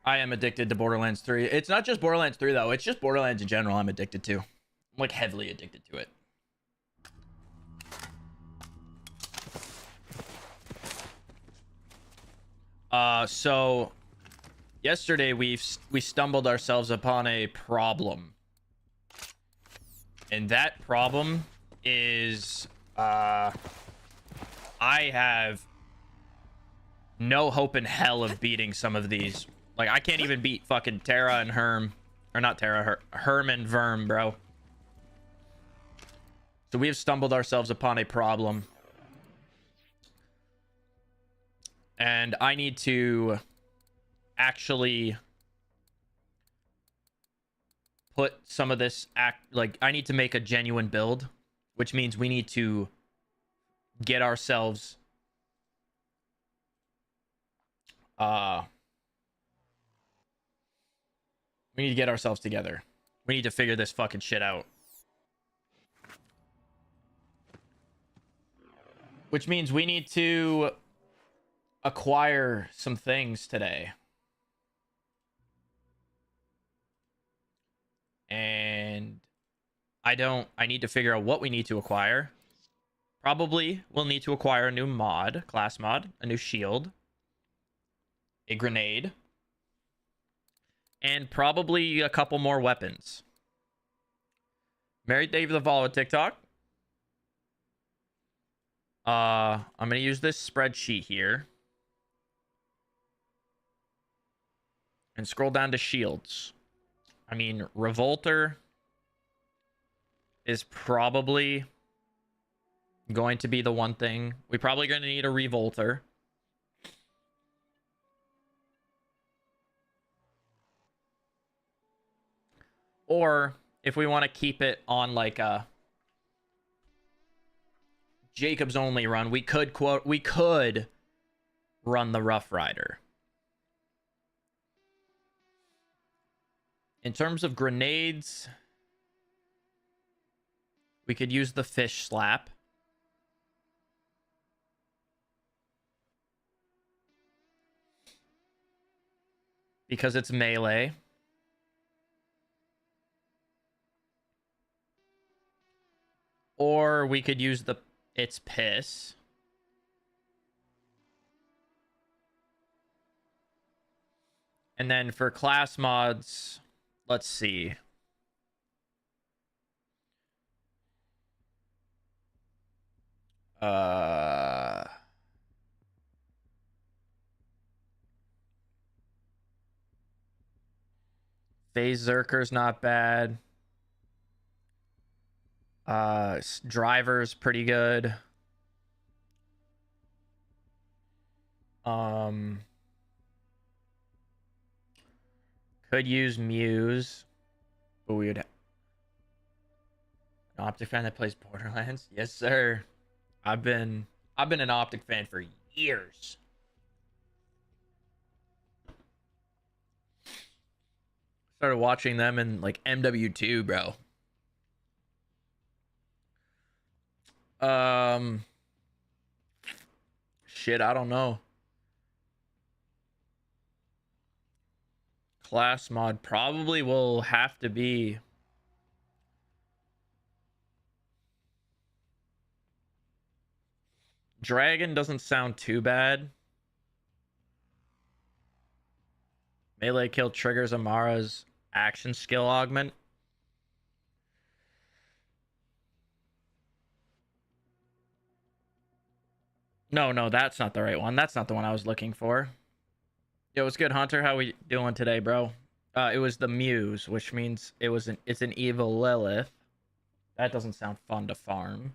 I am addicted to Borderlands 3. It's not just Borderlands 3 though. It's just Borderlands in general I'm addicted to. I'm like heavily addicted to it. So yesterday we stumbled ourselves upon a problem. And that problem is I have no hope in hell of beating some of these. Like, I can't even beat fucking Terra and Herm. Or not Terra, Herm and Verm, bro. So we have stumbled ourselves upon a problem. And I need to actually put some of this I need to make a genuine build, which means we need to get ourselves we need to get ourselves together. We need to figure this fucking shit out. Which means we need to acquire some things today. And I need to figure out what we need to acquire. Probably we'll need to acquire a new mod, class mod, a new shield, a grenade, and probably a couple more weapons. Mary Dave the follow on TikTok. I'm gonna use this spreadsheet here and scroll down to shields. I mean, Revolter is probably going to be the one thing. We're probably going to need a Revolter. Or if we want to keep it on like a Jacob's only run, we could run the Rough Rider. In terms of grenades, we could use the fish slap. Because it's melee. Or we could use its piss. And then for class mods, let's see. Phase Zerker's not bad. Driver's pretty good. Could use Muse, but we would. An Optic fan that plays Borderlands? Yes, sir. I've been an Optic fan for years. Started watching them in like MW2, bro. Shit, I don't know. Class mod probably will have to be Dragon. Doesn't sound too bad. Melee kill triggers Amara's action skill augment. No, that's not the right one. That's not the one I was looking for. Yo, what's good, Hunter? How we doing today, bro? It was the Muse, which means it's an evil Lilith. That doesn't sound fun to farm.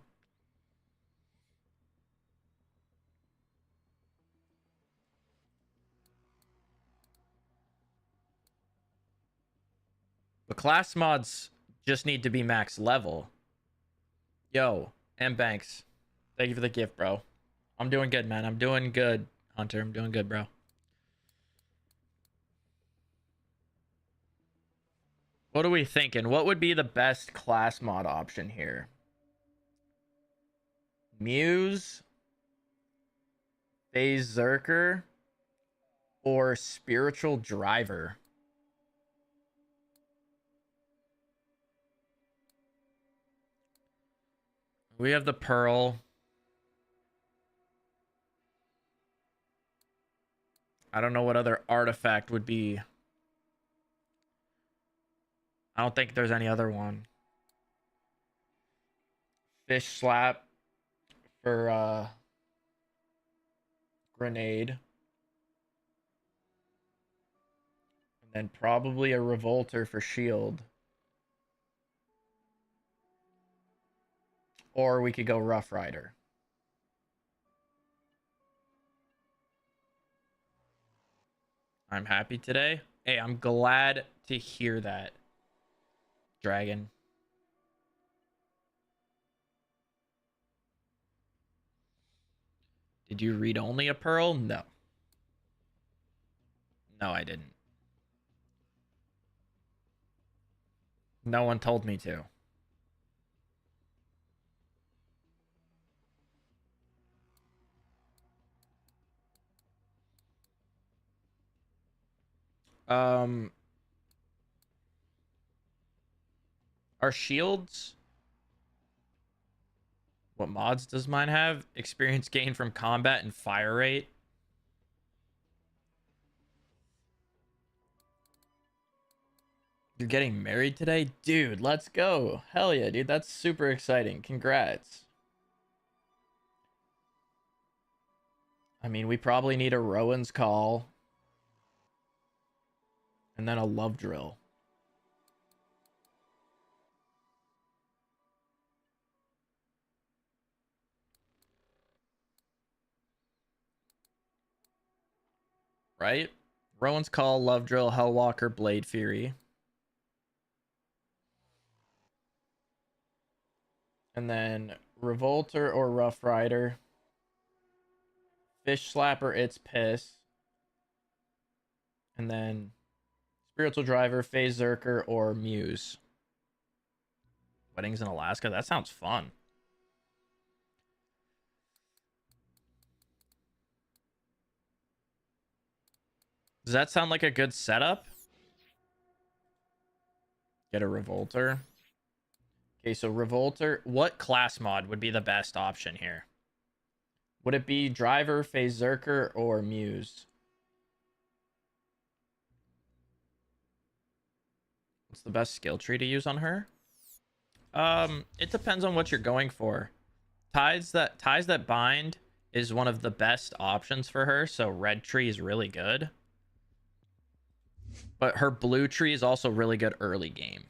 But class mods just need to be max level. Yo, M Banks, thank you for the gift, bro. I'm doing good, man. I'm doing good, Hunter. I'm doing good, bro. What are we thinking? What would be the best class mod option here? Muse, Phase Zerker, or Spiritual Driver. We have the Pearl. I don't know what other artifact would be. I don't think there's any other one. Fish Slap for Grenade. And then probably a Revolter for Shield. Or we could go Rough Rider. I'm happy today. Hey, I'm glad to hear that, Dragon. Did you read only a Pearl? No. No, I didn't. No one told me to. Our shields. What mods does mine have? Experience gain from combat and fire rate. You're getting married today? Dude, let's go. Hell yeah, dude. That's super exciting. Congrats. I mean, we probably need a Rowan's Call. And then a Love Drill. Right? Rowan's Call, Love Drill, Hellwalker, Blade Fury. And then Revolter or Rough Rider. Fish Slapper, It's Piss. And then Spiritual Driver, Phase Zerker, or Muse. Weddings in Alaska? That sounds fun. Does that sound like a good setup? Get a Revolter. Okay, so Revolter. What class mod would be the best option here? Would it be Driver, Phase Zerker, or Muse? What's the best skill tree to use on her? It depends on what you're going for. Ties that bind is one of the best options for her, so red tree is really good. But her blue tree is also really good early game.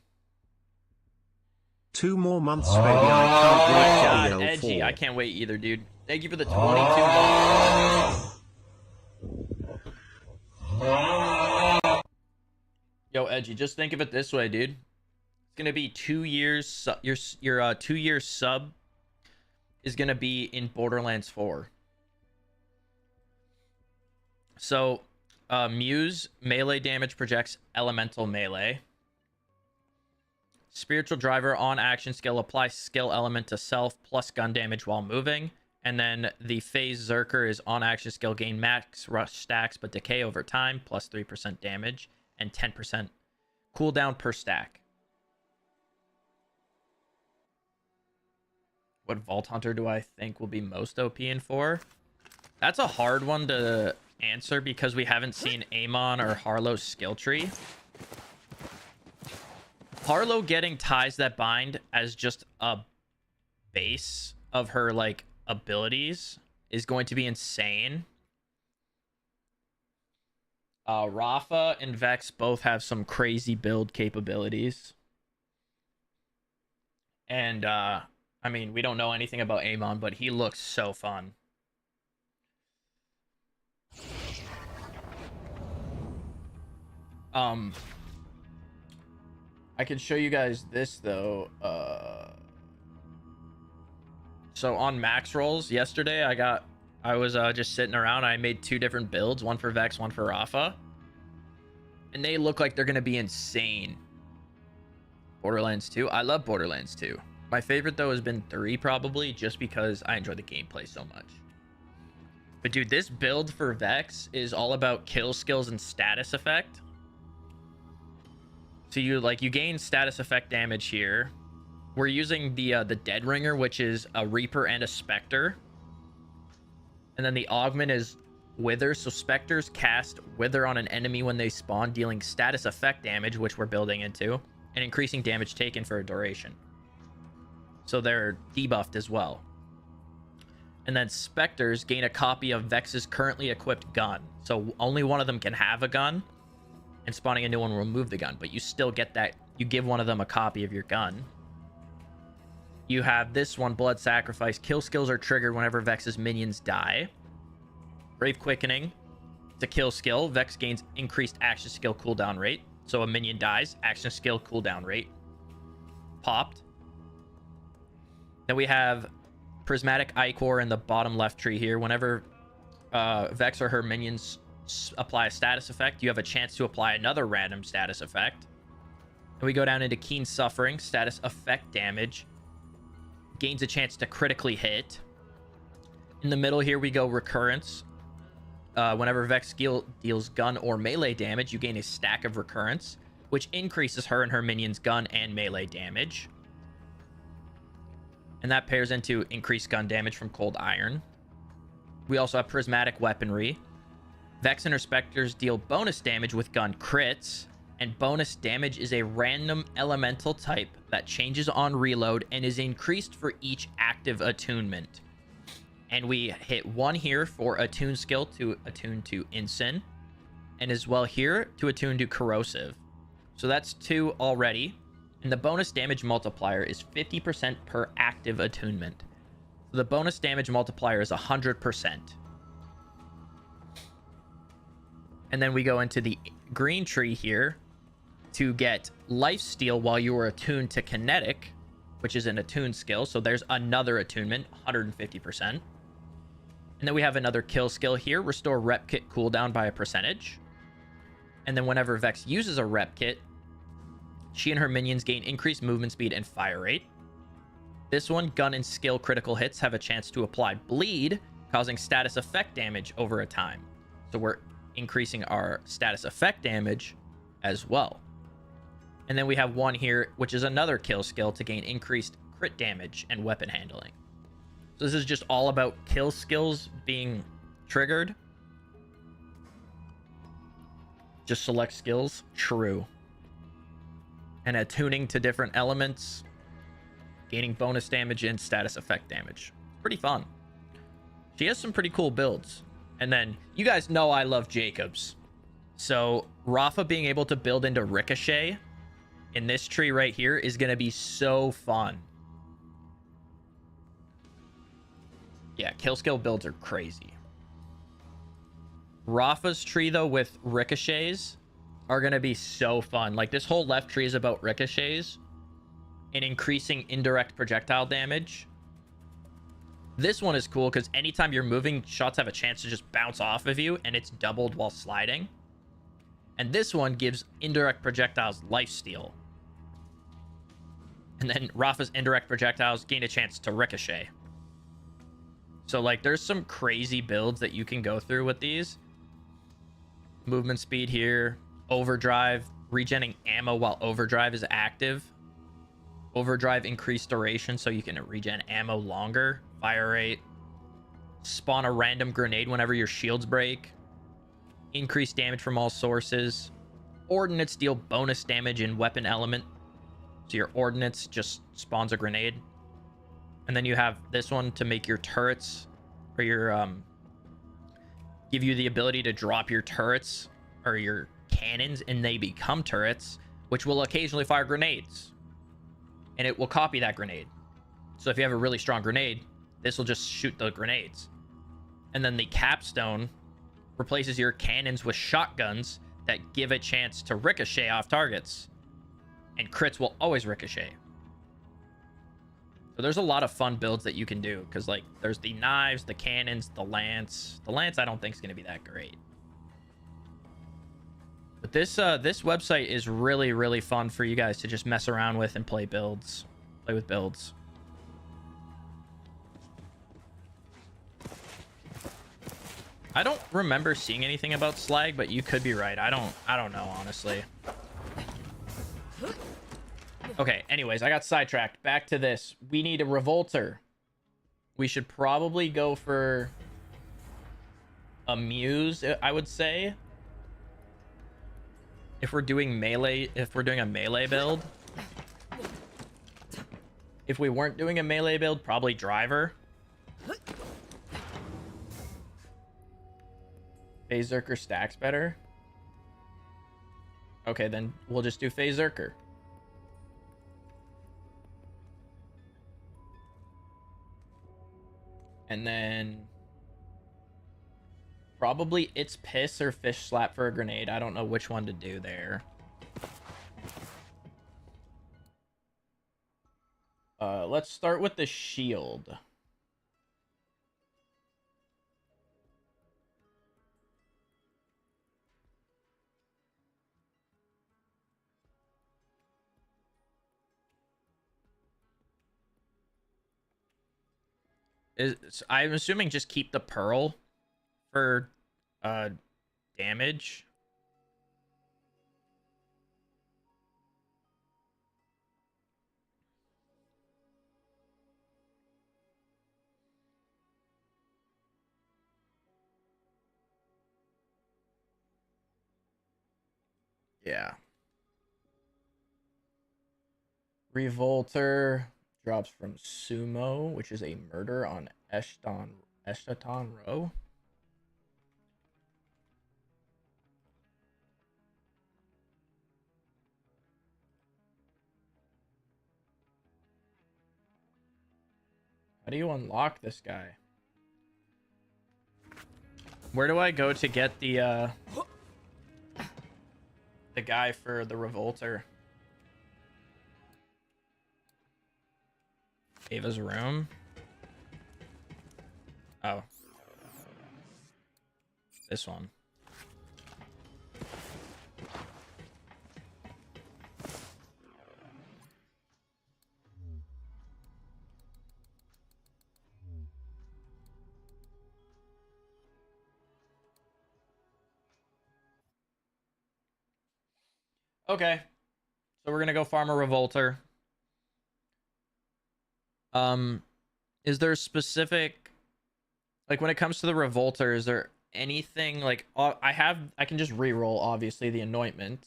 2 more months, baby. I can't wait God, for Edgy, EL4. I can't wait either, dude. Thank you for the 22 months. Yo, Edgy, just think of it this way, dude. It's gonna be 2 years. Your 2-year sub is gonna be in Borderlands 4. So, Muse melee damage projects elemental melee. Spiritual Driver on action skill applies skill element to self plus gun damage while moving. And then the Phase Zerker is on action skill gain max rush stacks but decay over time plus 3% damage and 10% cooldown per stack. What Vault Hunter do I think will be most OP in 4? That's a hard one to answer because we haven't seen Amon or Harlow's skill tree. Harlow getting Ties That Bind as just a base of her like abilities is going to be insane. Rafa and Vex both have some crazy build capabilities. And I mean, we don't know anything about Amon, but he looks so fun. I can show you guys this though. So on max rolls yesterday, I was just sitting around. I made 2 different builds, one for Vex, one for Rafa, and they look like they're gonna be insane. Borderlands 2. I love Borderlands 2. My favorite though has been 3 probably, just because I enjoy the gameplay so much. But dude, this build for Vex is all about kill skills and status effect. So you gain status effect damage here. We're using the Dead Ringer, which is a Reaper and a Spectre. And then the augment is Wither. So Spectres cast Wither on an enemy when they spawn, dealing status effect damage, which we're building into, and increasing damage taken for a duration. So they're debuffed as well. And then Spectres gain a copy of Vex's currently equipped gun. So only one of them can have a gun, and spawning a new one will remove the gun, but you still get that. You give one of them a copy of your gun. You have this one, Blood Sacrifice. Kill skills are triggered whenever Vex's minions die. Brave Quickening. It's a kill skill. Vex gains increased action skill cooldown rate. So a minion dies, action skill cooldown rate popped. Then we have Prismatic Ichor in the bottom left tree here. Whenever Vex or her minions apply a status effect, you have a chance to apply another random status effect. And we go down into Keen Suffering. Status effect damage gains a chance to critically hit. In the middle here we go Recurrence. Whenever Vex deals gun or melee damage, you gain a stack of Recurrence, which increases her and her minions gun and melee damage. And that pairs into increased gun damage from Cold Iron. We also have Prismatic Weaponry. Vex and her Spectres deal bonus damage with gun crits, and bonus damage is a random elemental type that changes on reload and is increased for each active attunement. And we hit 1 here for attune skill to attune to Ensign, and as well here to attune to Corrosive. So that's 2 already. And the bonus damage multiplier is 50% per active attunement. So the bonus damage multiplier is 100%. And then we go into the green tree here to get lifesteal while you are attuned to Kinetic, which is an attune skill. So there's another attunement, 150%. And then we have another kill skill here, restore rep kit cooldown by a percentage. And then whenever Vex uses a rep kit, she and her minions gain increased movement speed and fire rate. This one, gun and skill critical hits have a chance to apply bleed, causing status effect damage over a time. So we're increasing our status effect damage as well. And then we have one here, which is another kill skill to gain increased crit damage and weapon handling. So this is just all about kill skills being triggered. Just select skills, true. And attuning to different elements, gaining bonus damage and status effect damage. Pretty fun. She has some pretty cool builds. And then you guys know I love Jakobs. So Rafa being able to build into Ricochet in this tree right here is going to be so fun. Yeah, kill skill builds are crazy. Rafa's tree though with ricochets are going to be so fun. Like this whole left tree is about ricochets and increasing indirect projectile damage. This one is cool because anytime you're moving, shots have a chance to just bounce off of you, and it's doubled while sliding. And this one gives indirect projectiles lifesteal. And then Rafa's indirect projectiles gain a chance to ricochet. So like there's some crazy builds that you can go through with these. Movement speed here, overdrive, regenerating ammo while overdrive is active. Overdrive increased duration so you can regen ammo longer. Fire rate. Spawn a random grenade whenever your shields break. Increased damage from all sources. Ordnance deal bonus damage in weapon element. So your ordnance just spawns a grenade. And then you have this one to make your turrets or your give you the ability to drop your turrets or your cannons and they become turrets, which will occasionally fire grenades. And it will copy that grenade. So if you have a really strong grenade, this will just shoot the grenades. And then the capstone replaces your cannons with shotguns that give a chance to ricochet off targets. And crits will always ricochet. So there's a lot of fun builds that you can do. Because like there's the knives, the cannons, the lance. The lance I don't think is going to be that great. But this website is really, really fun for you guys to just mess around with and play builds. Play with builds. I don't remember seeing anything about slag, but you could be right. I don't know, honestly. Okay, anyways, I got sidetracked. Back to this. We need a revolter. We should probably go for a muse, I would say. If we're doing melee, if we're doing a melee build. If we weren't doing a melee build, probably driver. Phazerker stacks better. Okay, then we'll just do Phazerker. And then probably it's piss or fish slap for a grenade. I don't know which one to do there. Let's start with the shield. I'm assuming just keep the pearl for damage. Yeah. Revolter drops from Sumo, which is a murder on Eshtaton Row. How do you unlock this guy? Where do I go to get the guy for the revolter? Ava's room. Oh. This one. Okay. So we're gonna go farm a revolter. Is there specific, like, when it comes to the revolter, is there anything like I can just reroll obviously the anointment.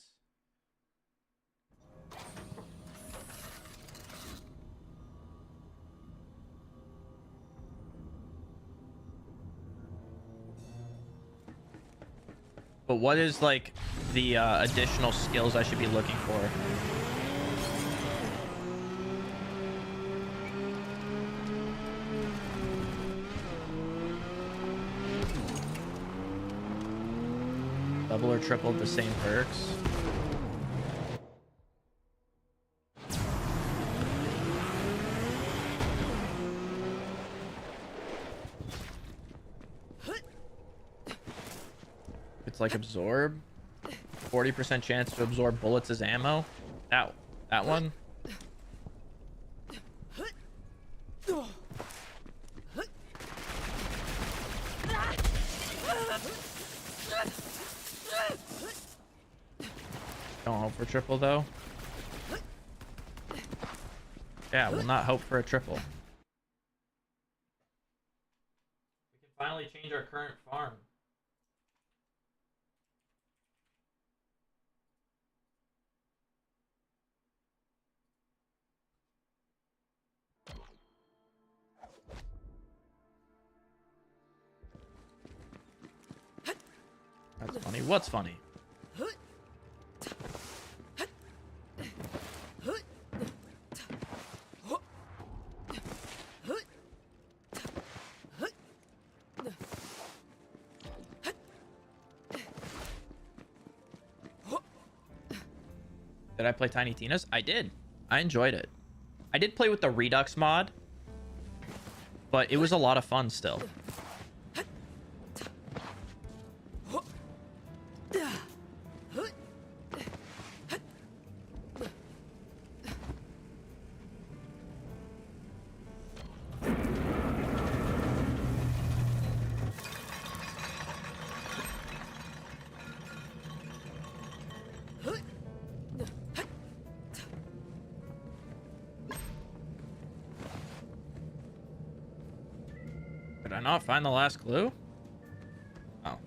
But what is like the additional skills I should be looking for? Double or triple the same perks. It's like absorb. 40% chance to absorb bullets as ammo. That one. Don't hope for triple though. Yeah, we'll not hope for a triple. We can finally change our current farm. That's funny. What's funny? Did I play Tiny Tina's? I did. I enjoyed it. I did play with the Redux mod, but it was a lot of fun still. I not find the last clue? Oh.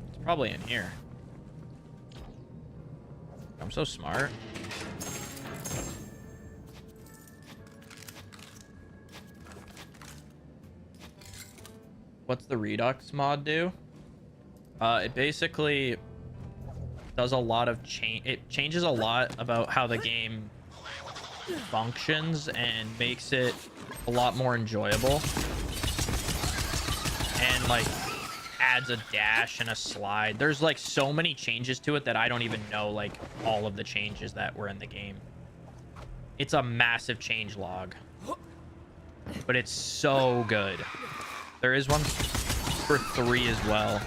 It's probably in here. I'm so smart. What's the Redux mod do? It basically does a lot of change. It changes a lot about how the game functions and makes it a lot more enjoyable. And like adds a dash and a slide. There's like so many changes to it that I don't even know like all of the changes that were in the game. It's a massive change log, but it's so good. There is one for 3 as well.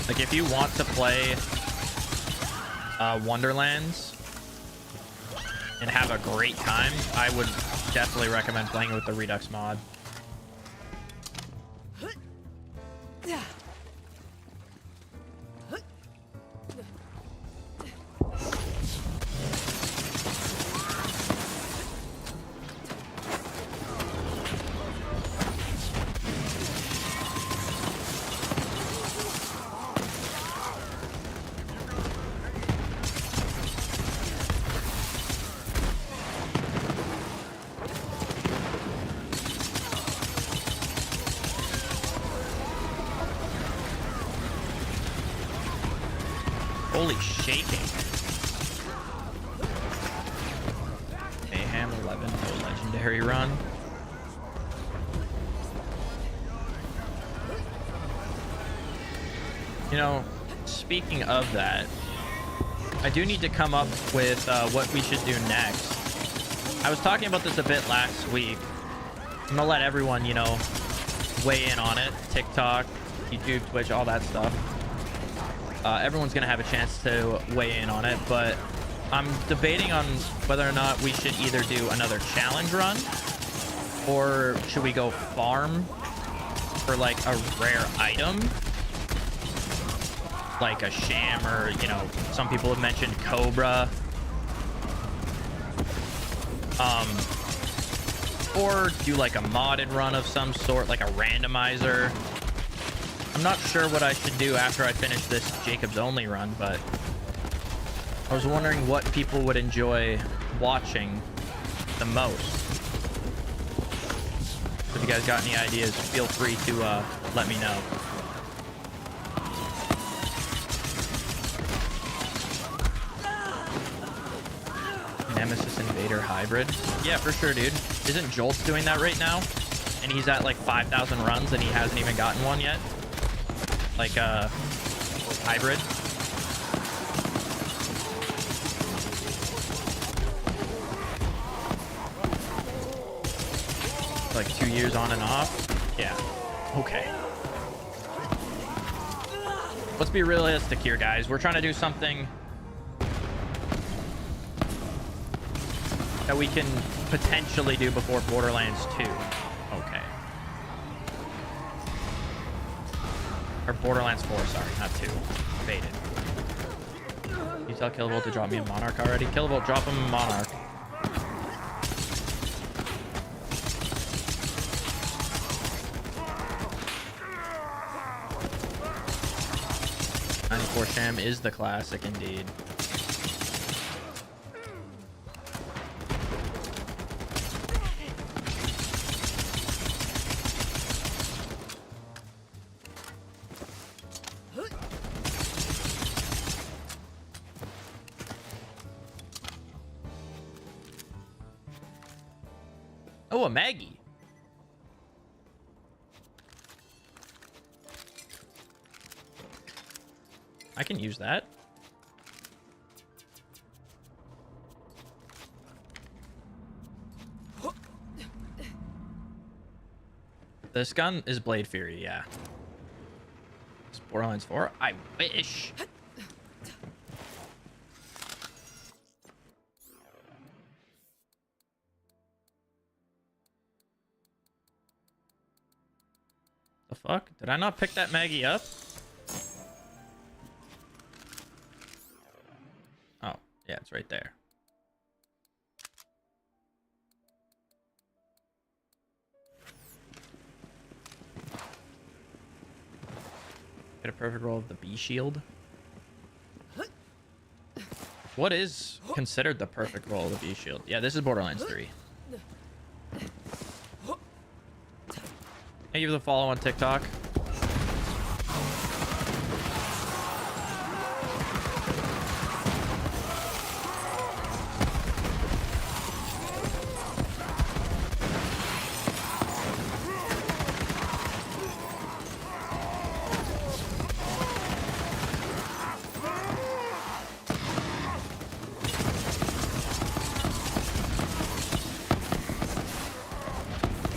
Like if you want to play Wonderlands and have a great time, I would definitely recommend playing it with the Redux mod. Holy shaking. Mayhem 11, no legendary run. You know, speaking of that, I do need to come up with what we should do next. I was talking about this a bit last week. I'm gonna let everyone, you know, weigh in on it. TikTok, YouTube, Twitch, all that stuff. Everyone's gonna have a chance to weigh in on it, but I'm debating on whether or not we should either do another challenge run or should we go farm for like a rare item like a sham, or you know, some people have mentioned Cobra, or do like a modded run of some sort, like a randomizer. I'm not sure what I should do after I finish this Jacob's Only run, but I was wondering what people would enjoy watching the most. If you guys got any ideas, feel free to let me know. Nemesis Invader Hybrid? Yeah, for sure, dude. Isn't Jolt's doing that right now? And he's at like 5,000 runs and he hasn't even gotten one yet? Like a hybrid. Like 2 years on and off. Yeah. Okay. Let's be realistic here, guys. We're trying to do something that we can potentially do before Borderlands 2. Okay. Or Borderlands 4, sorry, not 2. Faded. You tell Kilovolt to drop me a Monarch already? Kilovolt, drop him a Monarch. Sham is the classic indeed. Oh, a Maggie. I can use that. This gun is Blade Fury, yeah. It's Borderlands 4. I wish. fuck? Did I not pick that Maggie up? Oh, yeah, it's right there. Get a perfect roll of the B shield. What is considered the perfect roll of the B shield? Yeah, this is Borderlands 3. Thank you for the follow on TikTok.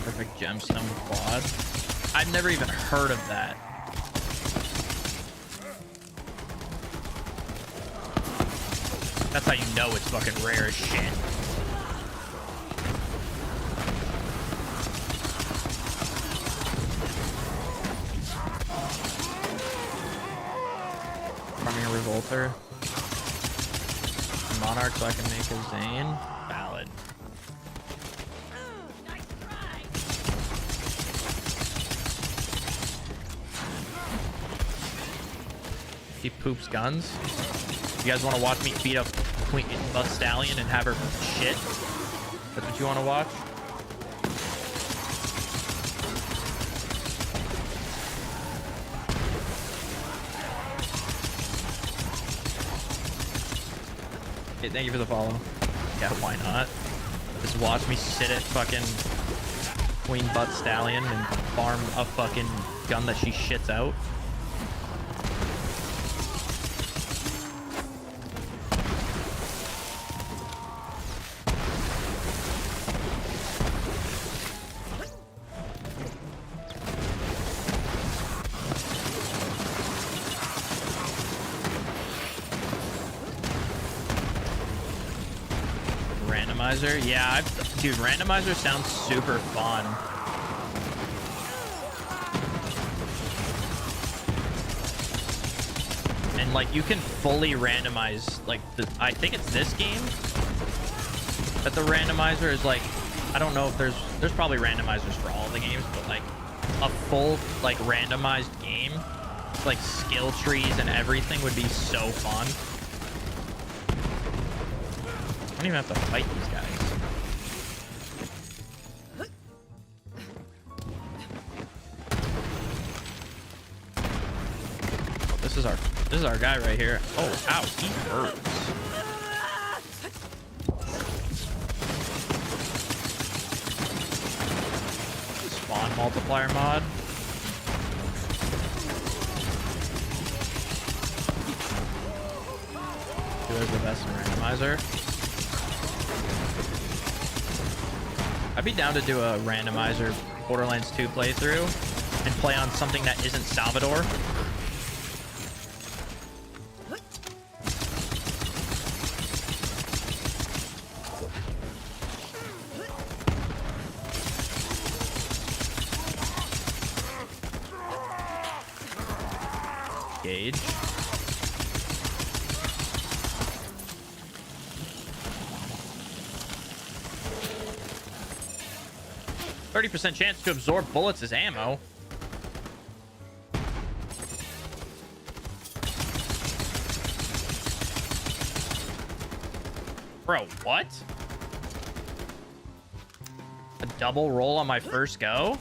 Perfect gemstone quad. I've never even heard of that. That's how you know it's fucking rare as shit. Farming a revolter. Monarch so I can make a Zane. Valid. He poops guns. You guys want to watch me beat up Queen Butt Stallion and have her shit? That's what you want to watch? Okay, thank you for the follow. Yeah, why not? Just watch me sit at fucking Queen Butt Stallion and farm a fucking gun that she shits out. Randomizer? Yeah, dude, randomizer sounds super fun. And like you can fully randomize like I think it's this game that the randomizer is like, I don't know if there's probably randomizers for all the games, but like a full like randomized game, like skill trees and everything would be so fun. I don't even have to fight these guys. This is our guy right here. Oh, ow, he hurts. Spawn multiplier mod. Who is the best in randomizer? I'd be down to do a randomizer Borderlands 2 playthrough and play on something that isn't Salvador. Gauge. 30% chance to absorb bullets as ammo. Bro, what? A double roll on my first go?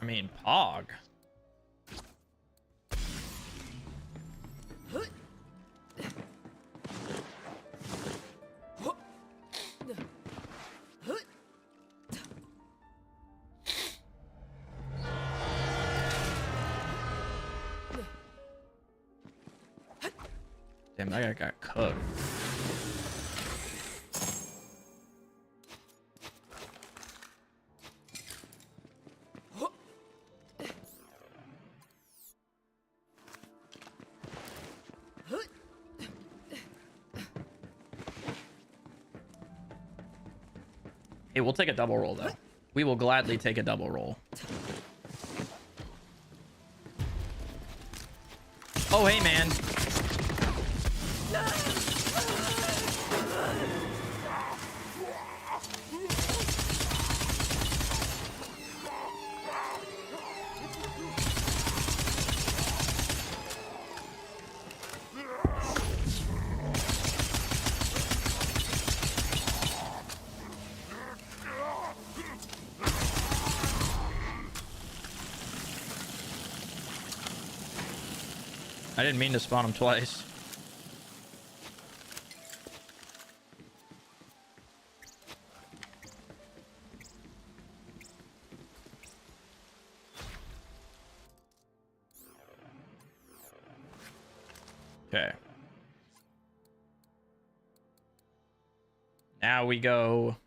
I mean, Pog. Damn, that guy got cooked. Hey, we'll take a double roll though. We will gladly take a double roll. Oh, hey, man. I didn't mean to spawn him twice. Okay. Now we go.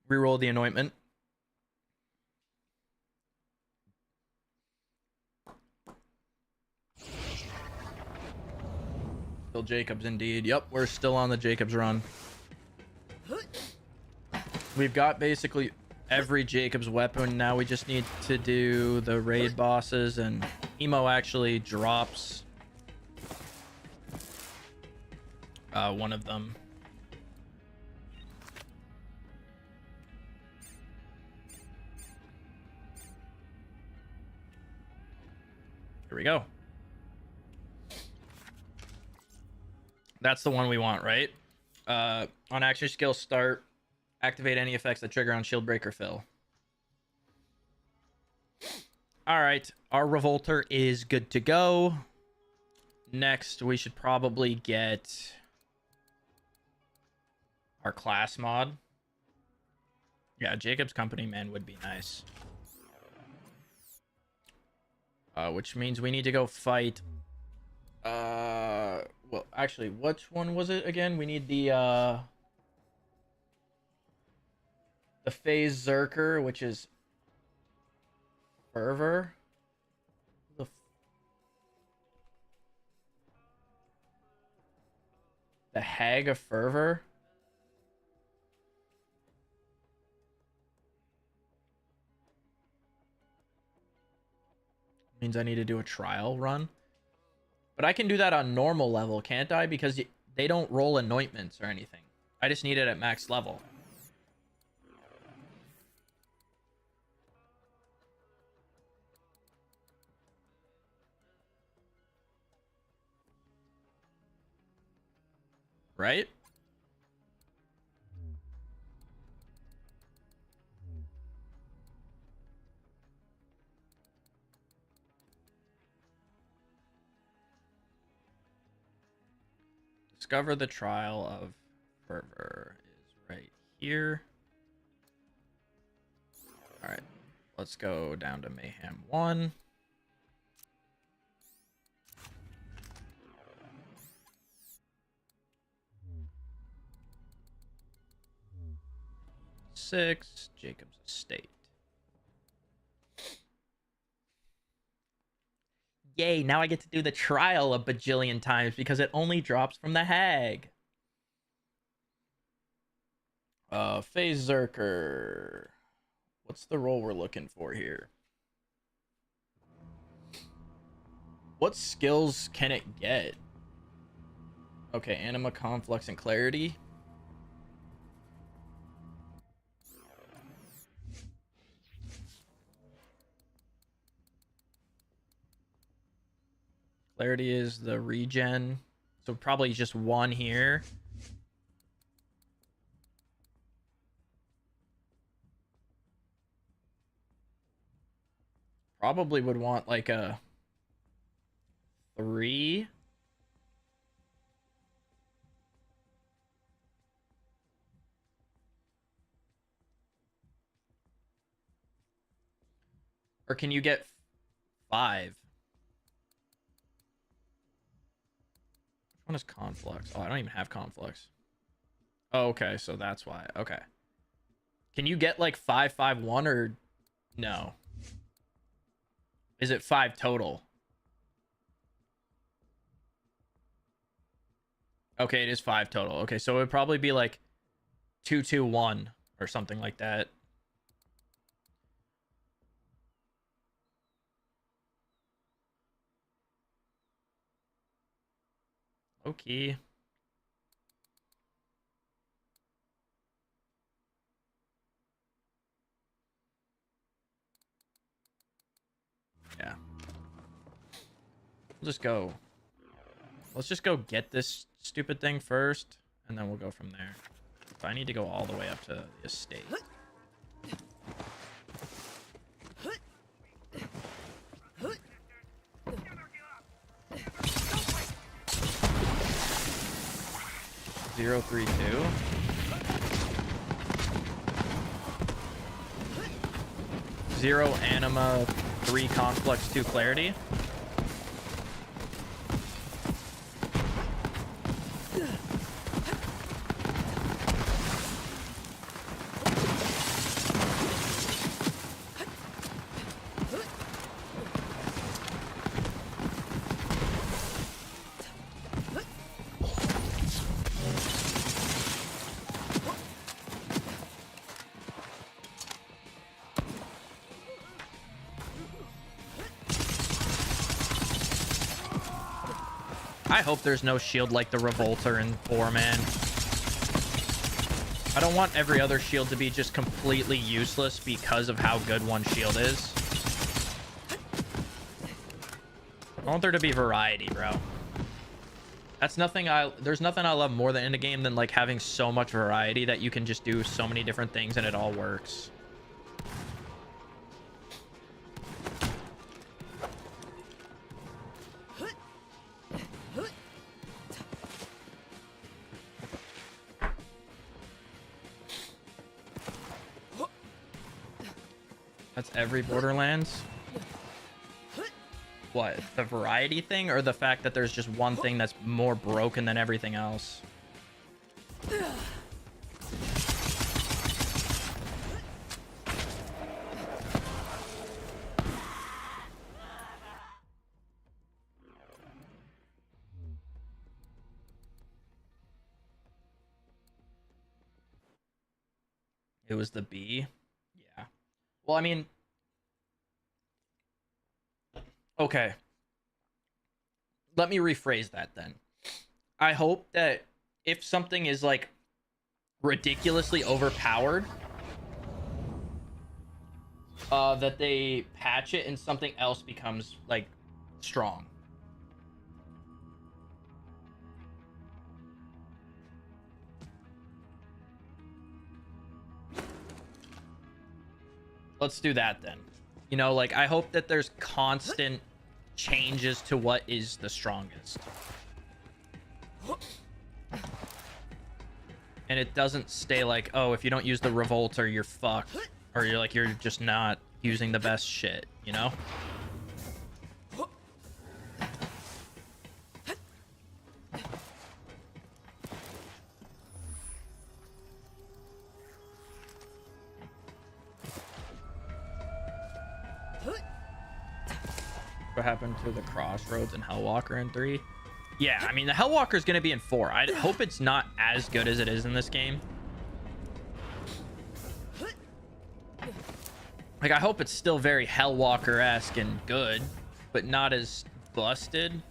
Reroll the anointment. Still Jacobs indeed. Yep, we're still on the Jacobs run. We've got basically every Jacobs weapon. Now we just need to do the raid bosses, and Emo actually drops one of them. Here we go. That's the one we want, right? On action skill start, activate any effects that trigger on shield break or fill. All right, our Revolter is good to go. Next, we should probably get our class mod. Yeah, Jacob's Company Man would be nice. Which means we need to go fight. Well, actually, which one was it again? We need the Phase Zerker, which is Fervor. The Hag of Fervor. Means I need to do a trial run. But I can do that on normal level, can't I? Because they don't roll anointments or anything. I just need it at max level. Right? Discover the trial of Fervor is right here. All right, let's go down to Mayhem 1. Six, Jacob's Estate. Yay, now I get to do the trial a bajillion times because it only drops from the Hag. Phase Zerker. What's the role we're looking for here? What skills can it get? Okay, Anima, Conflux, and Clarity. Clarity is the regen. So probably just one here. Probably would want like a 3. Or can you get 5? Which one is Conflux? Oh, I don't even have Conflux. Oh, okay, so that's why. Okay. Can you get like 551 or no? Is it 5 total? Okay, it is 5 total. Okay, so it would probably be like 2-2-1 or something like that. Okay. Yeah. We'll just go. Let's just go get this stupid thing first, and then we'll go from there. But I need to go all the way up to the estate. Zero, 3, 2. 0 anima, 3 conflux, 2 clarity. I hope there's no shield like the Revolter in 4, man. I don't want every other shield to be just completely useless because of how good one shield is. I want there to be variety, bro. There's nothing I love more than in a game than like having so much variety that you can just do so many different things and it all works. That's every Borderlands. What? The variety thing or the fact that there's just one thing that's more broken than everything else? It was the B. Yeah. Well, I mean, okay. Let me rephrase that then. I hope that if something is like ridiculously overpowered, that they patch it and something else becomes like strong. Let's do that then. You know, like I hope that there's constant changes to what is the strongest. And it doesn't stay like, oh, if you don't use the Revolter, you're fucked. Or you're just not using the best shit, you know? What happened to the Crossroads and Hellwalker in 3? Yeah, I mean, the Hellwalker is going to be in 4. I hope it's not as good as it is in this game. Like, I hope it's still very Hellwalker-esque and good, but not as busted.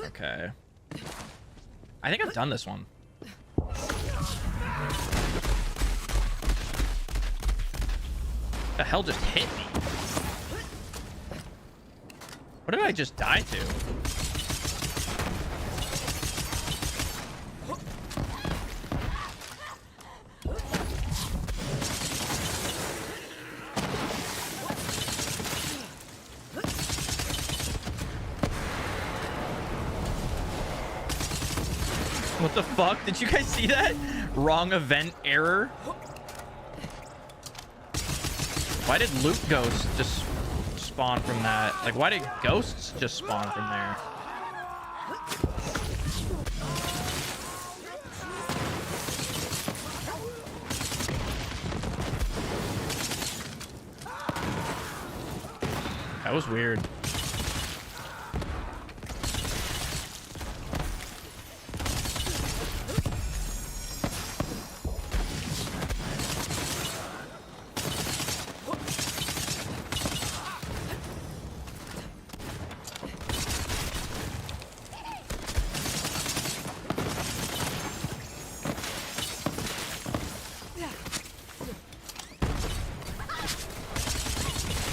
Okay. I think I've done this one. The hell just hit me? What did I just die to? What the fuck? Did you guys see that? Wrong event error. Why did loot ghosts just spawn from that? Like, why did ghosts just spawn from there? That was weird.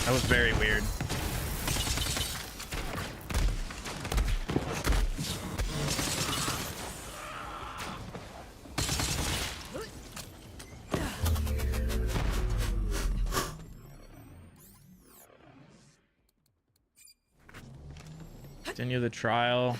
That was very weird. Continue the trial.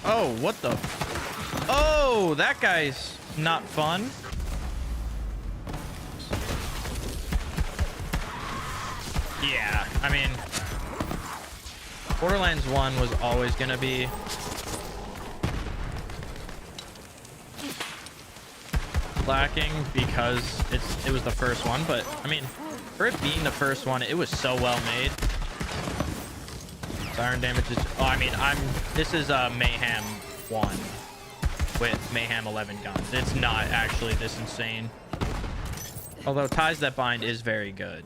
Oh, what the? Oh, that guy's not fun. Yeah, I mean, Borderlands 1 was always gonna be lacking because it was the first one, but I mean, for it being the first one, it was so well made. Siren damage is, oh, I mean, this is Mayhem 1 with Mayhem 11 guns. It's not actually this insane. Although Ties That Bind is very good.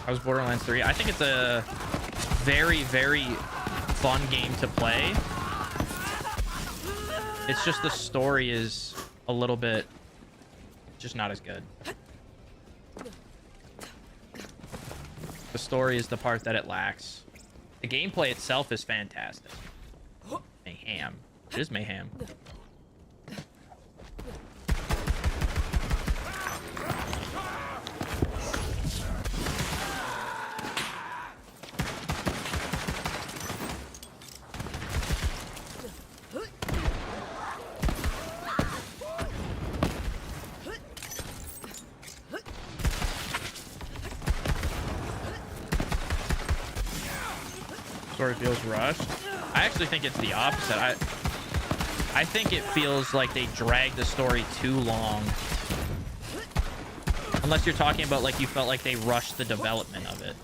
How's Borderlands 3? I think it's a very, very fun game to play. It's just the story is a little bit just not as good. The story is the part that it lacks. The gameplay itself is fantastic. Mayhem. It is Mayhem. Story feels rushed. I actually think it's the opposite. I think it feels like they dragged the story too long. Unless you're talking about like you felt like they rushed the development of it.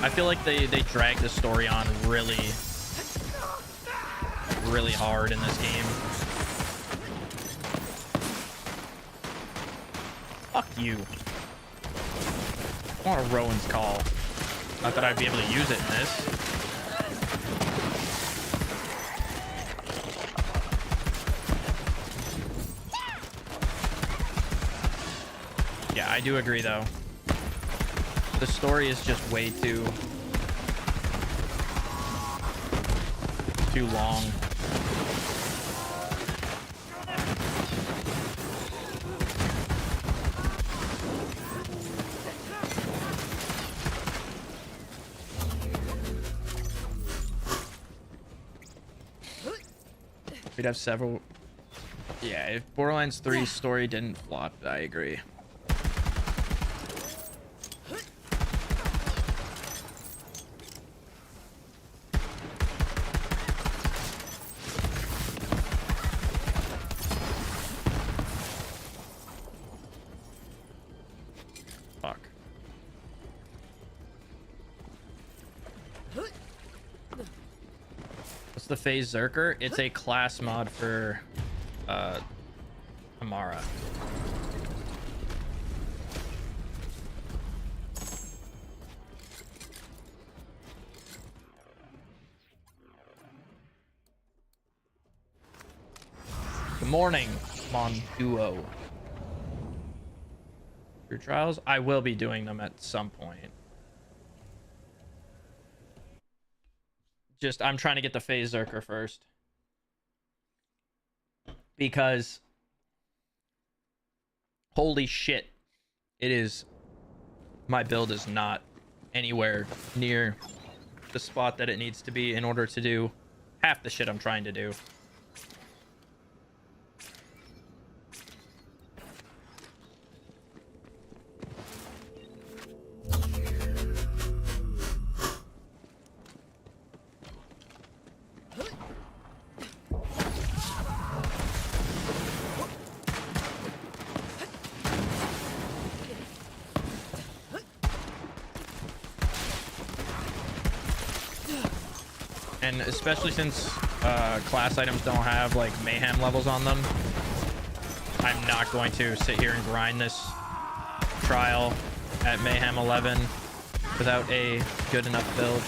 I feel like they dragged the story on really hard in this game. Fuck you. I want a Rowan's Call. Not that I'd be able to use it in this. Yeah, I do agree though. The story is just way too long. We'd have several. Yeah, if Borderlands 3 story didn't flop, I agree. Fuck. The Phase Zerker, it's a class mod for Amara. Good morning, Monduo. Your trials? I will be doing them at some point. Just, I'm trying to get the Phase Zerker first. Because, holy shit, it is, my build is not anywhere near the spot that it needs to be in order to do half the shit I'm trying to do. And especially since class items don't have like mayhem levels on them, I'm not going to sit here and grind this trial at mayhem 11 without a good enough build.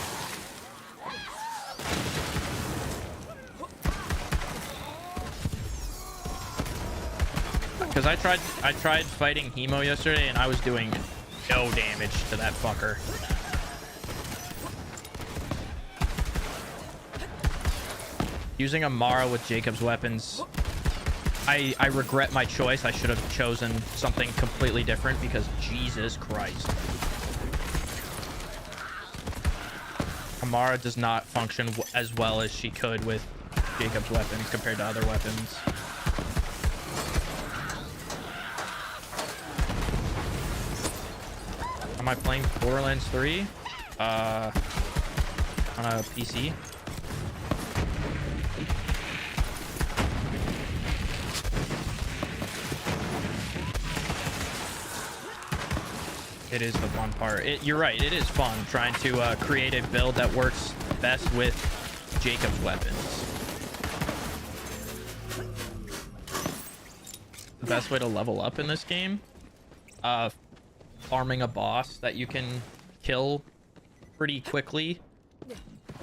Because I tried fighting Hemo yesterday and I was doing no damage to that fucker. Using a Mara with Jakob's weapons, I regret my choice. I should have chosen something completely different because Jesus Christ. Mara does not function as well as she could with Jakob's weapons compared to other weapons. Am I playing Borderlands 3? On a PC? It is the fun part. You're right, it is fun trying to create a build that works best with Jakob's weapons. The best way to level up in this game? Farming a boss that you can kill pretty quickly.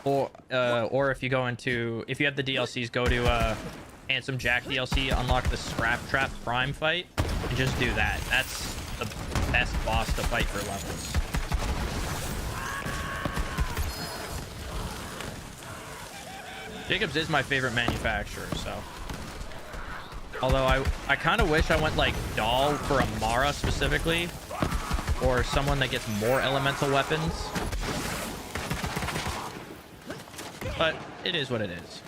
Or if you go into... If you have the DLCs, go to Handsome Jack DLC, unlock the Scrap Trap Prime fight, and just do that. That's the best boss to fight for levels. Jakobs is my favorite manufacturer, so. Although I kind of wish I went like Doll for a Mara specifically, or someone that gets more elemental weapons. But it is what it is.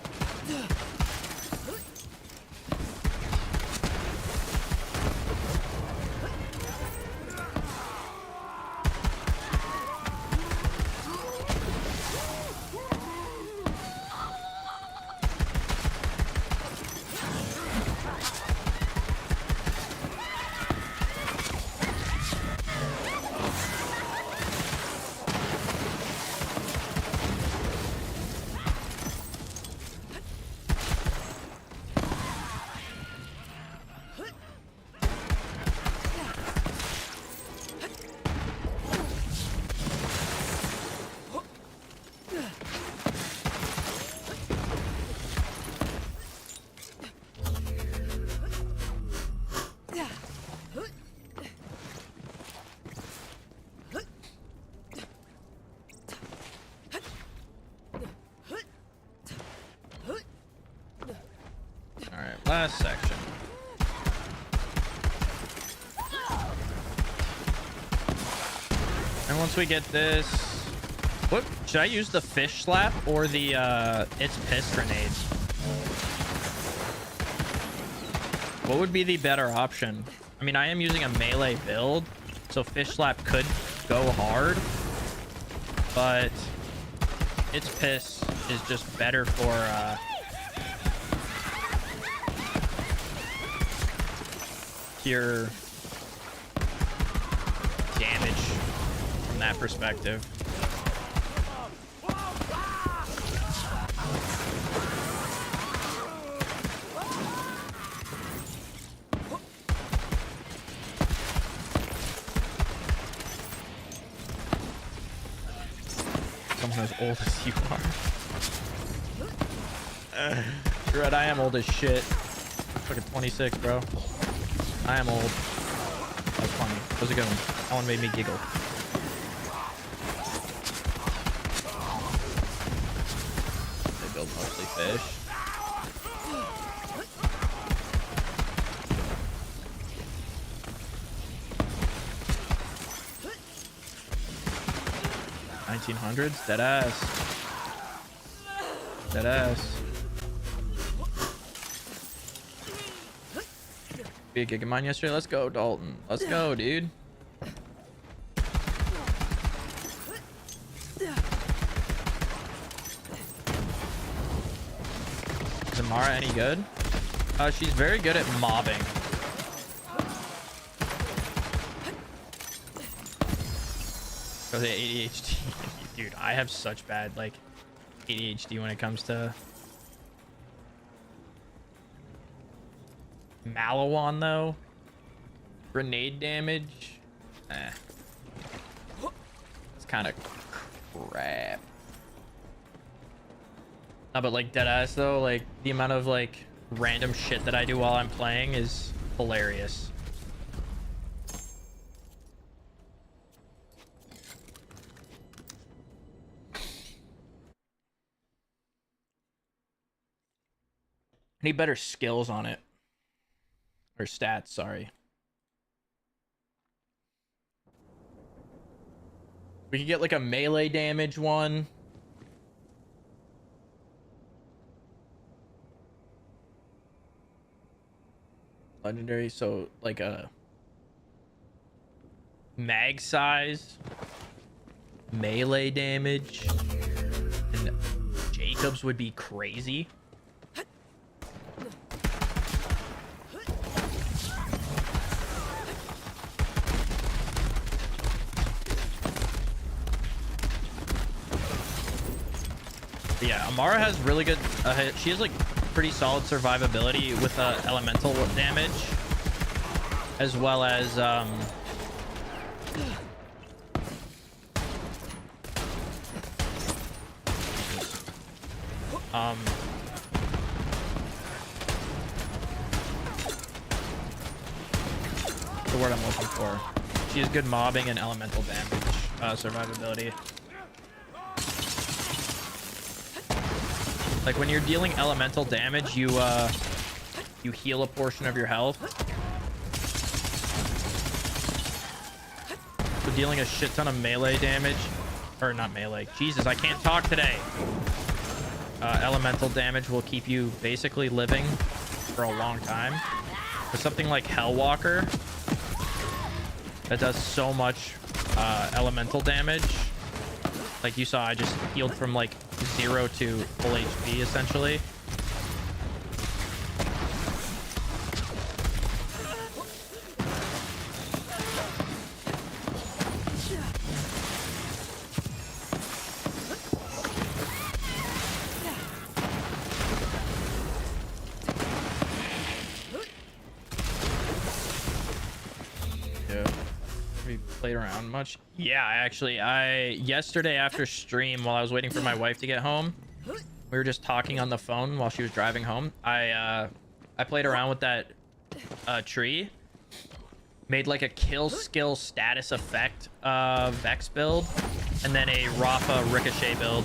Last section. And once we get this, what should I use, the fish slap or the it's piss grenade? What would be the better option? I mean, I am using a melee build, so fish slap could go hard, but its piss is just better for pure damage from that perspective. Someone as old as you are. You're right, I am old as shit. Fucking 26, bro. I am old. That's funny. That was a good one. That one made me giggle. They build mostly fish. $1900s? Dead ass. Dead ass. Be a gig of mine yesterday. Let's go, Dalton. Let's go, dude. Is Amara any good? She's very good at mobbing. Oh, the ADHD. Dude, I have such bad, like, ADHD when it comes to Malawan, though. Grenade damage. It's kind of crap. No, but like deadass though, like the amount of like random shit that I do while I'm playing is hilarious. I need better skills on it. Or stats, sorry. We could get like a melee damage one. Legendary, so like a mag size, melee damage, and Jacob's would be crazy. But yeah, Amara has really good. She has like pretty solid survivability with elemental damage, as well as the word I'm looking for. She has good mobbing and elemental damage survivability. Like when you're dealing elemental damage, you heal a portion of your health. So dealing a shit ton of melee damage, or not melee. Jesus, I can't talk today. Elemental damage will keep you basically living for a long time. For something like Hellwalker, that does so much elemental damage. Like you saw, I just healed from like 0 to full HP essentially. Played around much? Yeah, yesterday after stream, while I was waiting for my wife to get home, we were just talking on the phone while she was driving home. I played around with that tree, made like a kill skill status effect Vex build, and then a Rafa Ricochet build,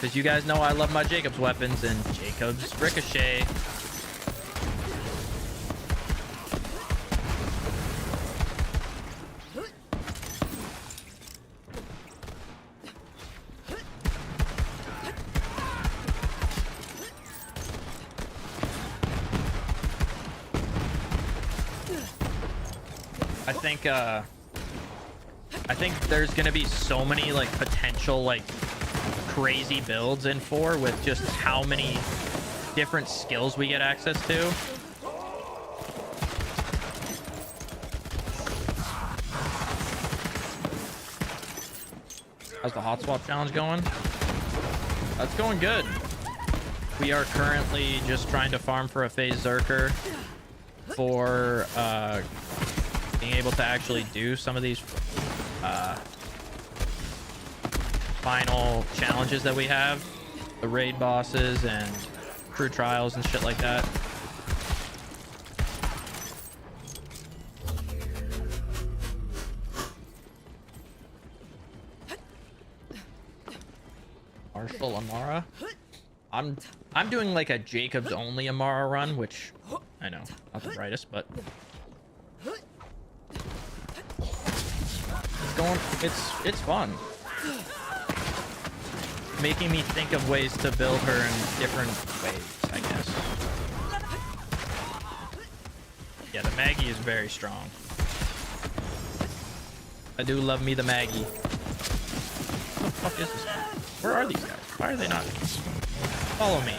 because you guys know I love my Jacob's weapons, and Jacob's Ricochet. I think there's gonna be so many like potential like crazy builds in 4 with just how many different skills we get access to. How's the Hotswap challenge going? That's going good. We are currently just trying to farm for a phase Zerker for being able to actually do some of these final challenges that we have, the raid bosses and crew trials and shit like that. Marshall Amara. I'm doing like a Jacob's only Amara run, which I know not the brightest, but it's fun. Making me think of ways to build her in different ways, I guess. Yeah, the Maggie is very strong. I do love me the Maggie. What the fuck is this guy? Where are these guys? Why are they not? Follow me.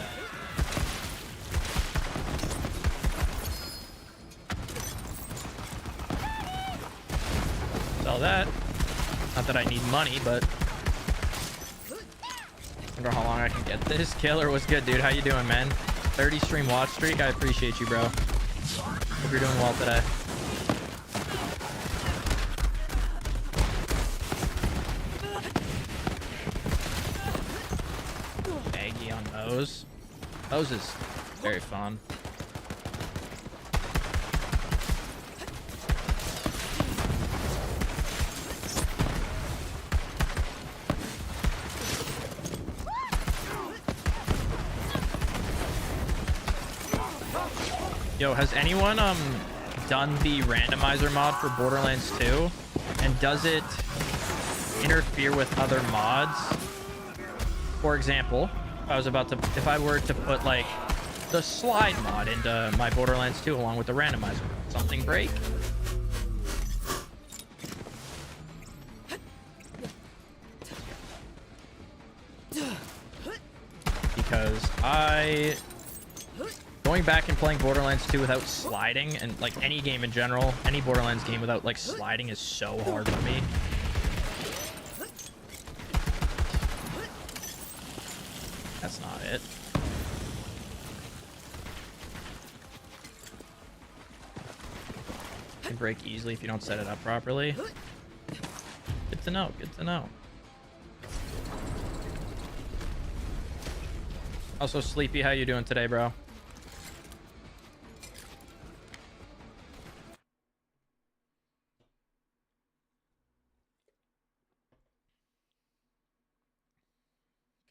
Sell that. Not that I need money, but wonder how long I can get this. Killer, what's good, dude? How you doing, man? 30 stream watch streak. I appreciate you, bro. Hope you're doing well today. Maggie on those. Those is very fun. Yo, has anyone done the randomizer mod for Borderlands 2? And does it interfere with other mods? For example, if I were to put like the slide mod into my Borderlands 2 along with the randomizer, something break? Because going back and playing Borderlands 2 without sliding, and like any game in general, any Borderlands game without like sliding is so hard for me. That's not it. It can break easily if you don't set it up properly. Good to know, good to know. Also, Sleepy, how you doing today, bro?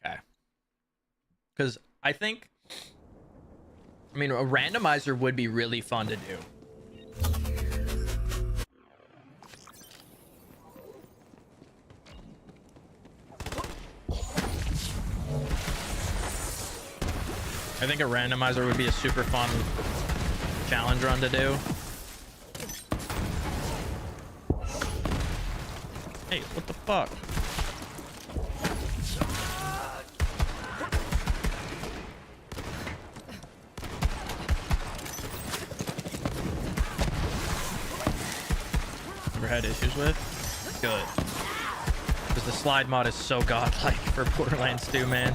Okay. Because I mean, a randomizer would be really fun to do. I think a randomizer would be a super fun challenge run to do. Hey, what the fuck? Never had issues with? Good. Because the slide mod is so godlike for Borderlands 2, man.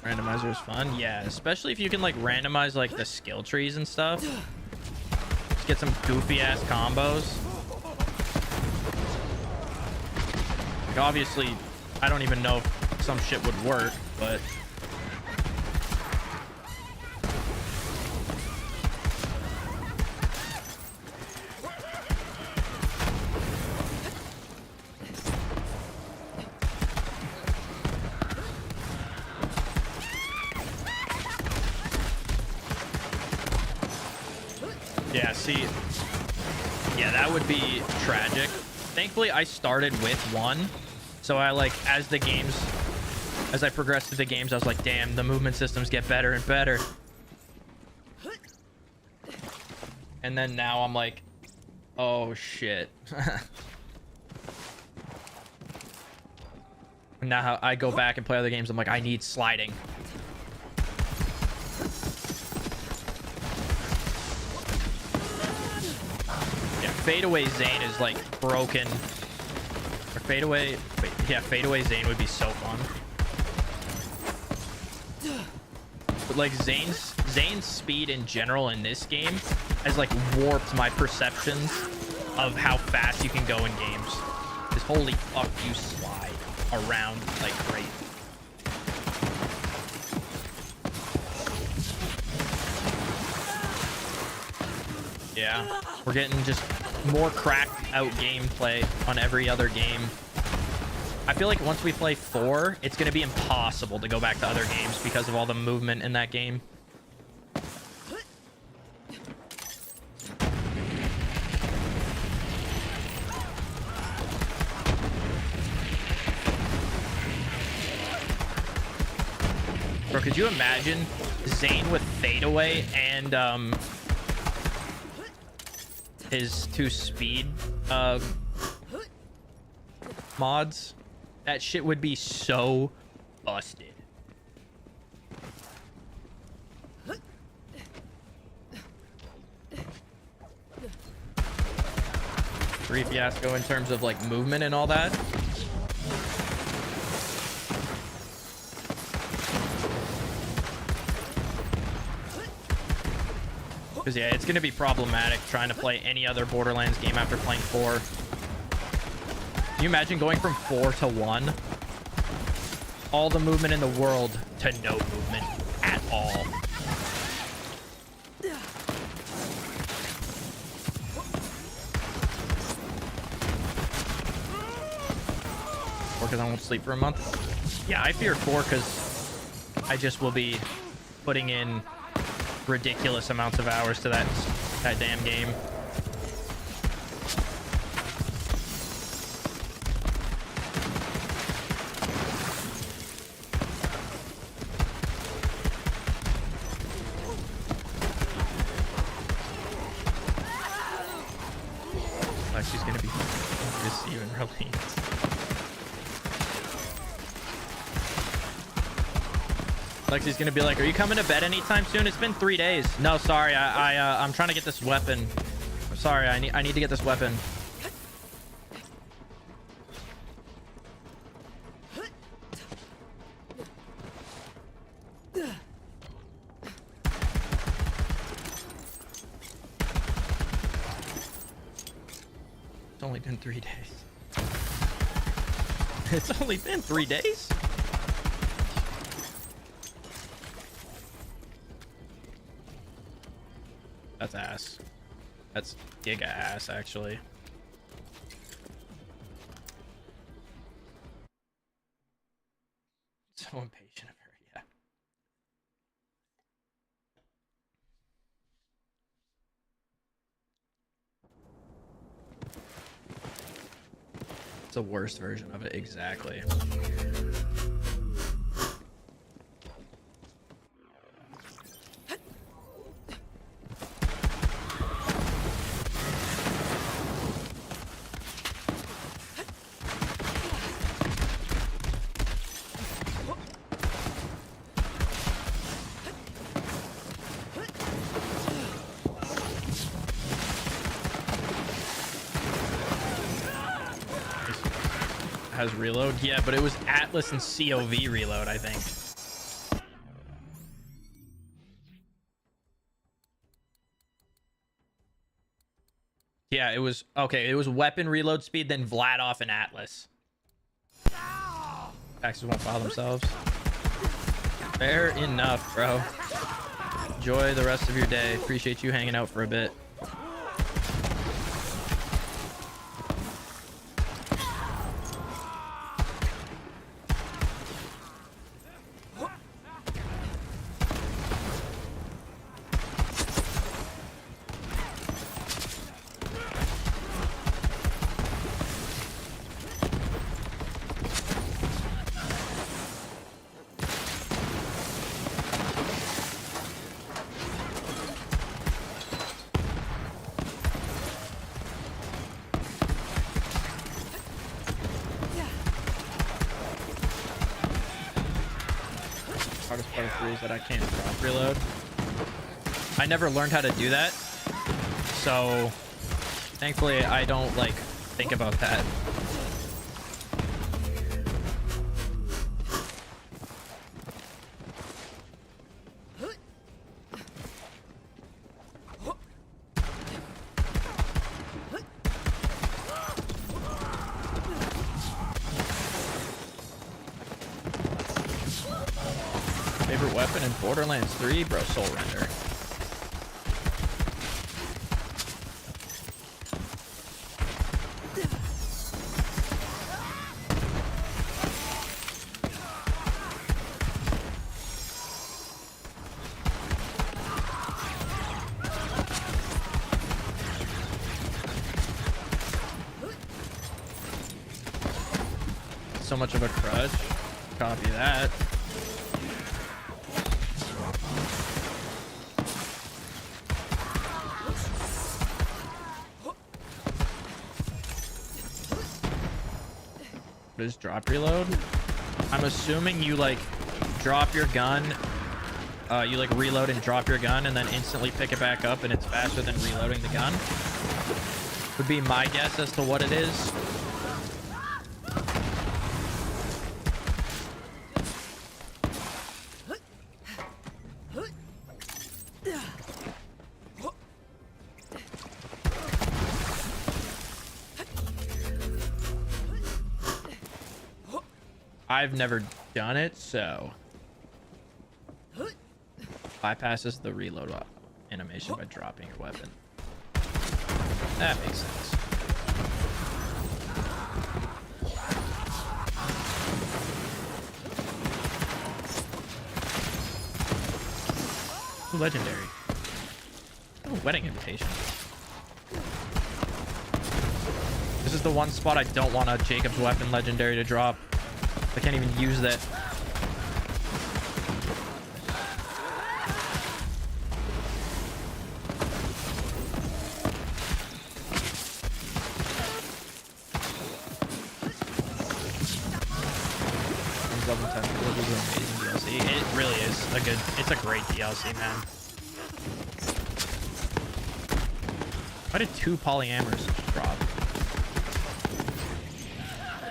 Randomizer is fun, yeah, especially if you can like randomize like the skill trees and stuff. Just get some goofy ass combos. Like, obviously, I don't even know if some shit would work, but yeah, see, yeah, that would be tragic. Thankfully, I started with one, so I like, as I progressed through the games, I was like, damn, the movement systems get better and better. And then now I'm like, oh shit. Now I go back and play other games, I'm like, I need sliding. Fadeaway Zane is like broken. Or fadeaway, yeah, fadeaway Zane would be so fun. But like Zane's speed in general in this game has like warped my perceptions of how fast you can go in games. Because holy fuck, you slide. around like crazy. Yeah, we're getting just more cracked out gameplay on every other game. I feel like once we play 4, it's going to be impossible to go back to other games because of all the movement in that game. Bro, could you imagine Zane with fadeaway and his 2 speed mods? That shit would be so busted. Free fiasco in terms of like movement and all that. Because yeah, it's going to be problematic trying to play any other Borderlands game after playing 4. Can you imagine going from 4 to 1? All the movement in the world to no movement at all. Or because I won't sleep for a month? Yeah, I fear 4 because I just will be putting in ridiculous amounts of hours to that damn game. Like she's gonna be just even released. Lexi's gonna be like, "Are you coming to bed anytime soon?" It's been 3 days. No, sorry, I'm trying to get this weapon. Sorry, I need to get this weapon. It's only been 3 days. It's only been 3 days? That's ass. That's giga ass, actually. So impatient of her, yeah. It's the worst version of it, exactly. Has reload, yeah, but it was Atlas and COV reload, I think. Yeah, it was okay. It was weapon reload speed, then Vladoff and Atlas. Axes won't file themselves. Fair enough, bro. Enjoy the rest of your day. Appreciate you hanging out for a bit. Hardest part of 3 is that I can't drop reload. I never learned how to do that, so thankfully I don't like think about that. weapon in Borderlands 3, bro. Soul Render. So much of a crush. Copy that. What is drop reload? I'm assuming you like drop your gun, you like reload and drop your gun and then instantly pick it back up and it's faster than reloading the gun. Would be my guess as to what it is. I've never done it, so bypasses the reload animation by dropping your weapon. That makes sense. Ooh, legendary. Oh, wedding invitation. This is the one spot I don't want a Jacob's weapon legendary to drop. I can't even use that. Level 10 will be an amazing DLC. It really is a good, it's a great DLC, man. Why did 2 polyamers drop?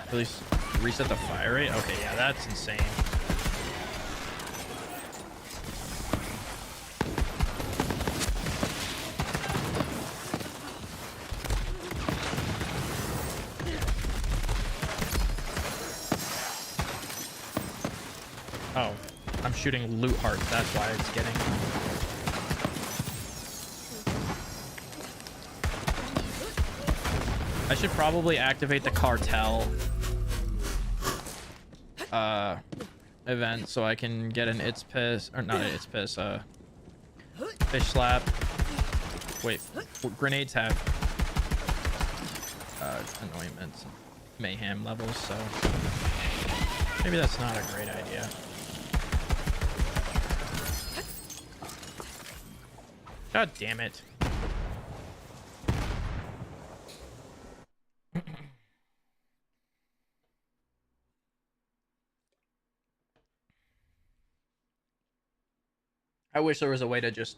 At least reset the fire rate? Okay, yeah, that's insane. Oh, I'm shooting loot hearts. That's why it's getting... I should probably activate the cartel event so I can get an It's Piss, or not It's Piss, Fish Slap. Wait, grenades have anointment, mayhem levels, so maybe that's not a great idea. God damn it. I wish there was a way to just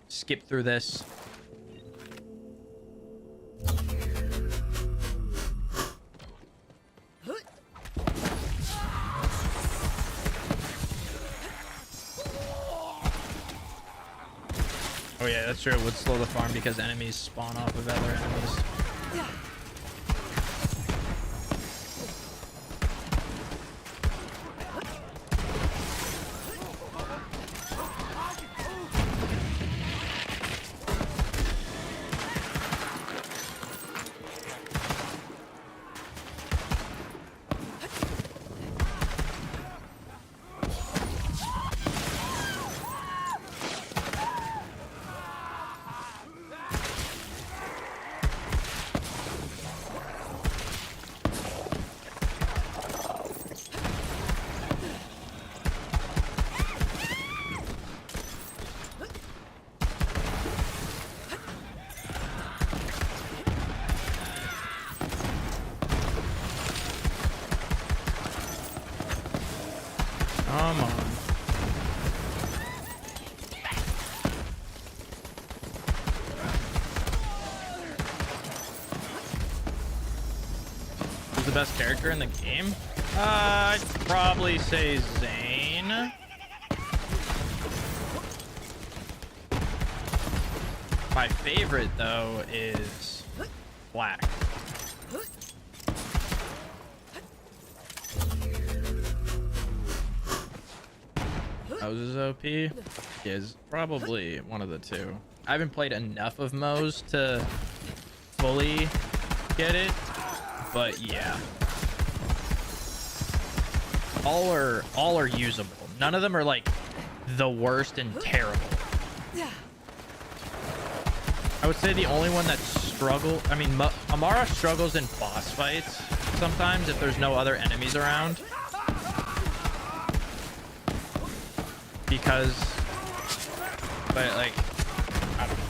skip through this. Oh yeah, that's true. It would slow the farm because enemies spawn off of other enemies. Come on. Who's the best character in the game? I'd probably say Zane. My favorite, though, is Black. Moe's is OP. Is probably one of the two. I haven't played enough of Moe's to fully get it, but yeah. All are usable. None of them are like the worst and terrible. I would say the only one that I mean, Amara struggles in boss fights sometimes if there's no other enemies around. Because, but like, I don't know.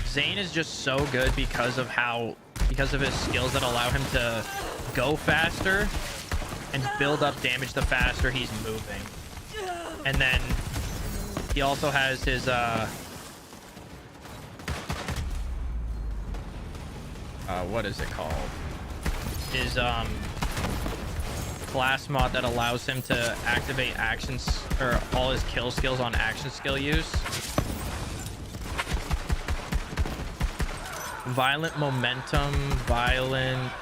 Zane is just so good because of his skills that allow him to go faster and build up damage the faster he's moving. And then he also has his what is it called? His class mod that allows him to activate actions or all his kill skills on action skill use. Violent momentum, violent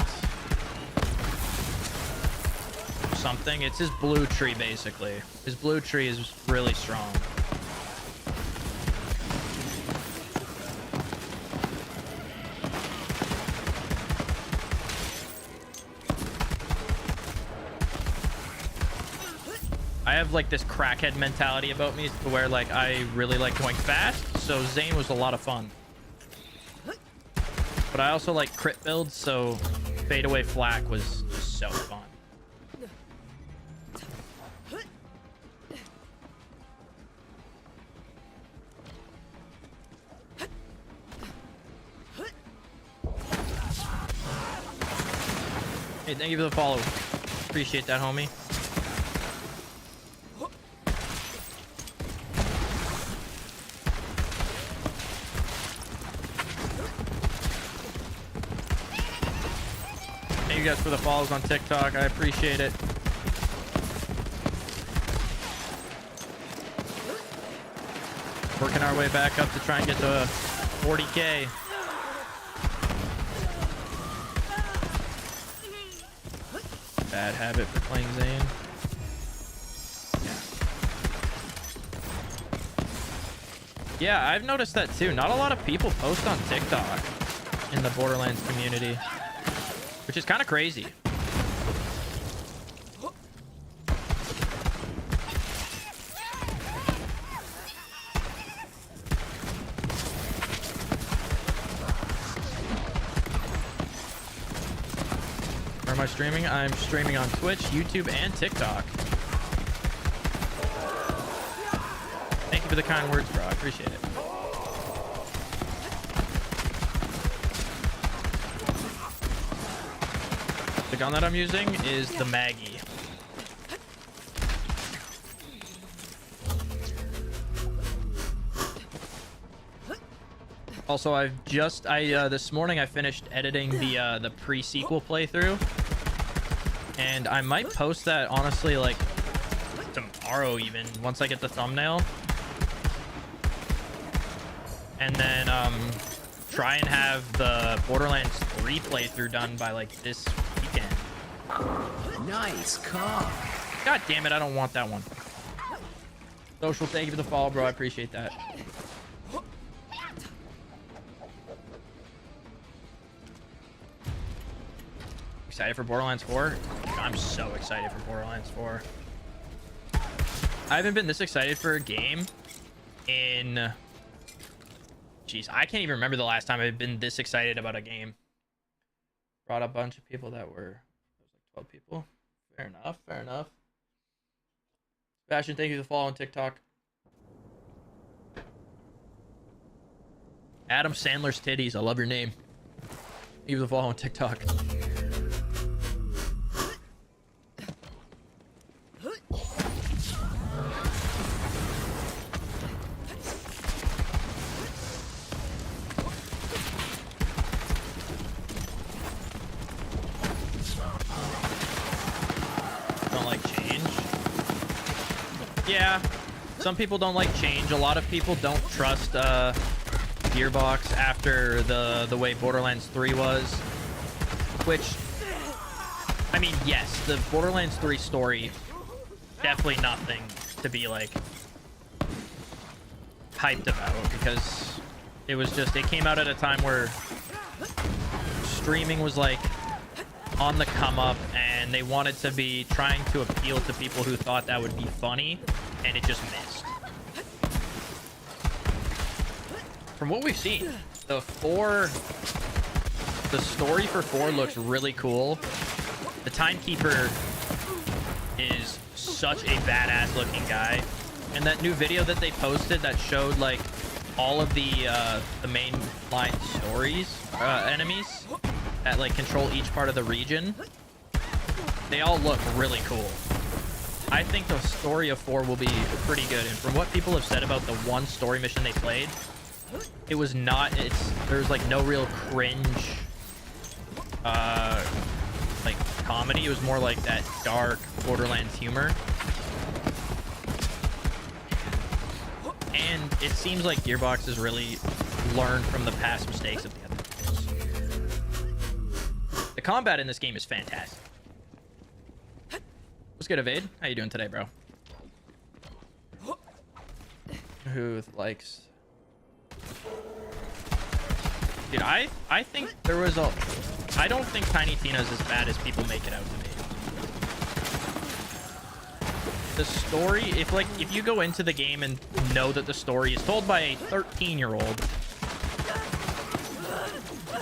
something. It's his blue tree basically. His blue tree is really strong. I have like this crackhead mentality about me to where like I really like going fast, so Zane was a lot of fun. But I also like crit builds, so fadeaway flak was just so fun. Hey, thank you for the follow. Appreciate that, homie. Thank you guys for the follows on TikTok. I appreciate it. Working our way back up to try and get to 40K. Bad habit for playing Zane. Yeah, I've noticed that too. Not a lot of people post on TikTok in the Borderlands community, which is kind of crazy. Where am I streaming? I'm streaming on Twitch, YouTube, and TikTok. Thank you for the kind words, bro. I appreciate it. The gun that I'm using is the Maggie. Also, this morning I finished editing the pre-sequel playthrough, and I might post that honestly like tomorrow even, once I get the thumbnail, and then try and have the Borderlands 3 playthrough done by like this weekend. Nice car. God damn it, I don't want that one. Social, thank you for the follow, bro. I appreciate that. Excited for Borderlands 4? I'm so excited for Borderlands 4. I haven't been this excited for a game in... Jeez, I can't even remember the last time I've been this excited about a game. Brought a bunch of people that were... It was like 12 people. Fair enough, fair enough. Sebastian, thank you for the follow on TikTok. Adam Sandler's titties, I love your name. Thank you for the follow on TikTok. Yeah, some people don't like change. A lot of people don't trust Gearbox after the way Borderlands 3 was, which I mean, yes, the Borderlands 3 story, definitely nothing to be like hyped about, because it was just, it came out at a time where streaming was like on the come up, and they wanted to be trying to appeal to people who thought that would be funny, and it just missed. From what we've seen, the story for 4 looks really cool. The Timekeeper is such a badass looking guy, and that new video that they posted that showed like all of the main line stories enemies that like control each part of the region, they all look really cool. I think the story of 4 will be pretty good, and from what people have said about the one story mission they played, it was not, there's like no real cringe like comedy. It was more like that dark Borderlands humor, and it seems like Gearbox has really learned from the past mistakes of the other games. The combat in this game is fantastic. What's good, Evade? How you doing today, bro? Who likes... Dude, I think there was a... I don't think Tiny Tina's as bad as people make it out to be. The story, if you go into the game and know that the story is told by a 13-year-old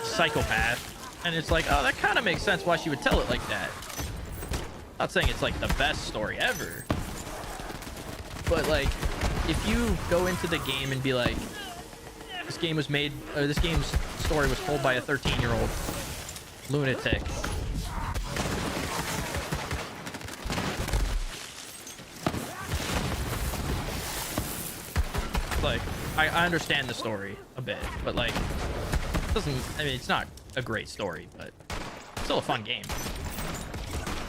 psychopath, and it's like, oh, that kind of makes sense why she would tell it like that. Not saying it's like the best story ever, but like, if you go into the game and be like, this game was made, or this game's story was told by a 13-year-old lunatic, like, I understand the story a bit, but like, it doesn't, I mean, it's not a great story, but it's still a fun game.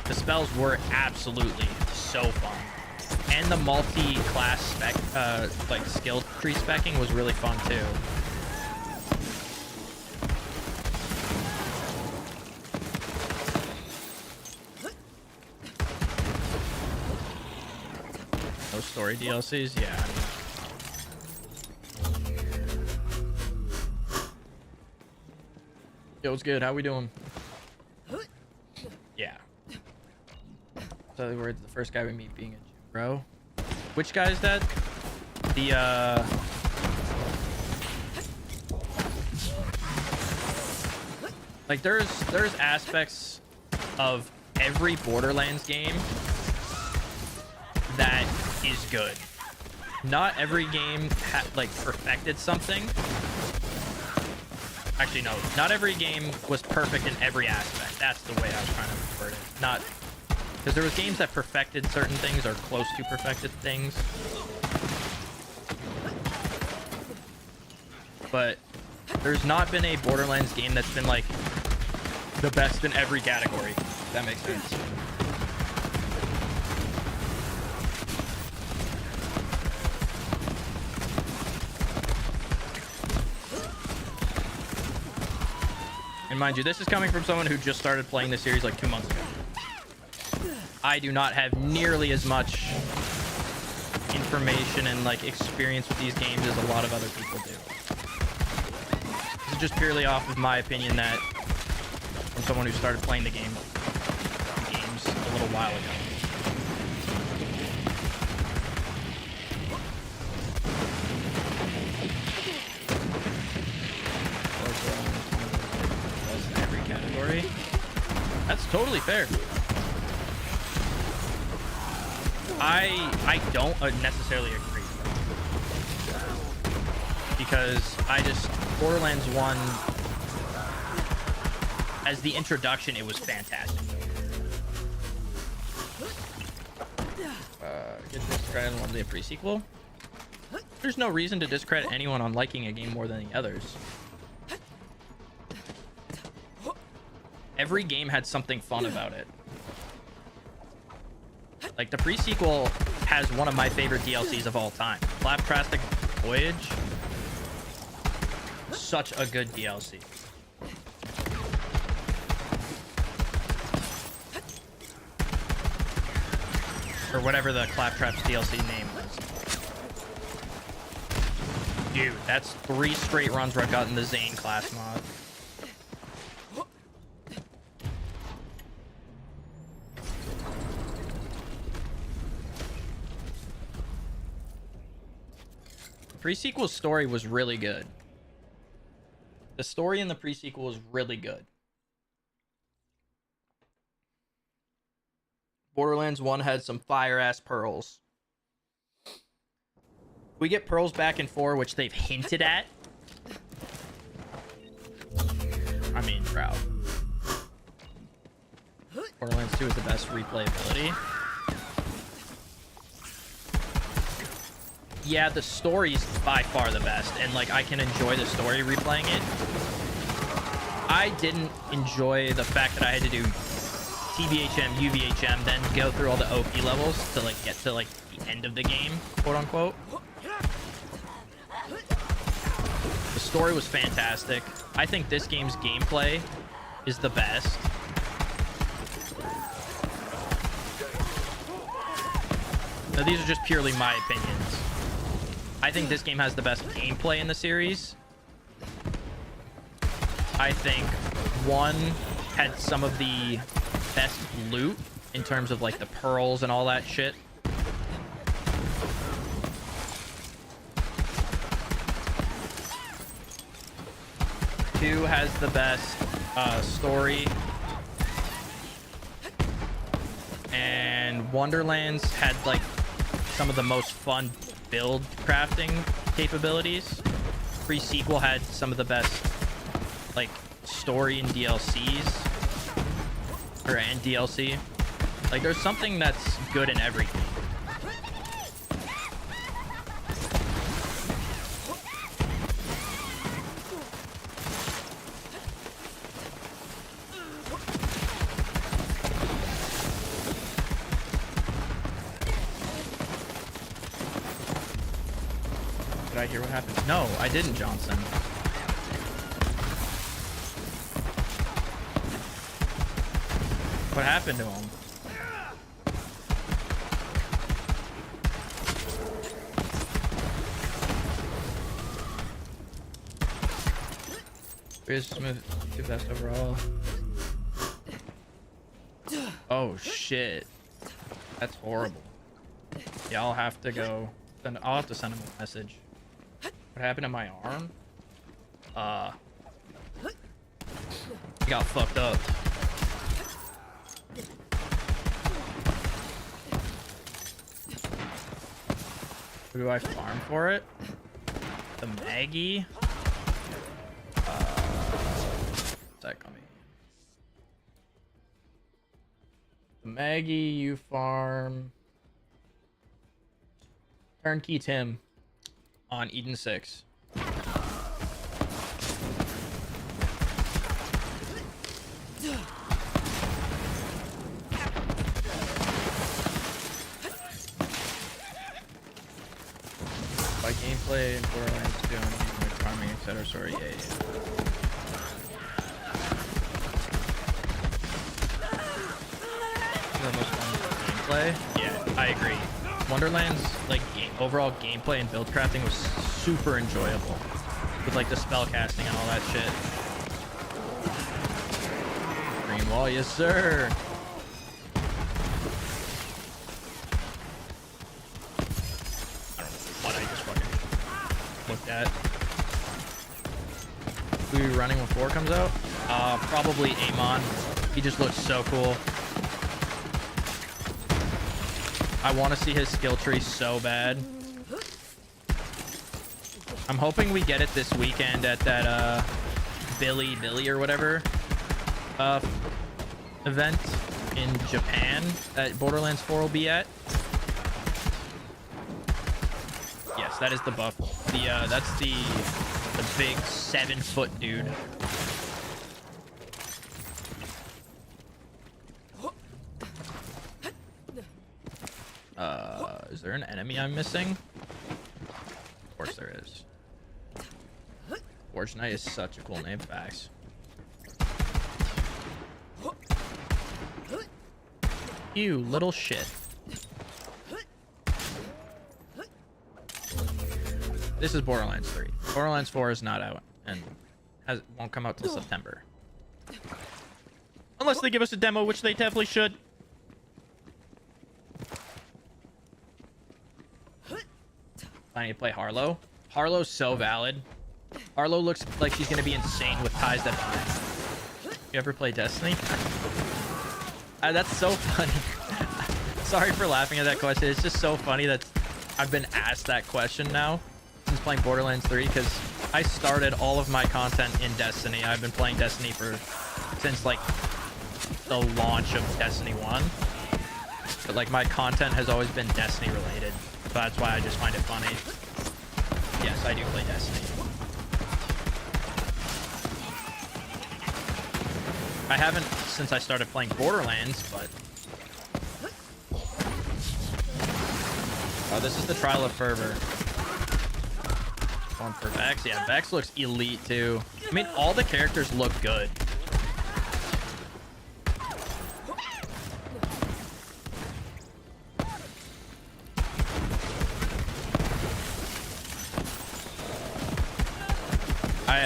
The spells were absolutely so fun, and the multi-class spec, like skill tree specking was really fun too. No story DLCs, yeah. Yo, what's good? How we doing? Yeah. So we're the first guy we meet being a gym bro. Which guy is that? The like there's aspects of every Borderlands game that is good. Not every game like perfected something. Actually, no. Not every game was perfect in every aspect. That's the way I was trying to word it. Not because there was games that perfected certain things or close to perfected things. But there's not been a Borderlands game that's been like the best in every category. If that makes sense. And mind you, this is coming from someone who just started playing the series like 2 months ago. I do not have nearly as much information and like experience with these games as a lot of other people do. This is just purely off of my opinion that from someone who started playing the games a little while ago. That's totally fair. I don't necessarily agree, because Borderlands 1 as the introduction, it was fantastic. Get discredited on the pre-sequel. There's no reason to discredit anyone on liking a game more than the others. Every game had something fun about it. Like, the pre-sequel has one of my favorite DLCs of all time. Flaptrastic Voyage. Such a good DLC. Or whatever the Claptrap's DLC name was. Dude, that's 3 straight runs where I've gotten the Zane class mod. Pre-sequel's story was really good. The story in the pre-sequel was really good. Borderlands 1 had some fire-ass pearls. We get pearls back in 4, which they've hinted at. I mean, proud. Borderlands 2 is the best replayability. Yeah, the story's by far the best, and like I can enjoy the story replaying it. I didn't enjoy the fact that I had to do TBHM, UVHM, then go through all the OP levels to like get to like the end of the game, quote unquote. The story was fantastic. I think this game's gameplay is the best. Now, these are just purely my opinions. I think this game has the best gameplay in the series. I think 1 had some of the best loot in terms of like the pearls and all that shit. Two has the best story. And Wonderlands had like some of the most fun build crafting capabilities. Pre-sequel had some of the best like story and DLCs. And DLC. Like there's something that's good in everything. Did I hear what happened? No, I didn't, Johnson. What happened to him? Smooth, the best overall. Oh shit, that's horrible. Yeah, I'll have to go. I'll have to send him a message. What happened to my arm? He got fucked up. Who do I farm for it? The Maggie? Sec on me. The Maggie, you farm. Turnkey Tim on Eden 6. By gameplay and Borderlands 2 and farming, etc. Sorry, yeah. The most fun gameplay. Yeah, I agree. Wonderland's like overall gameplay and build crafting was super enjoyable, with like the spell casting and all that shit. Green wall, yes sir. I don't know what I just fucking looked at. Who are you running when 4 comes out? Probably Amon. He just looks so cool. I want to see his skill tree so bad. I'm hoping we get it this weekend at that Billy or whatever event in Japan that Borderlands 4 will be at. Yes, that is the buff. That's the big 7-foot dude. Is there an enemy I'm missing? Of course there is. Forge Knight is such a cool name, facts. You little shit. This is Borderlands 3. Borderlands 4 is not out and won't come out till September. Unless they give us a demo, which they definitely should. I need to play Harlow. Harlow's so valid. Harlow looks like she's gonna be insane with ties that bind. You ever play Destiny? That's so funny. Sorry for laughing at that question. It's just so funny that I've been asked that question now since playing Borderlands 3, because I started all of my content in Destiny. I've been playing Destiny since like the launch of Destiny 1. But like my content has always been Destiny related. So that's why I just find it funny. Yes, I do play Destiny. I haven't since I started playing Borderlands, but... Oh, this is the Trial of Fervor. Going for Vex. Yeah, Vex looks elite too. I mean, all the characters look good.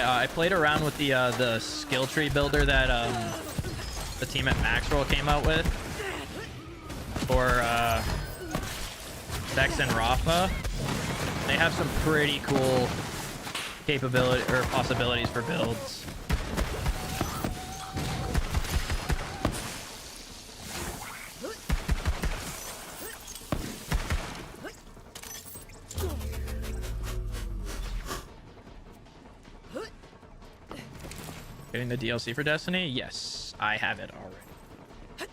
I played around with the skill tree builder that the team at Maxwell came out with for Vex and Rafa. They have some pretty cool capability or possibilities for builds. Getting the DLC for Destiny? Yes, I have it already.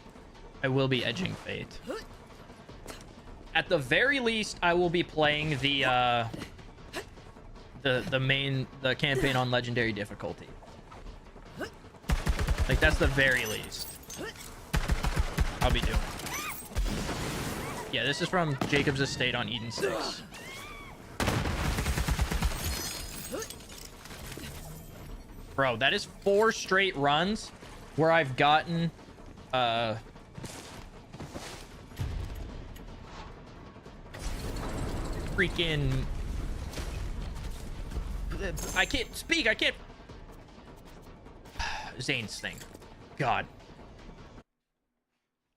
I will be edging Fate. At the very least, I will be playing the campaign on legendary difficulty. Like, that's the very least I'll be doing. Yeah, this is from Jacob's estate on Eden 6. Bro, that is 4 straight runs where I've gotten freaking... I can't speak. I can't... Zane's thing. God.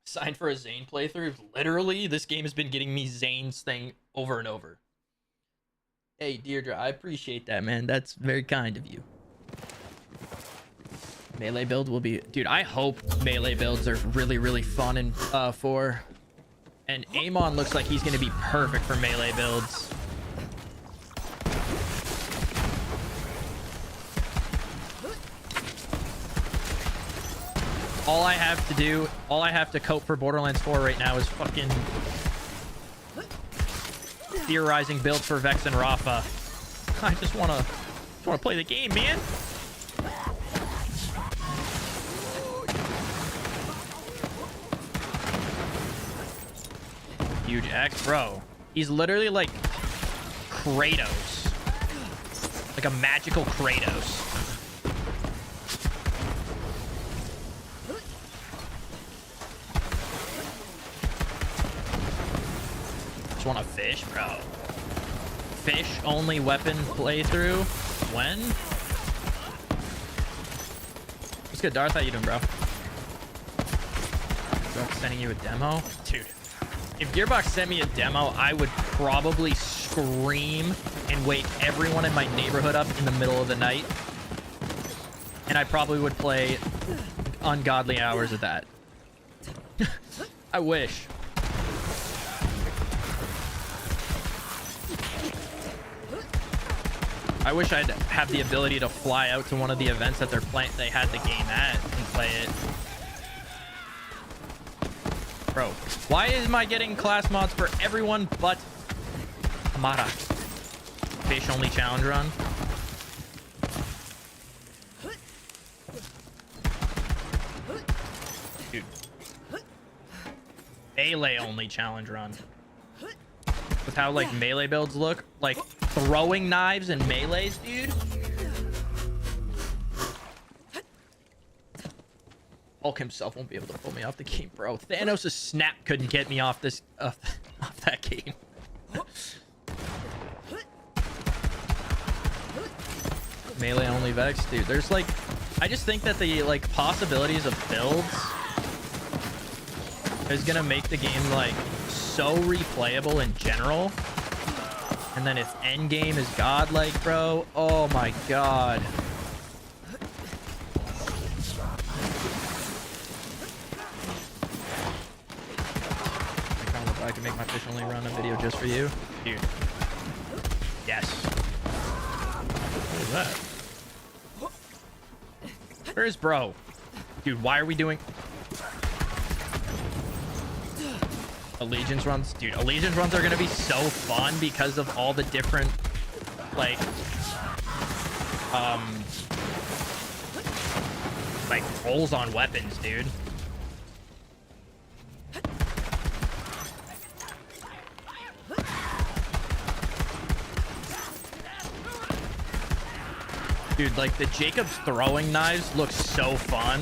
Signed for a Zane playthrough. Literally, this game has been getting me Zane's thing over and over. Hey, Deirdre, I appreciate that, man. That's very kind of you. Melee build will be... Dude, I hope melee builds are really, really fun in 4. And Amon looks like he's going to be perfect for melee builds. All I have to cope for Borderlands 4 right now is fucking theorizing builds for Vex and Rafa. I just want to play the game, man. Huge X, bro. He's literally like Kratos, like a magical Kratos. Just want to fish, bro. Fish only weapon playthrough. When? What's good, Darth? How you doing, bro? Gearbox sending you a demo, dude. If Gearbox sent me a demo, I would probably scream and wake everyone in my neighborhood up in the middle of the night. And I probably would play ungodly hours of that. I wish. I wish I'd have the ability to fly out to one of the events that they had the game at and play it. Bro, why am I getting class mods for everyone but Hamada? Fish only challenge run. Dude. Melee only challenge run. With how like melee builds look, like throwing knives and melees, dude. Hulk himself won't be able to pull me off the game, bro. Thanos' snap couldn't get me off this off that game. Melee only Vex, dude. There's like, I just think that the like possibilities of builds is gonna make the game like so replayable in general. And then if end game is godlike, bro, oh my god. I can make my fish only run a video just for you, dude. Yes. What is that? Where is bro? Dude, why are we doing Allegiance runs? Dude, Allegiance runs are gonna be so fun because of all the different like rolls on weapons, dude. Dude, like the Jakob's throwing knives look so fun.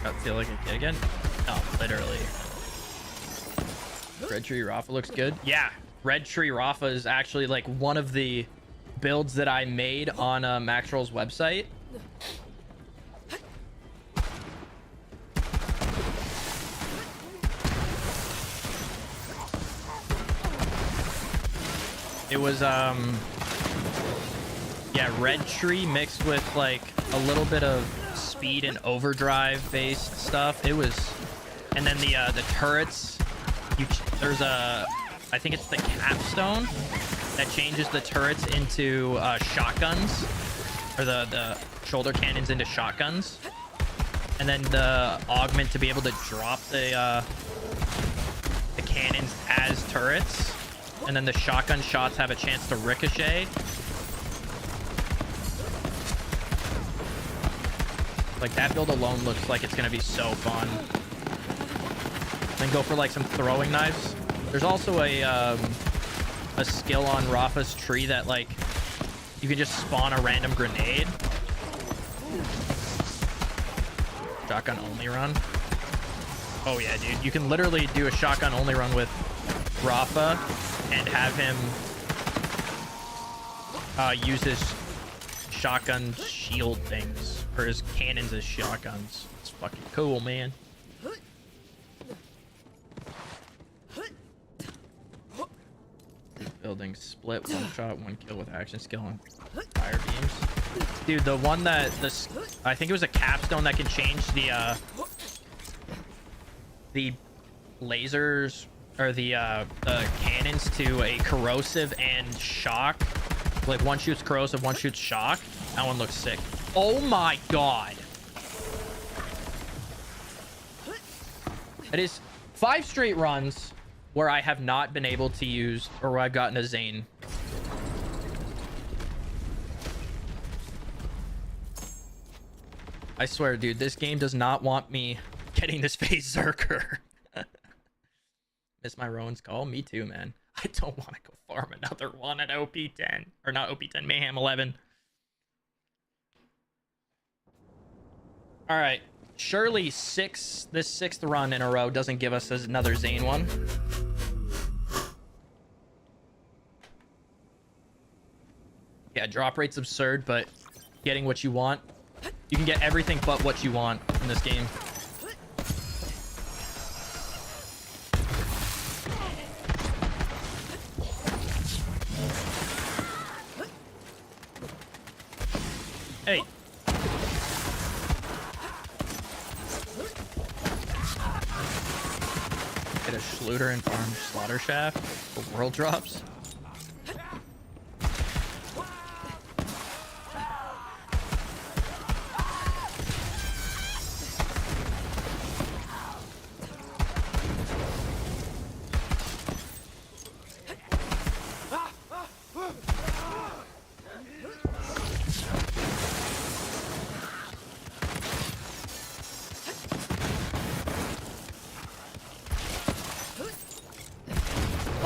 I feel like a kid again. No, literally. Red Tree Rafa looks good. Yeah, Red Tree Rafa is actually like one of the builds that I made on Maxroll's website. It was yeah, Red Tree mixed with like a little bit of speed and overdrive based stuff. It was, and then the turrets, there's a, I think it's the capstone that changes the turrets into shotguns, or the shoulder cannons into shotguns, and then the augment to be able to drop the cannons as turrets. And then the shotgun shots have a chance to ricochet. Like that build alone looks like it's gonna be so fun. Then go for like some throwing knives. There's also a skill on Rafa's tree that like you can just spawn a random grenade. Shotgun only run. Oh yeah, dude. You can literally do a shotgun only run with Rafa and have him use his shotgun shield things, or his cannons as shotguns. It's fucking cool, man. Building split, one shot, one kill with action skill and fire beams. Dude, the one that I think it was a capstone that can change the lasers or the cannons to a corrosive and shock. Like one shoots corrosive, one shoots shock. That one looks sick. Oh my god. It is 5 straight runs where I have not been able to use, or where I've gotten a Zane. I swear, dude, this game does not want me getting this face Zerker. Miss my Rowan's call. Me too, man. I don't want to go farm another one at OP10. Or not OP10, Mayhem 11. All right. Surely this 6th run in a row doesn't give us another Zane one. Yeah, drop rate's absurd, but getting what you want. You can get everything but what you want in this game. Hey. Get a Schluter and farm Slaughter Shaft for world drops.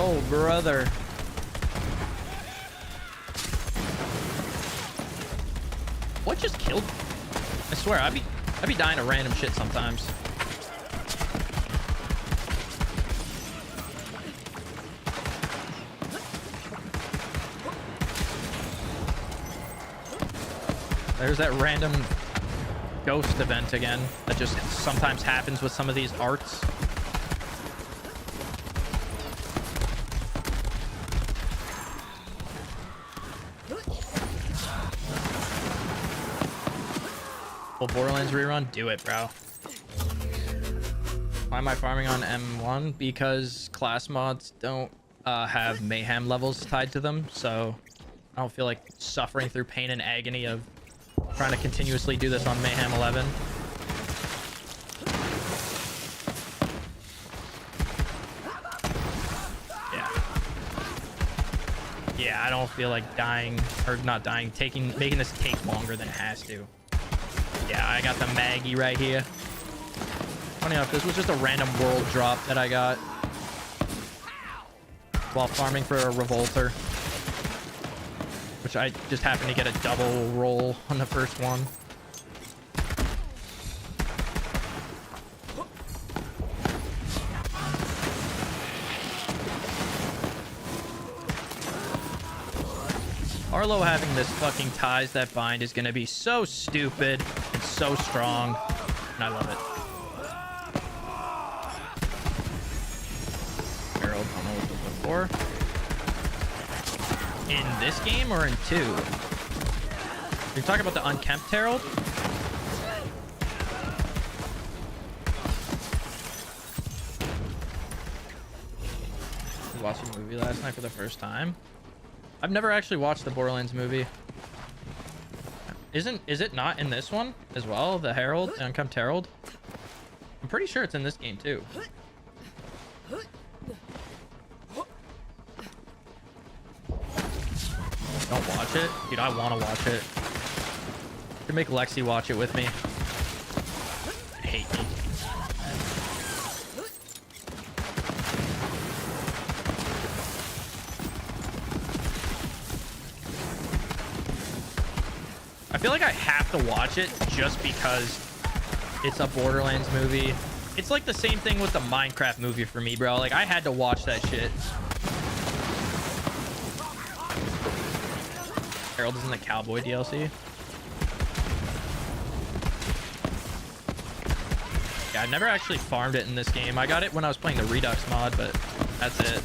Oh, brother. What just killed me? I swear, I'd be dying to random shit sometimes. There's that random ghost event again that just sometimes happens with some of these arts. Well, Borderlands rerun? Do it, bro. Why am I farming on M1? Because class mods don't have mayhem levels tied to them, so I don't feel like suffering through pain and agony of trying to continuously do this on mayhem 11. Yeah, I don't feel like dying, or not dying, making this take longer than it has to. Yeah, I got the Maggie right here. Funny enough, this was just a random world drop that I got while farming for a Revolter, which I just happened to get a double roll on the first one. Arlo having this fucking ties that bind is gonna be so stupid and so strong, and I love it. Harold, I don't know what this was before. In this game or in 2? You're talking about the unkempt Harold? You watched a movie last night for the first time? I've never actually watched the Borderlands movie. Is it not in this one as well? The Herald, the Unkempt Herald? I'm pretty sure it's in this game too. Don't watch it? Dude, I want to watch it. I could make Lexi watch it with me. I hate me. I feel like I have to watch it just because it's a Borderlands movie. It's like the same thing with the Minecraft movie for me, bro. Like, I had to watch that shit. Harold is in the Cowboy DLC. Yeah, I've never actually farmed it in this game. I got it when I was playing the Redux mod, but that's it.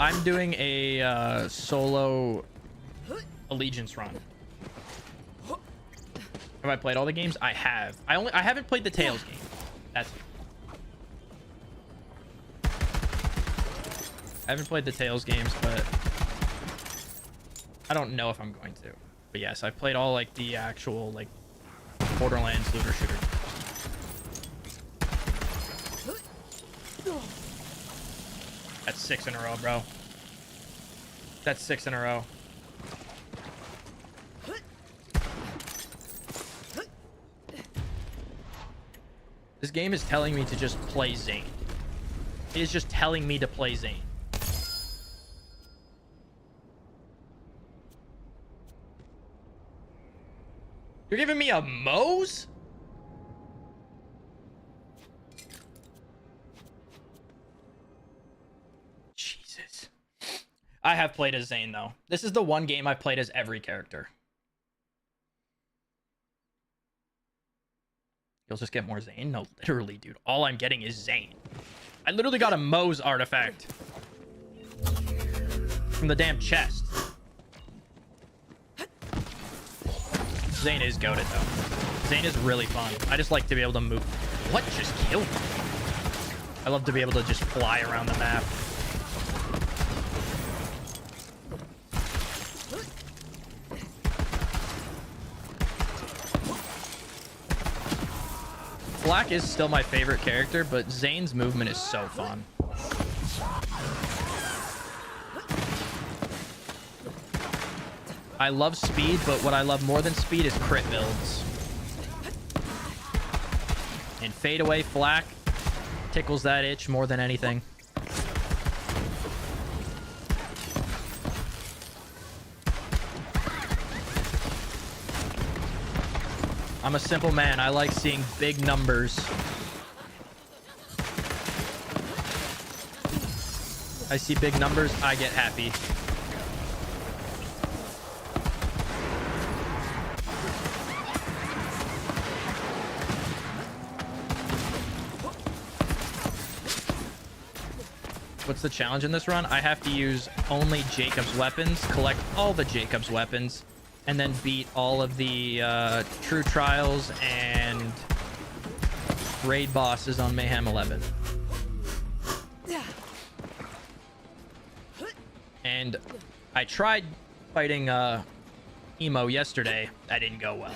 I'm doing a solo Allegiance run. Have I played all the games? I have. I haven't played the Tales game. That's it. I haven't played the Tales games, but I don't know if I'm going to. But yes, I've played all like the actual like Borderlands looter shooter. That's 6 in a row, bro. That's 6 in a row. This game is telling me to just play Zane. It is just telling me to play Zane. You're giving me a Moze? Jesus. I have played as Zane, though. This is the one game I've played as every character. You'll just get more Zane? No, literally, dude. All I'm getting is Zane. I literally got a Moze artifact from the damn chest. Zane is goated, though. Zane is really fun. I just like to be able to move. What just killed me? I love to be able to just fly around the map. Black is still my favorite character, but Zane's movement is so fun. I love speed, but what I love more than speed is crit builds. And fade away Flak tickles that itch more than anything. I'm a simple man. I like seeing big numbers. I see big numbers, I get happy. What's the challenge in this run? I have to use only Jakob's weapons, collect all the Jakob's weapons, and then beat all of the true trials and raid bosses on Mayhem 11. And I tried fighting Emo yesterday. That didn't go well.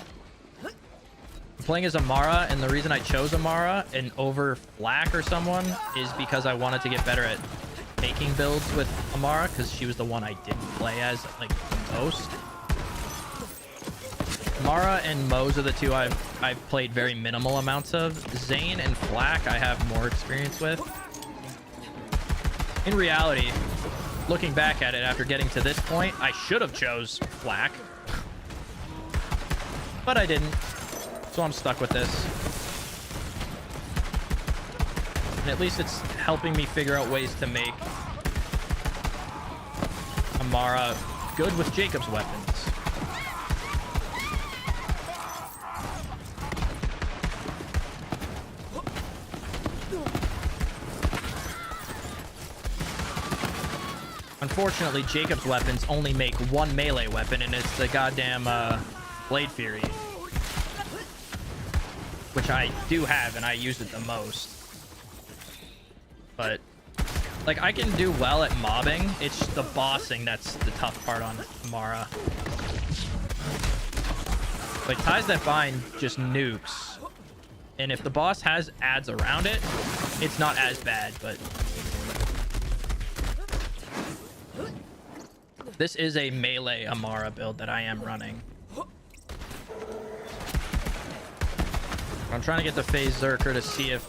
I'm playing as Amara, and the reason I chose Amara and over Flack or someone is because I wanted to get better at making builds with Amara, because she was the one I didn't play as like the most. Amara and Moze are the two I've played very minimal amounts of. Zane and Flack I have more experience with. In reality, looking back at it after getting to this point, I should have chose Flack, but I didn't, so I'm stuck with this. And at least it's helping me figure out ways to make Amara good with Jakob's weapons. Unfortunately, Jakob's weapons only make one melee weapon, and it's the goddamn Blade Fury, which I do have, and I use it the most. But like, I can do well at mobbing. It's the bossing that's the tough part on Amara. Like, Ties That Bind just nukes, and if the boss has ads around it, it's not as bad. But this is a melee Amara build that I am running. I'm trying to get the Phase Zerker to see if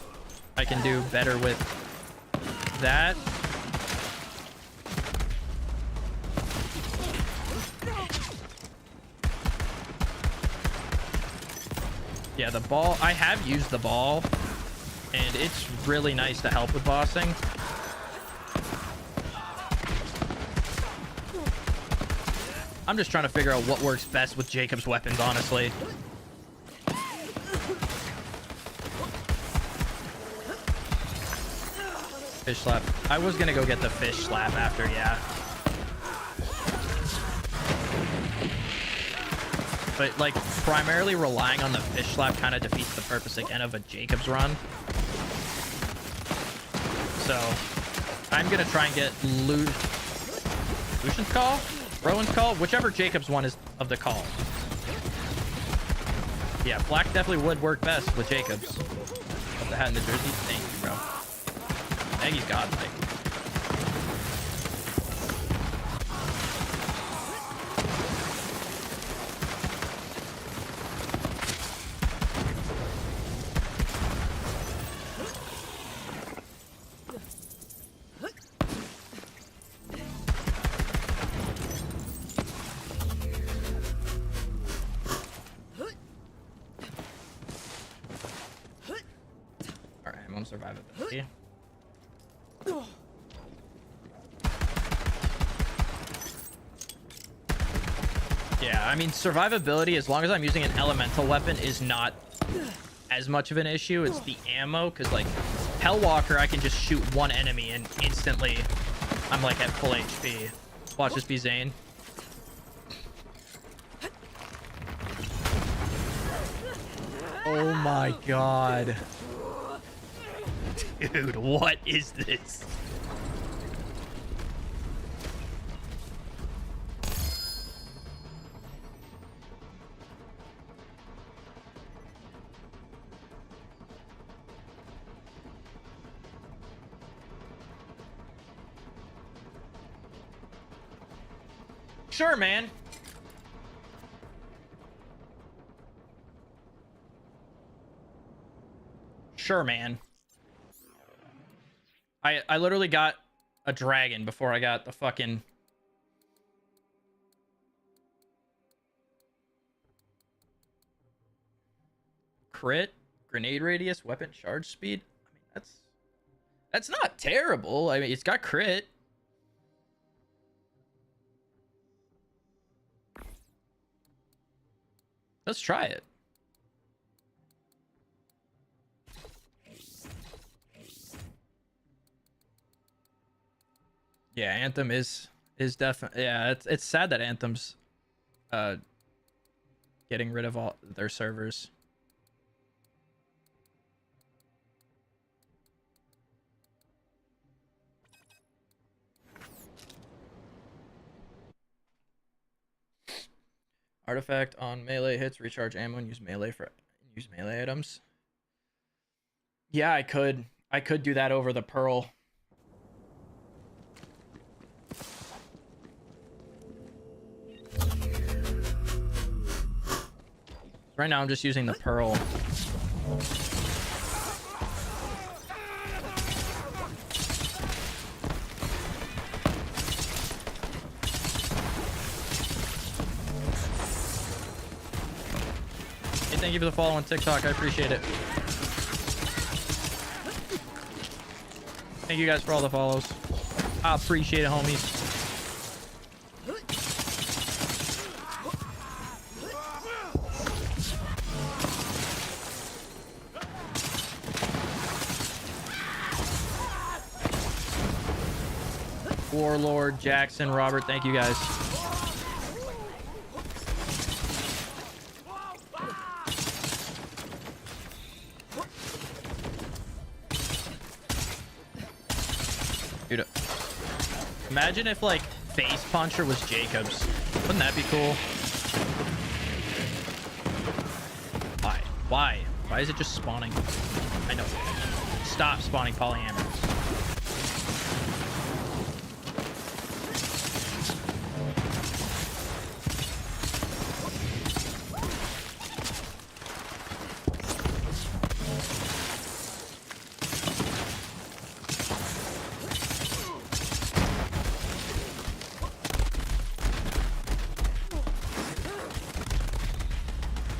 I can do better with that. Yeah, the ball, I have used the ball, and it's really nice to help with bossing. I'm just trying to figure out what works best with Jakob's weapons, honestly. Fish slap. I was gonna go get the fish slap after, yeah. But like, primarily relying on the fish slap kind of defeats the purpose again of a Jakob's run. So I'm gonna try and get Lucian's Call? Rowan's Call? Whichever Jakob's one is of the call. Yeah, Black definitely would work best with Jakob's. Put the hat in the jersey. Thank you, bro. Maggie's godlike. Alright, I'm on survivability. Yeah, I mean, survivability, as long as I'm using an elemental weapon, is not as much of an issue. It's the ammo, because like Hellwalker, I can just shoot one enemy and instantly I'm like at full HP. Watch this be Zane. Oh my god. Dude, what is this? Sure, man. Sure, man. I literally got a dragon before I got the fucking... crit, grenade radius, weapon charge speed. I mean, that's not terrible. I mean, it's got crit. Let's try it. Yeah, Anthem is definitely, yeah, it's sad that Anthem's getting rid of all their servers. Artifact on melee hits, recharge ammo and use melee items. Yeah, I could do that over the pearl. Right now I'm just using the pearl. Hey, thank you for the follow on TikTok. I appreciate it. Thank you guys for all the follows. I appreciate it, homies. Warlord, Jackson, Robert, thank you guys. Dude, imagine if like Face Puncher was Jacob's. Wouldn't that be cool? Why? Why? Why is it just spawning? I know. Stop spawning polyamorous.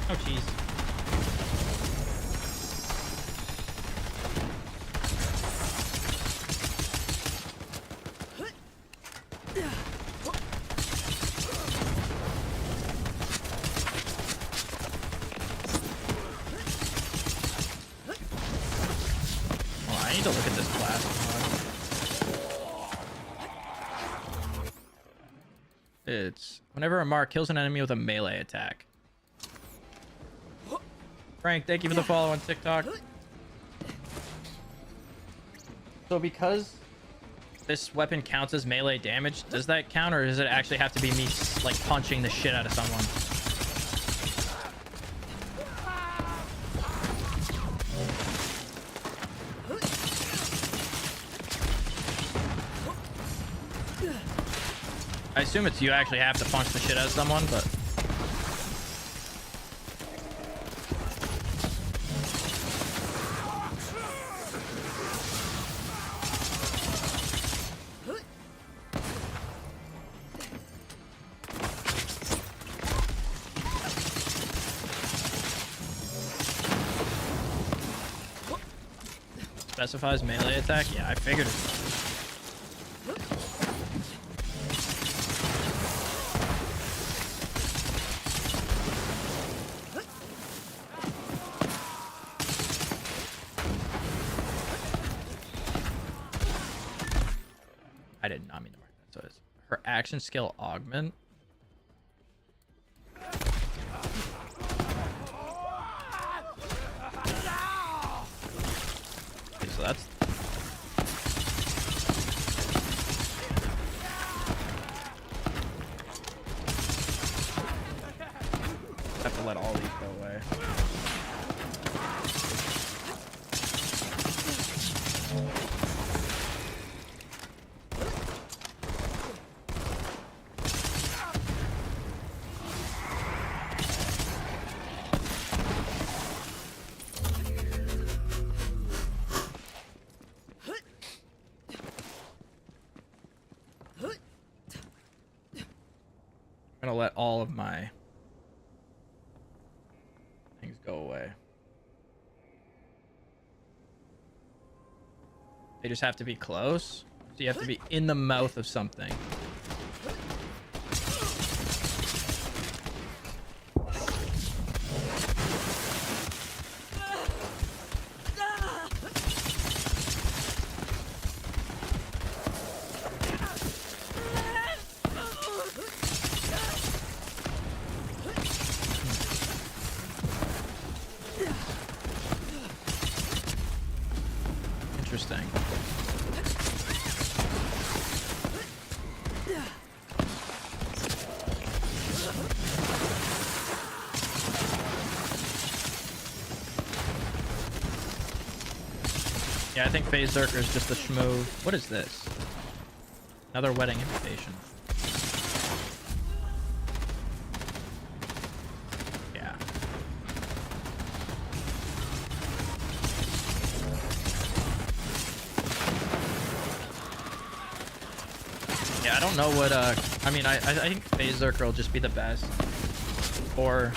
Oh, jeez. Oh, I need to look at this class mod. It's whenever a mark kills an enemy with a melee attack. Frank, thank you for the follow on TikTok. So because this weapon counts as melee damage, does that count, or does it actually have to be me like punching the shit out of someone? I assume it's you actually have to punch the shit out of someone, but specifies melee attack? Yeah, I figured it. I did not mean to mark that. So it's her action skill augment. Okay, so that's have to let all these go away. I'm gonna let all of my things go away. They just have to be close. So you have to be in the mouth of something. Interesting. Yeah, I think Phase Zerker is just a schmoo. What is this? Another wedding invitation. Yeah. Yeah, I don't know what, I mean, I think Phase Zerker will just be the best. Or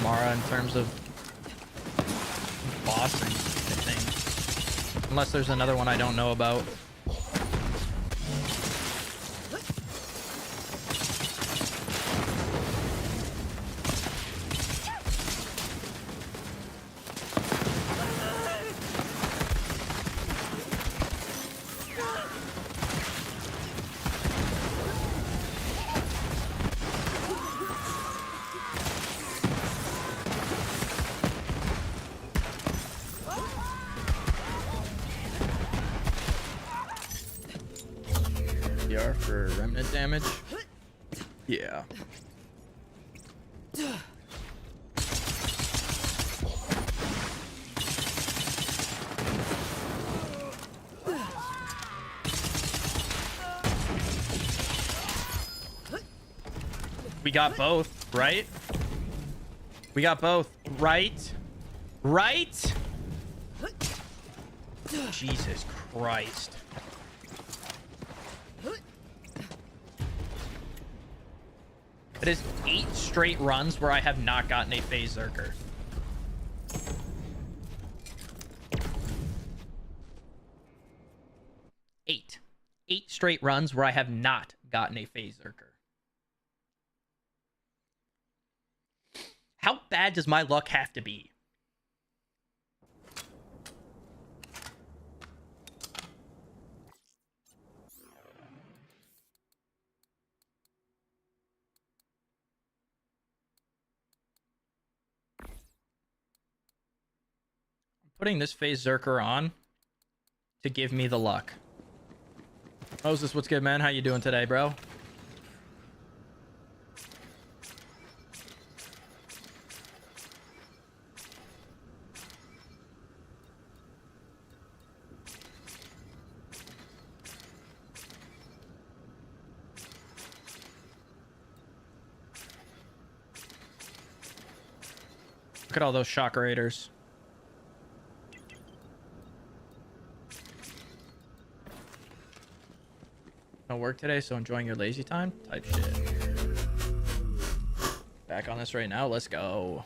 Mara in terms of bossing, I think. Unless there's another one I don't know about. For remnant damage. Yeah. We got both, right? We got both, right? Right? Jesus Christ. It is 8 straight runs where I have not gotten a Phase Zerker. Eight straight runs where I have not gotten a Phase Zerker. How bad does my luck have to be? Putting this Phase Zerker on to give me the luck. Moses, what's good, man? How you doing today, bro? Look at all those shock raiders. No work today, so enjoying your lazy time type shit. Back on this right now. Let's go.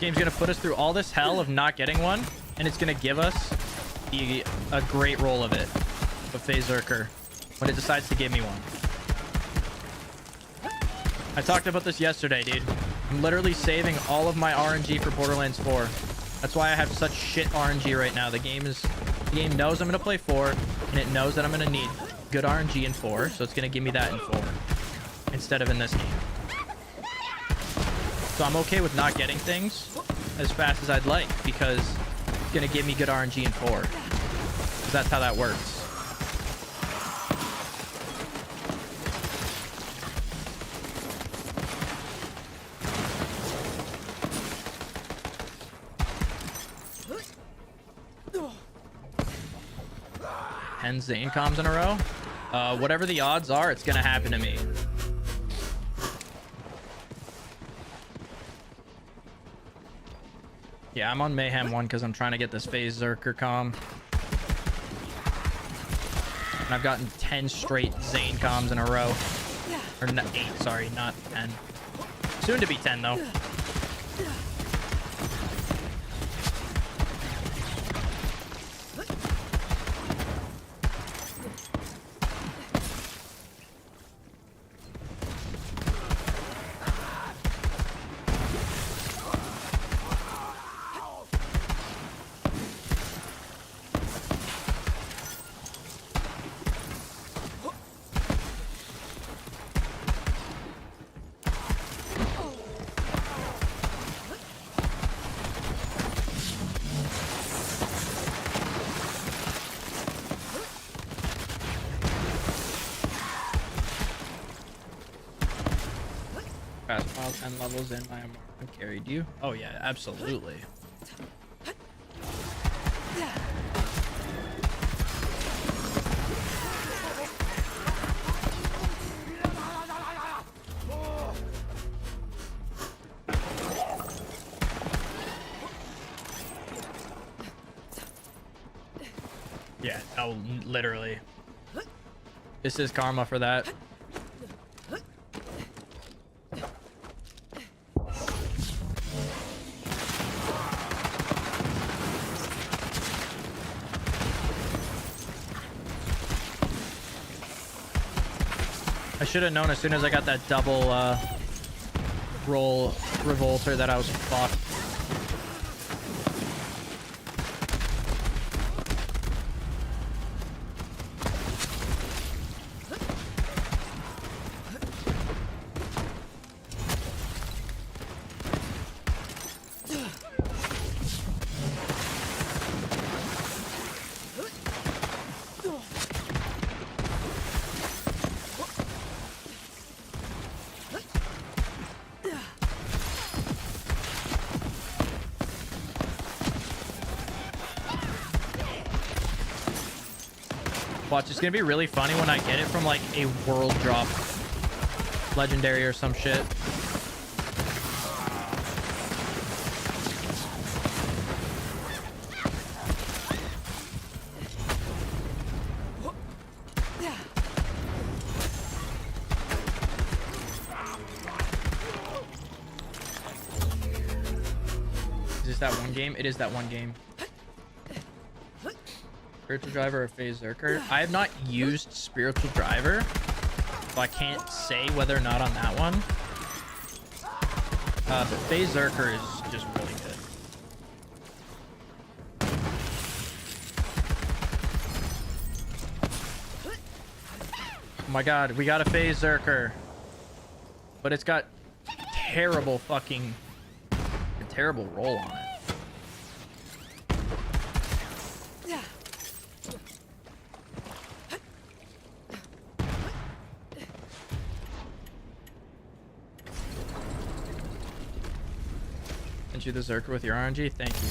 Game's gonna put us through all this hell of not getting one, and it's gonna give us a great roll of it, of Phase Zerker, when it decides to give me one. I talked about this yesterday, dude. I'm literally saving all of my RNG for Borderlands 4. That's why I have such shit RNG right now. The game knows I'm gonna play 4, and it knows that I'm gonna need good RNG in 4, so it's gonna give me that in 4 instead of in this game. So I'm okay with not getting things as fast as I'd like because it's going to give me good RNG in 4. Because that's how that works. 10 Zane comms in a row, whatever the odds are, it's gonna happen to me. Yeah, I'm on Mayhem 1 because I'm trying to get this phase Zerker comm. And I've gotten 10 straight Zane comms in a row. Or 8, sorry, not 10. Soon to be 10, though. Fastball 10 levels in my armor carried you. Oh yeah, absolutely. Yeah, no, literally. This is karma for that. I should have known as soon as I got that double roll revolter that I was fucked. Watch, it's gonna be really funny when I get it from like a world drop legendary or some shit. Is this that one game? It is that one game. Spiritual Driver or Phase Zerker? I have not used Spiritual Driver, so I can't say whether or not on that one. But Phase Zerker is just really good. Oh my god, we got a Phase Zerker. But it's got terrible fucking... a terrible roll on it. You the Zerker with your RNG. Thank you.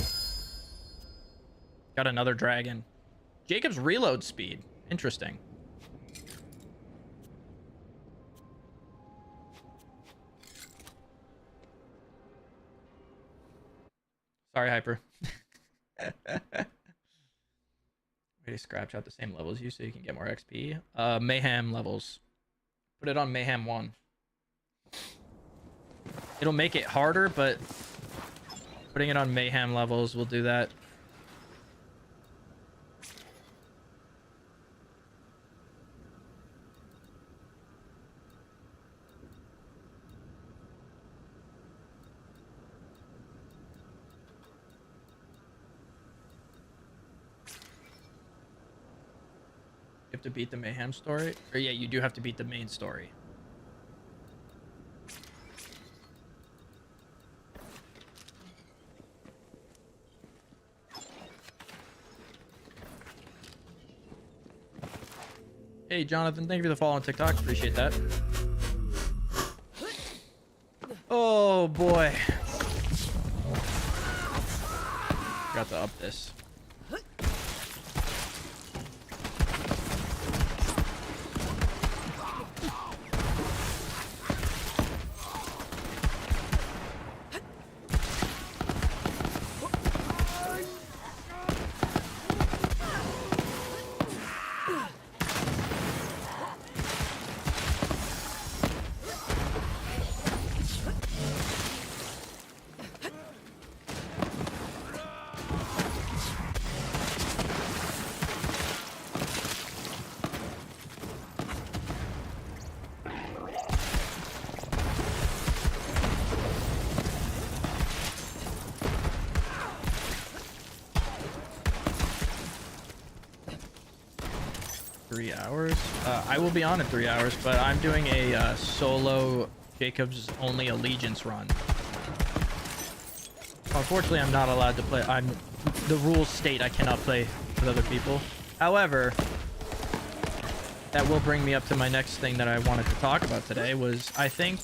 Got another dragon. Jakob's reload speed. Interesting. Sorry, Hyper. Way to scratch out the same levels you so you can get more XP. Mayhem levels. Put it on Mayhem 1. It'll make it harder, but putting it on Mayhem levels will do that. You have to beat the Mayhem story? Or yeah, you do have to beat the main story. Hey, Jonathan, thank you for the follow on TikTok. Appreciate that. Oh, boy. Got to up this. 3 hours. I will be on in 3 hours, but I'm doing a solo Jacob's only allegiance run. Unfortunately, I'm not allowed to play. The rules state I cannot play with other people. However, that will bring me up to my next thing that I wanted to talk about today. Was I think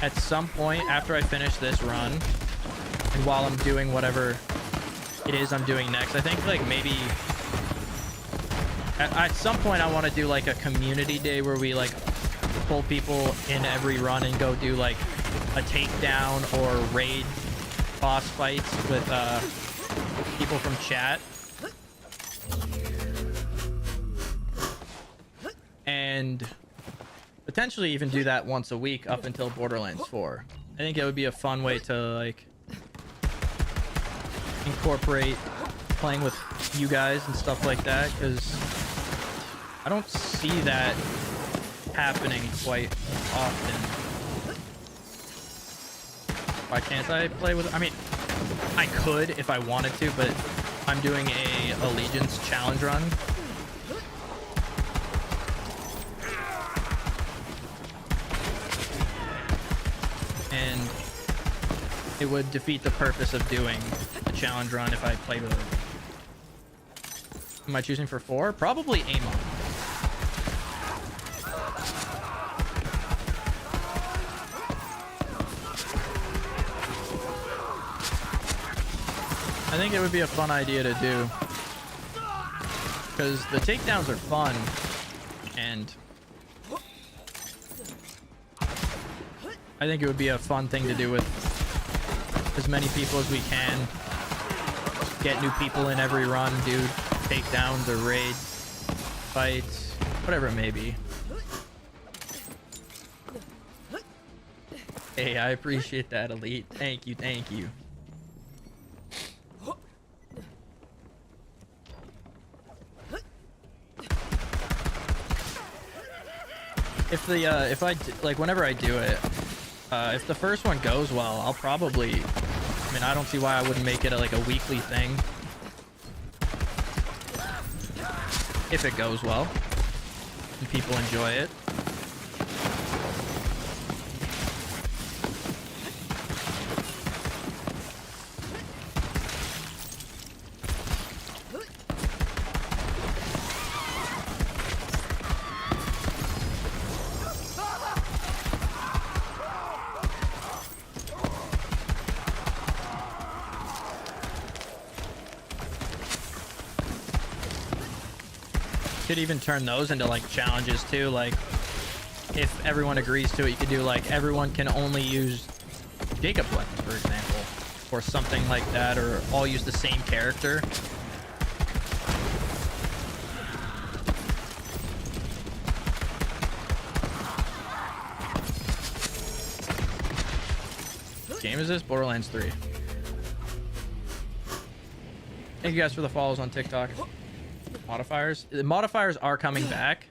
at some point after I finish this run, and while I'm doing whatever it is I'm doing next, I think like maybe at some point I want to do like a community day where we like pull people in every run and go do like a takedown or raid boss fights with people from chat. And potentially even do that once a week up until Borderlands 4. I think it would be a fun way to like incorporate playing with you guys and stuff like that, because I don't see that happening quite often. Why can't I play with... I mean, I could if I wanted to, but I'm doing a Allegiance challenge run. And it would defeat the purpose of doing the challenge run if I played with it. Am I choosing for 4? Probably Amon. I think it would be a fun idea to do, because the takedowns are fun, and I think it would be a fun thing to do with as many people as we can. Get new people in every run, do takedowns or raid fights, whatever it may be. Hey, I appreciate that, Elite. Thank you, thank you. If I like, whenever I do it, if the first one goes well, I'll probably, I mean, I don't see why I wouldn't make it like a weekly thing. If it goes well and people enjoy it. Could even turn those into like challenges too, like if everyone agrees to it, you could do like everyone can only use Jakob weapons, for example, or something like that, or all use the same character. What game is this? Borderlands 3. Thank you guys for the follows on TikTok. Modifiers. The modifiers are coming back.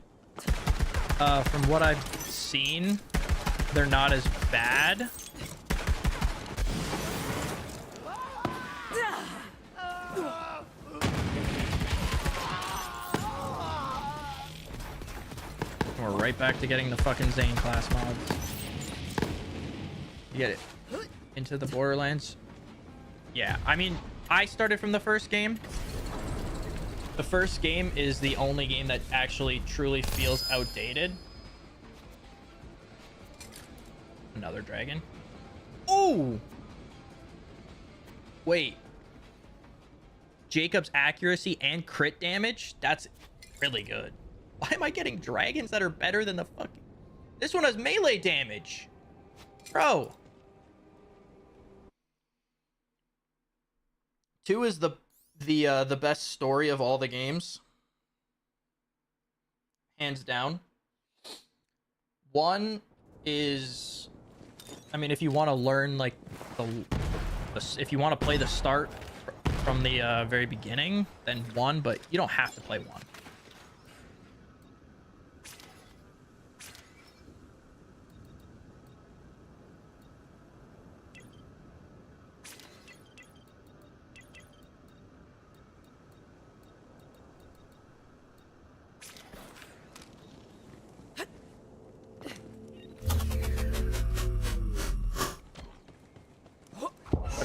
From what I've seen, they're not as bad. We're right back to getting the fucking Zane class mods. You get it into the Borderlands. Yeah, I mean, I started from the first game. The first game is the only game that actually truly feels outdated. Another dragon. Oh! Wait. Jacob's accuracy and crit damage? That's really good. Why am I getting dragons that are better than the fucking... This one has melee damage. Bro. 2 is the best story of all the games, hands down. 1 is, I mean, if you want to learn like if you want to play the start from the very beginning, then 1, but you don't have to play 1.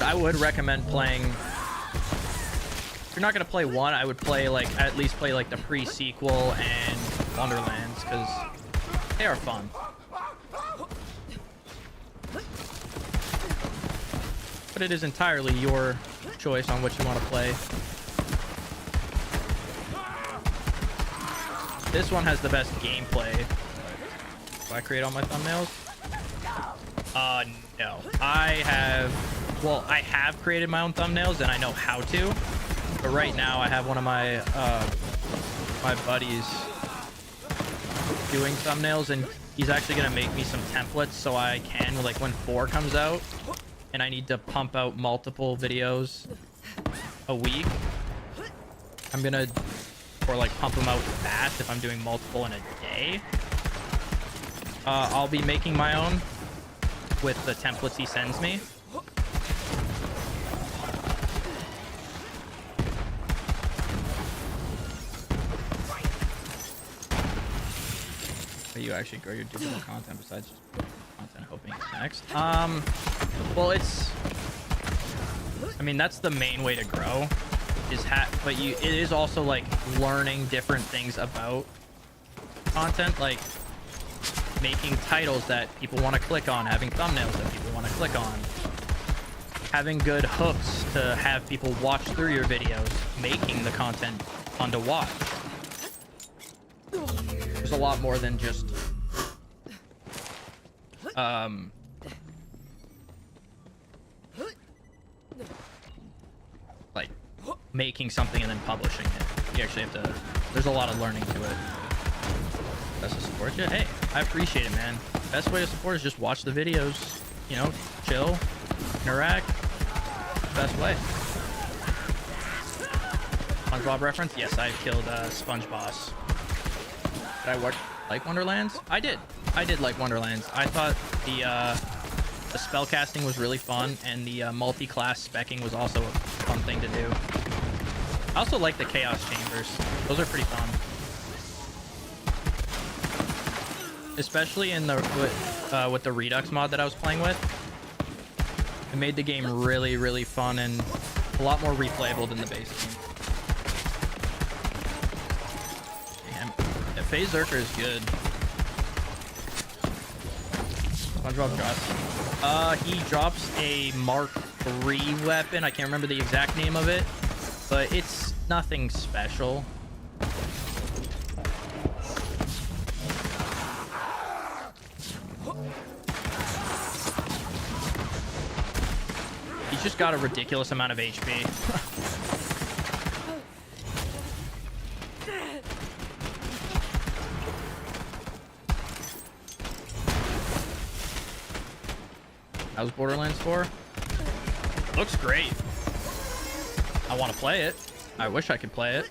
I would recommend playing. If you're not gonna play one, I would play like at least play like the pre-sequel and Wonderlands because they are fun. But it is entirely your choice on what you want to play. This one has the best gameplay. Do I create all my thumbnails? No. I have created my own thumbnails and I know how to. But right now I have one of my my buddies doing thumbnails, and he's actually gonna make me some templates so I can, like, when 4 comes out and I need to pump out multiple videos a week, I'm gonna, or like pump them out fast if I'm doing multiple in a day. I'll be making my own with the templates he sends me. You actually grow your digital content besides just content hoping it's next. Well, I mean, that's the main way to grow is but it is also like learning different things about content, like making titles that people want to click on, having thumbnails that people want to click on, having good hooks to have people watch through your videos, making the content fun to watch. There's a lot more than just like making something and then publishing it. You actually have to, there's a lot of learning to it. Best to support you? Hey, I appreciate it, man. Best way to support is just watch the videos, you know, chill, interact. Best way. SpongeBob reference? Yes, I killed SpongeBoss. Did I like Wonderlands? I did like Wonderlands. I thought the spell casting was really fun, and the multi-class specking was also a fun thing to do. I also like the chaos chambers. Those are pretty fun, especially in the with the Redux mod that I was playing with. It made the game really, really fun and a lot more replayable than the base game. Phase Zerker is good. SpongeBob drops. He drops a Mark III weapon. I can't remember the exact name of it, but it's nothing special. He's just got a ridiculous amount of HP. How's Borderlands 4? Looks great. I want to play it. I wish I could play it.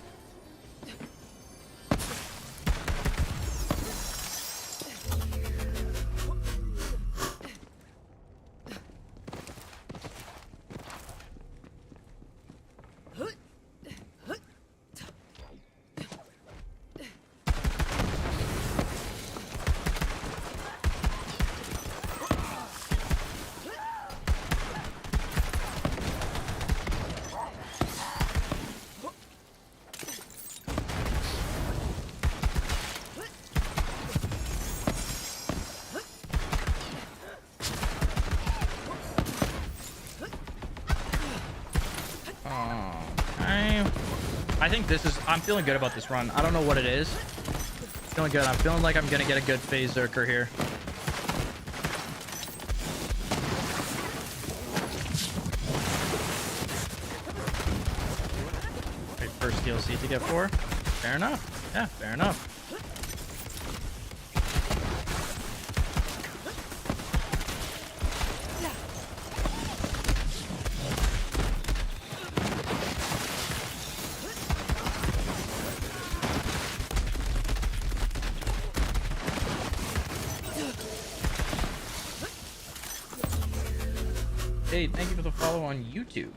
I think this is, I'm feeling good about this run. I don't know what it is. Feeling good. I'm feeling like I'm gonna get a good phase Zerker here. Wait, first DLC to get 4. Fair enough. Yeah, fair enough. Hey, thank you for the follow on YouTube.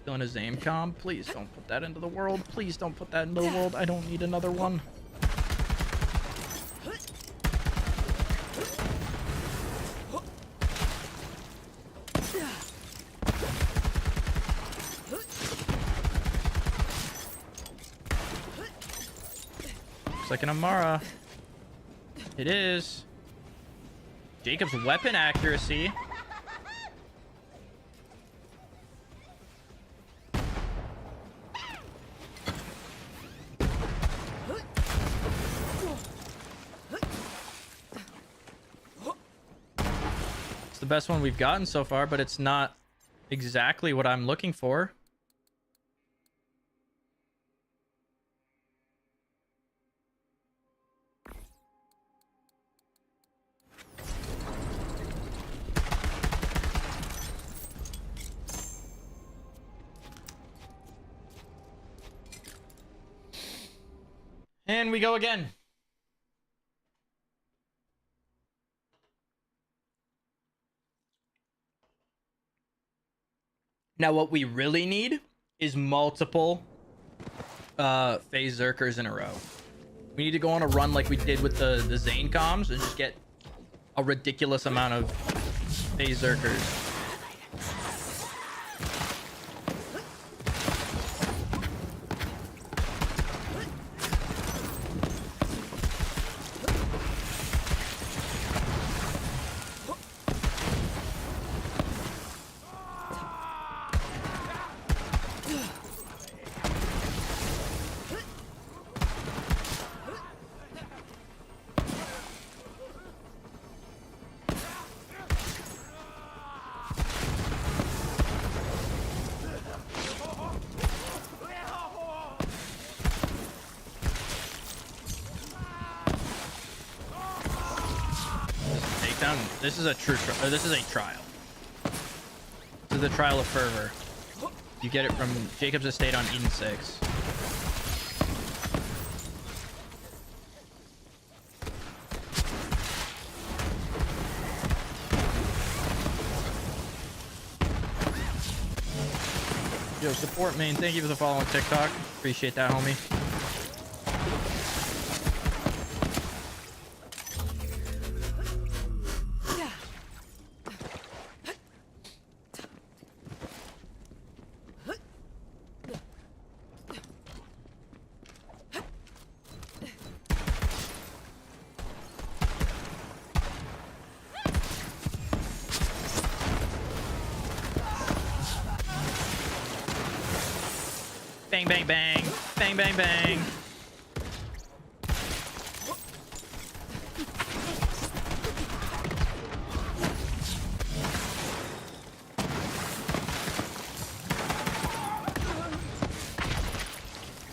Doing a Zamecom. Please don't put that into the world. Please don't put that into the world. I don't need another one. like an Amara. It is. Jacob's weapon accuracy. It's the best one we've gotten so far, but it's not exactly what I'm looking for. And we go again. Now what we really need is multiple phase Zerkers in a row. We need to go on a run like we did with the Zane comms and just get a ridiculous amount of phase Zerkers. This is a true this is a trial. This is the trial of fervor. You get it from Jacob's estate on Eden 6. Yo, support main, thank you for the follow on TikTok. Appreciate that, homie. Bang, bang, bang. Bang, bang, bang.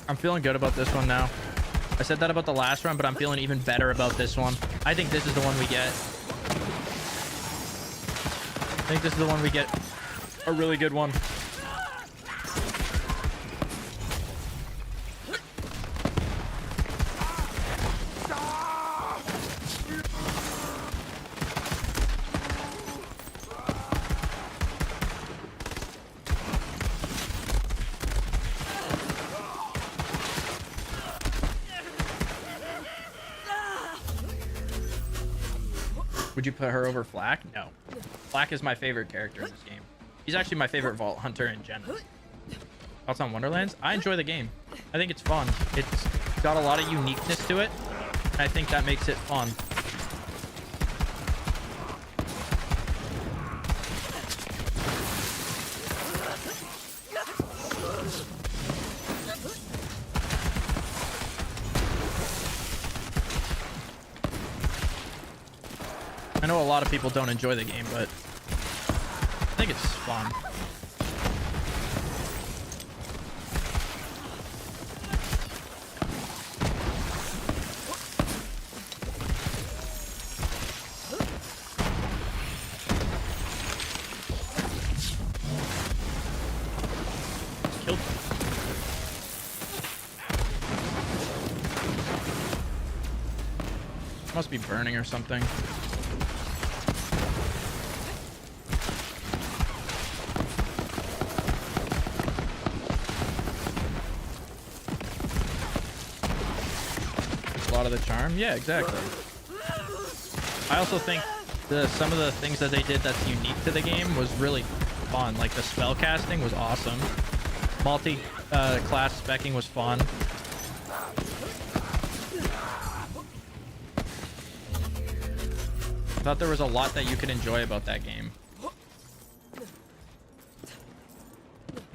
I'm feeling good about this one now. I said that about the last run, but I'm feeling even better about this one. I think this is the one we get. I think this is the one we get. A really good one. Would you put her over Flak? No. Flak is my favorite character in this game. He's actually my favorite Vault Hunter in general. Thoughts on Wonderlands? I enjoy the game. I think it's fun. It's got a lot of uniqueness to it. And I think that makes it fun. I know a lot of people don't enjoy the game, but I think it's fun. Killed. Must be burning or something. Of the charm. Yeah, exactly. I also think some of the things that they did that's unique to the game was really fun. Like the spell casting was awesome. Multi class specking was fun. I thought there was a lot that you could enjoy about that game.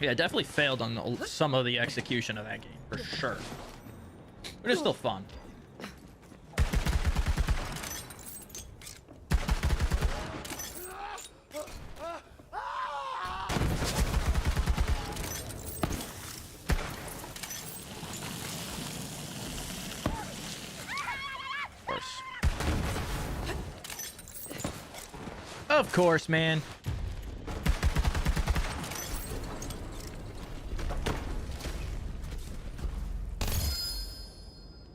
Yeah, definitely failed on some of the execution of that game, for sure. But it's still fun. Of course, man.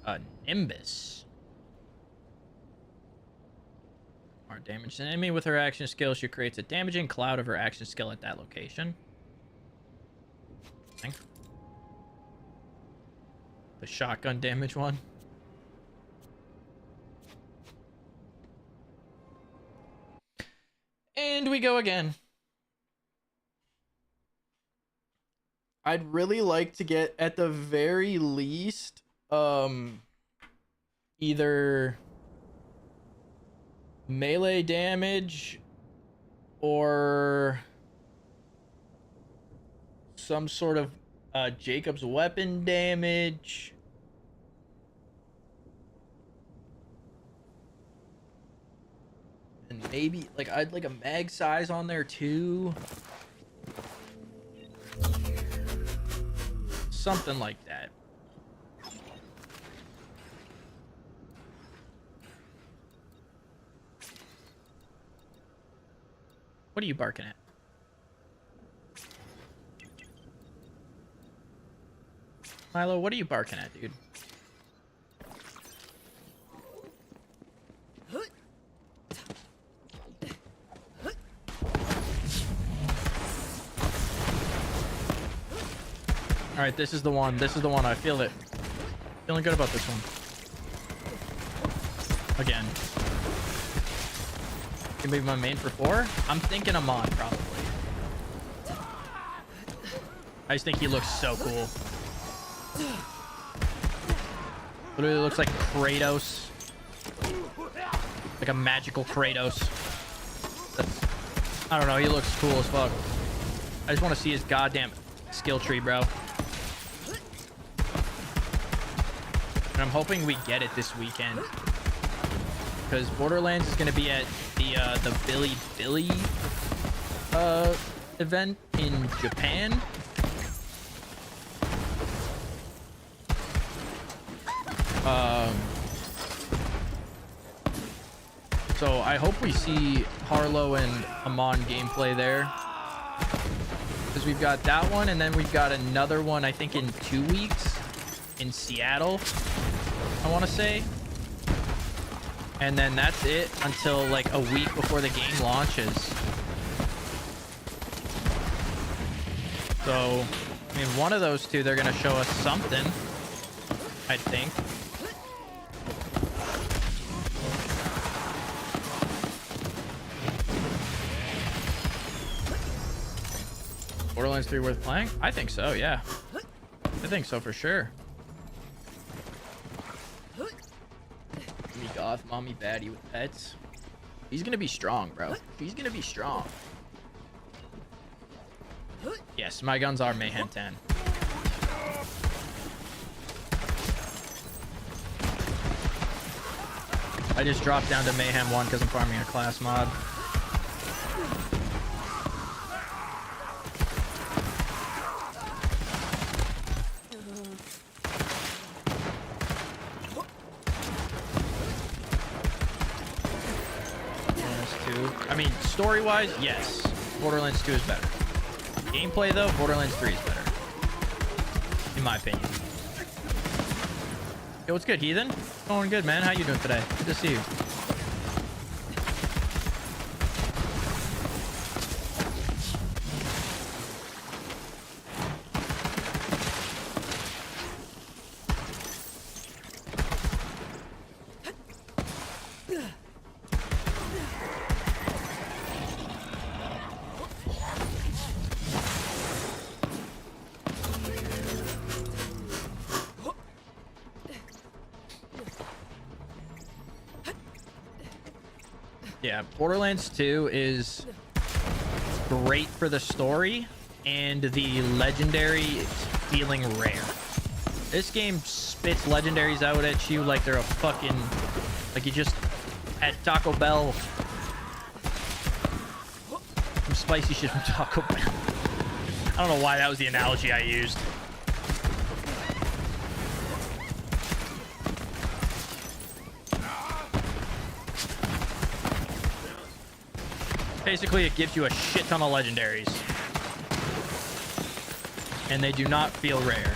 A Nimbus. More damage to an enemy with her action skill. She creates a damaging cloud of her action skill at that location. The shotgun damage one. And we go again. I'd really like to get, at the very least, either melee damage or some sort of Jacob's weapon damage. And maybe, like, I'd like a mag size on there too. Something like that. What are you barking at? Milo, what are you barking at, dude? All right, this is the one. This is the one. I feel it. Feeling good about this one. Again. Can be my main for 4. I'm thinking Amon, probably. I just think he looks so cool. Literally looks like Kratos. Like a magical Kratos. I don't know. He looks cool as fuck. I just want to see his goddamn skill tree, bro. And I'm hoping we get it this weekend. Because Borderlands is going to be at the Billy event in Japan. So I hope we see Harlow and Amon gameplay there. Because we've got that one, and then we've got another one, I think, in 2 weeks in Seattle, I want to say. And then that's it until like a week before the game launches. So, I mean, one of those two, they're going to show us something, I think. Borderlands 3 worth playing? I think so, yeah. I think so for sure. Me goth, mommy baddie with pets. He's gonna be strong, bro. He's gonna be strong. Yes, my guns are Mayhem 10. I just dropped down to Mayhem 1 because I'm farming a class mod. I mean, story-wise, yes. Borderlands 2 is better. Gameplay, though, Borderlands 3 is better. In my opinion. Yo, what's good, Heathen? Going good, man. How you doing today? Good to see you. Yeah, Borderlands 2 is great for the story and the legendary feeling rare. This game spits legendaries out at you like they're a fucking... like you just had Taco Bell. Some spicy shit from Taco Bell. I don't know why that was the analogy I used. Basically, it gives you a shit ton of legendaries. And they do not feel rare.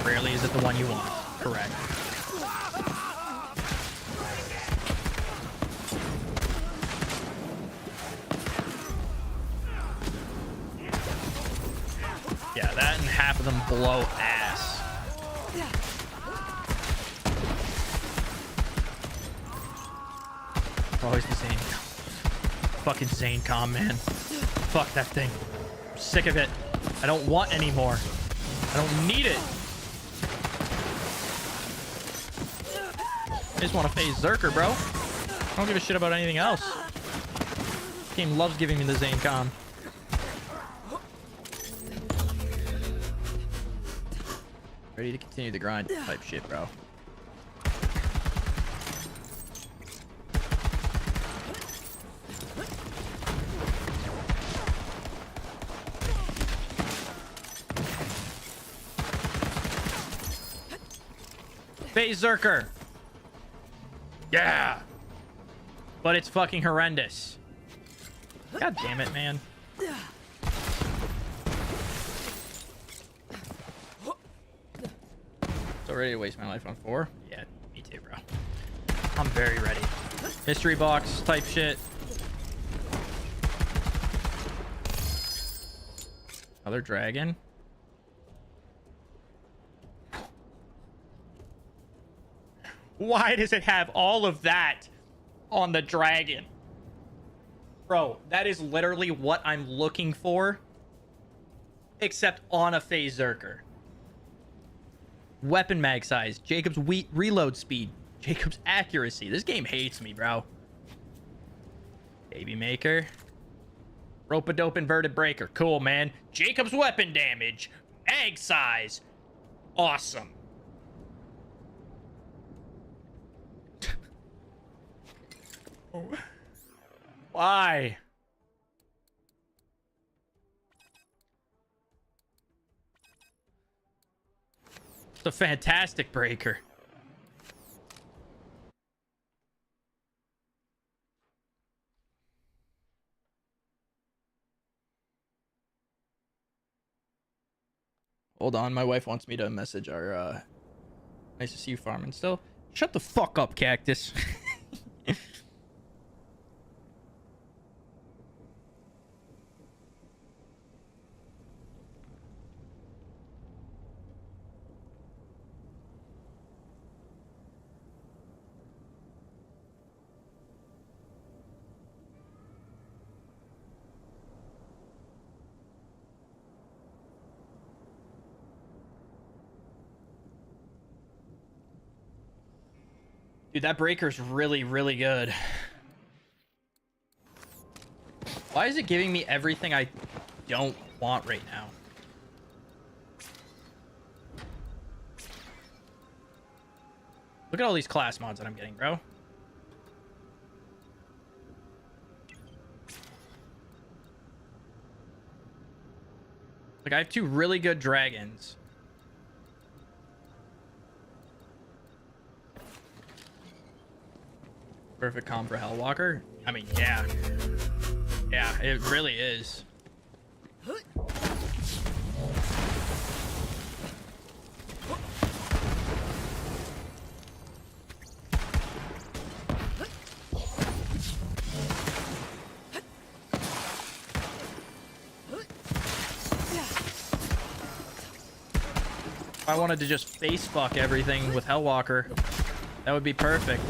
Rarely is it the one you want. Correct. Yeah, that and half of them blow ass. Always the same. Fucking Zane Com, man. Fuck that thing. I'm sick of it. I don't want any more. I don't need it. I just want to phase Zerker, bro. I don't give a shit about anything else. This game loves giving me the Zane Com. Ready to continue the grind type shit, bro. Phase Zerker. Yeah. But it's fucking horrendous. God damn it, man. So ready to waste my life on 4? Yeah, me too, bro. I'm very ready. Mystery box type shit. Another dragon. Why does it have all of that on the dragon? Bro, that is literally what I'm looking for. Except on a phase Zerker. Weapon mag size. Jacob's reload speed. Jacob's accuracy. This game hates me, bro. Baby maker. Rope-a-dope inverted breaker. Cool, man. Jacob's weapon damage. Mag size. Awesome. Why? It's a fantastic breaker. Hold on, my wife wants me to message our nice to see you farming still. Shut the fuck up, cactus. Dude, that breaker's really, really good. Why is it giving me everything I don't want right now? Look at all these class mods that I'm getting, bro. Like, I have 2 really good dragons. Perfect comp for Hellwalker. I mean, yeah. Yeah, it really is. If I wanted to just face fuck everything with Hellwalker, that would be perfect.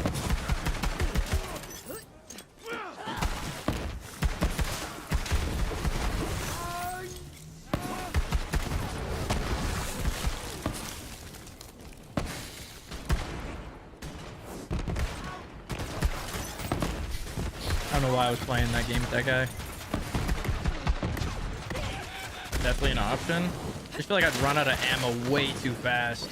I don't know why I was playing that game with that guy. Definitely an option. I just feel like I'd run out of ammo way too fast.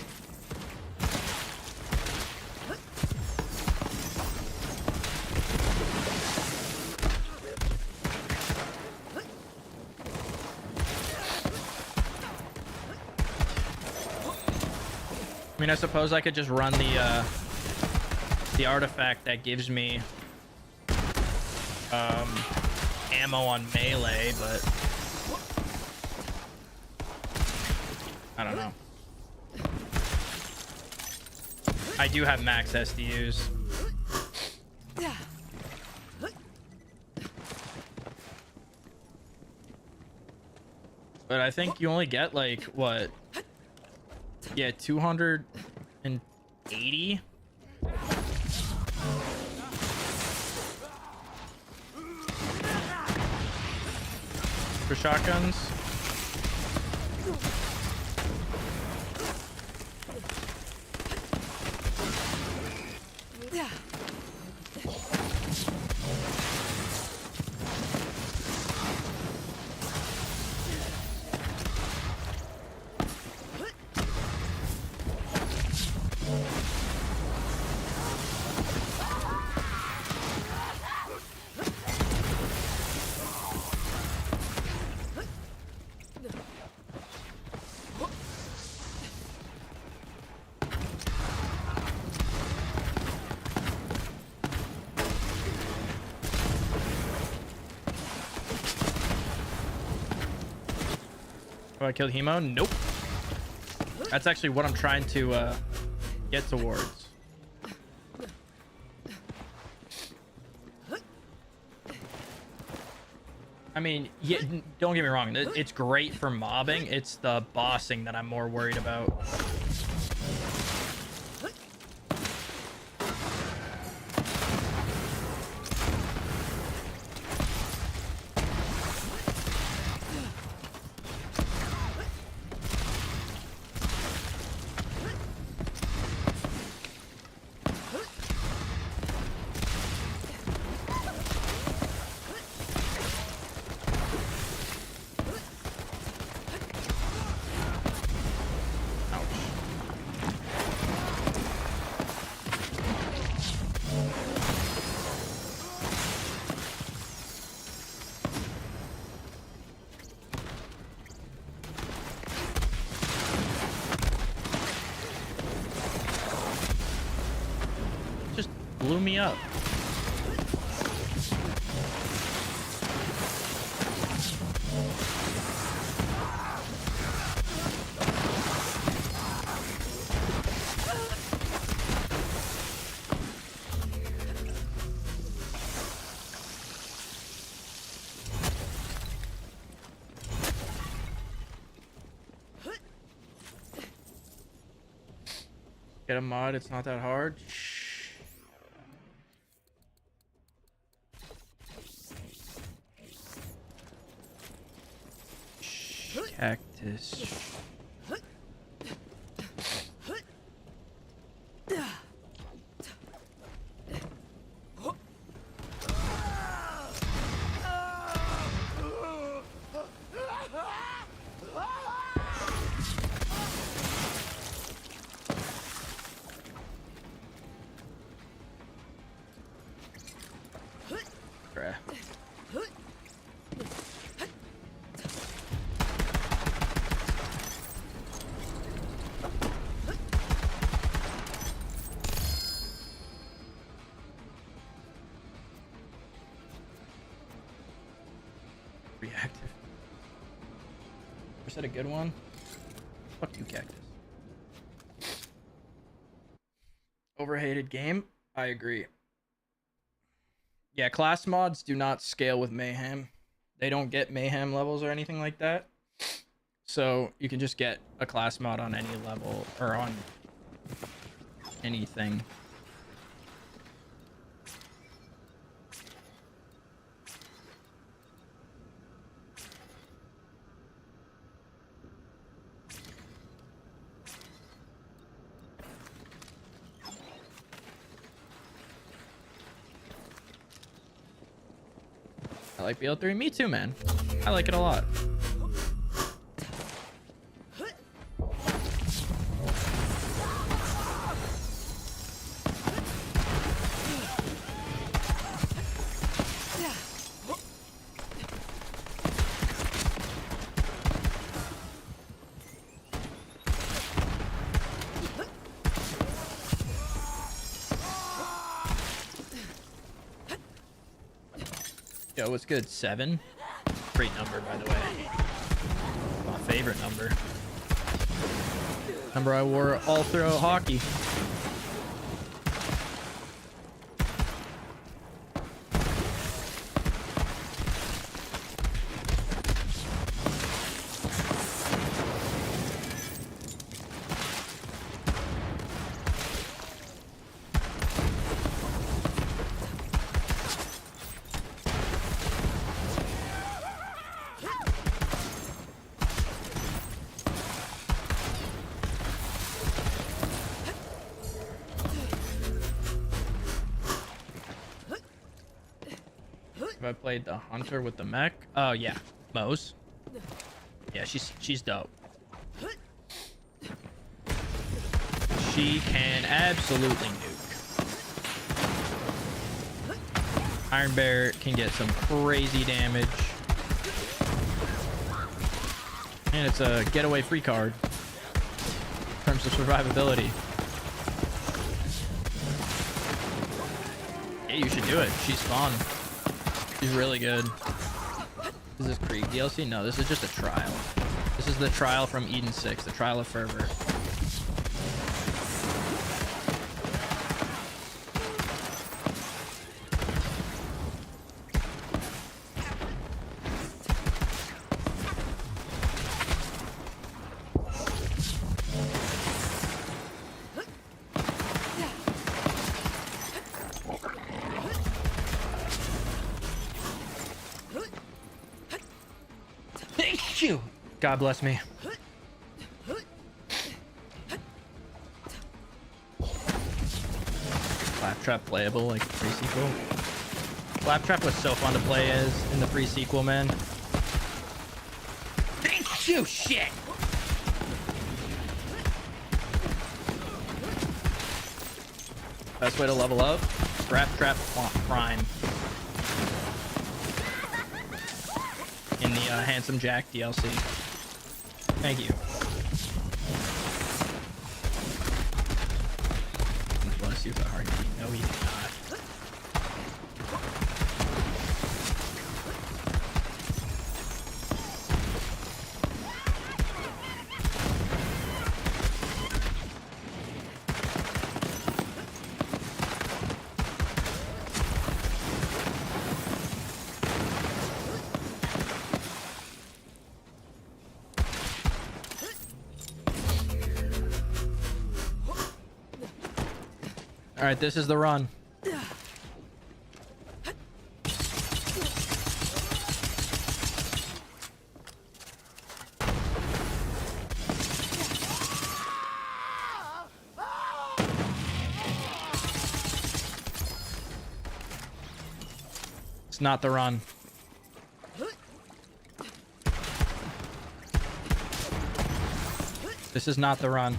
I mean, I suppose I could just run the artifact that gives me ammo on melee, but I don't know. I do have max SDUs. But I think you only get like what? Yeah, 280. For shotguns. Oh, I killed Hemo? Nope. That's actually what I'm trying to get towards. I mean, yeah, don't get me wrong. It's great for mobbing. It's the bossing that I'm more worried about. Just blew me up. Get a mod, it's not that hard. Cactus. Reactive. Was that a good one? Fuck you, Cactus. Overhated game? I agree. Yeah, class mods do not scale with Mayhem. They don't get Mayhem levels or anything like that. So you can just get a class mod on any level or on anything. like BO3. Me too, man. I like it a lot. Yo, what's good? 7? Great number, by the way. My favorite number. Number I wore all throughout hockey. I played the hunter with the mech. Oh yeah, Moe's. Yeah, she's dope. She can absolutely nuke. Iron Bear can get some crazy damage, and it's a getaway free card in terms of survivability. Yeah, you should do it. She's fun. She's really good. Is this Krieg DLC? No, this is just a trial. This is the trial from Eden 6, the Trial of Fervor. God bless me. Claptrap playable like the pre-sequel. Claptrap was so fun to play as in the pre-sequel, man. Thank you, shit. Best way to level up? Claptrap Prime. In the Handsome Jack DLC. Thank you. Bless you with a heartbeat. No, he did not. All right, this is the run. It's not the run. This is not the run.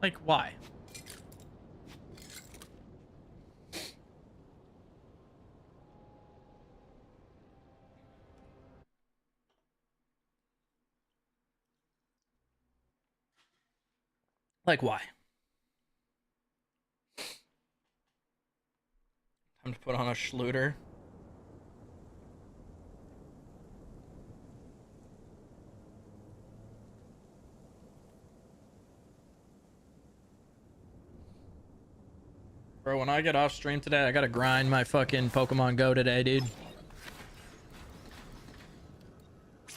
Like, why? Like, why? Time to put on a Schluter. Bro, when I get off stream today, I gotta grind my fucking Pokemon Go today, dude.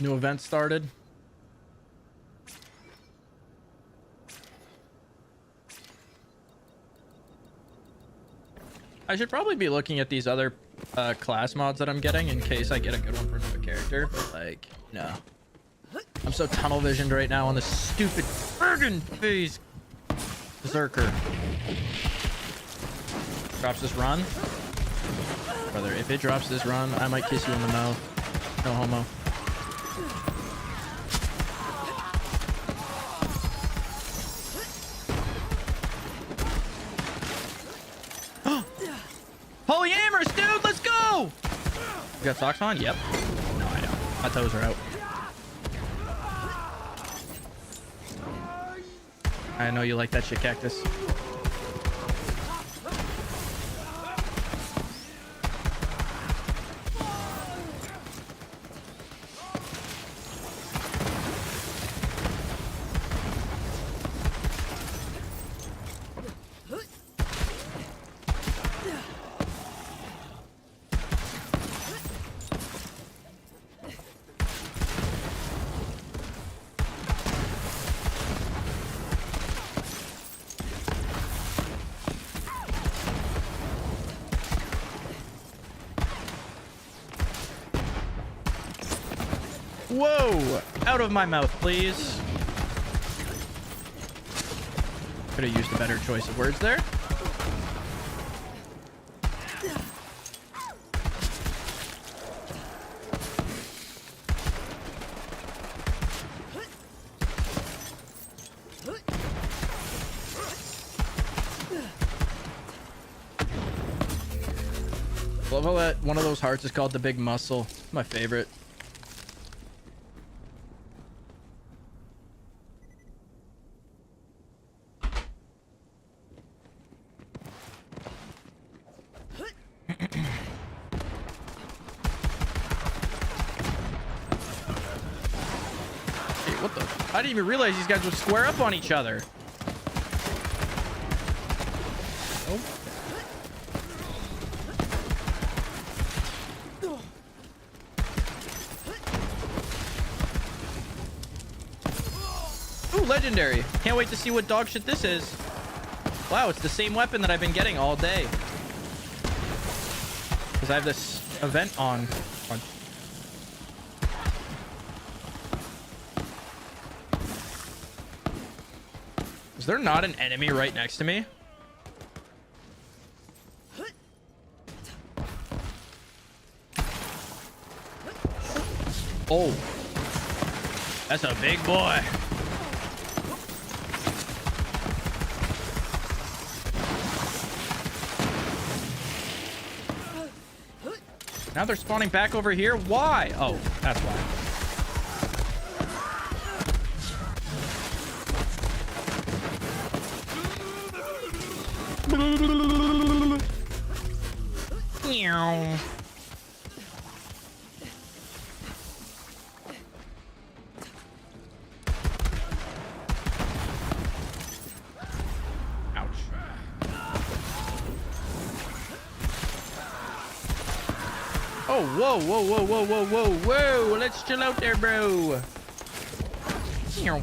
New event started. I should probably be looking at these other class mods that I'm getting in case I get a good one for another character, but like, no. I'm so tunnel visioned right now on this stupid friggin' phase berserker. Drops this run. Brother, if it drops this run, I might kiss you in the mouth. No homo. Polyamorous, dude, let's go! You got socks on? Yep. No, I don't. My toes are out. I know you like that shit, Cactus. Whoa! Out of my mouth, please. Could have used a better choice of words there. Love how that one of those hearts is called the big muscle. My favorite. What the? I didn't even realize these guys would square up on each other. Oh. Ooh, legendary. Can't wait to see what dog shit this is. Wow, it's the same weapon that I've been getting all day. Because I have this event on. Is there not an enemy right next to me? Oh. That's a big boy. Now they're spawning back over here. Why? Oh, that's why. Meow. Ouch. Oh, whoa, whoa, whoa, whoa, whoa, whoa, whoa. Let's chill out there, bro. Meow.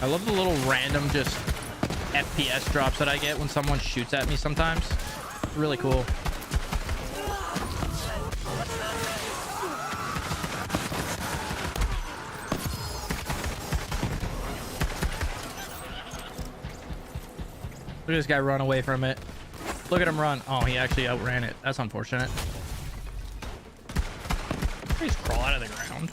I love the little random just FPS drops that I get when someone shoots at me sometimes. Really cool. Look at this guy run away from it. Look at him run. Oh, he actually outran it. That's unfortunate. He's crawl out of the ground.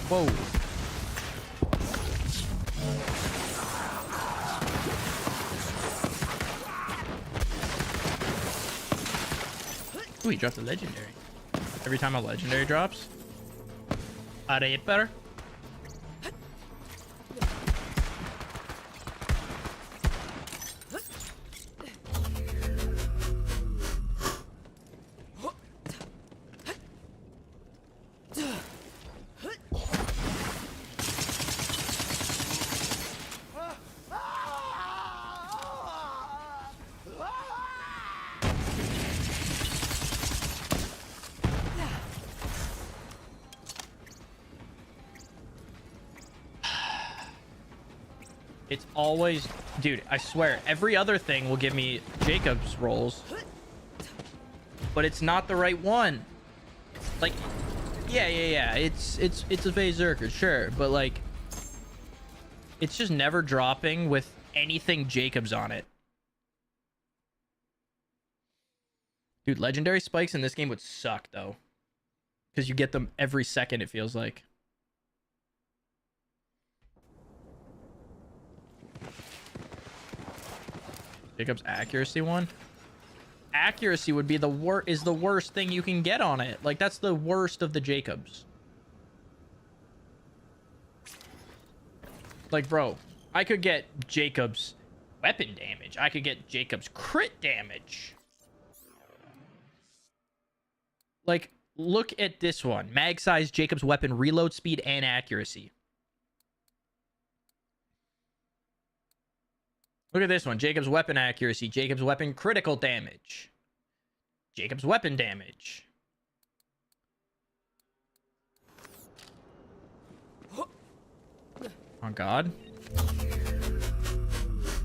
Whoa. Ooh, he dropped a legendary. Every time a legendary drops, I get better. It's always, dude, I swear, every other thing will give me Jacob's rolls, but it's not the right one. Like, yeah. It's a Berserker, sure, but like, it's just never dropping with anything Jacob's on it. Dude, legendary spikes in this game would suck though, because you get them every second, it feels like. Jacob's accuracy one. Accuracy would be the worst thing you can get on it. Like, that's the worst of the Jacobs. Like, bro, I could get Jacob's weapon damage. I could get Jacob's crit damage. Like, look at this one. Mag size, Jacob's weapon, reload speed, and accuracy. Look at this one. Jacob's weapon accuracy, Jacob's weapon critical damage, Jacob's weapon damage. Oh, God.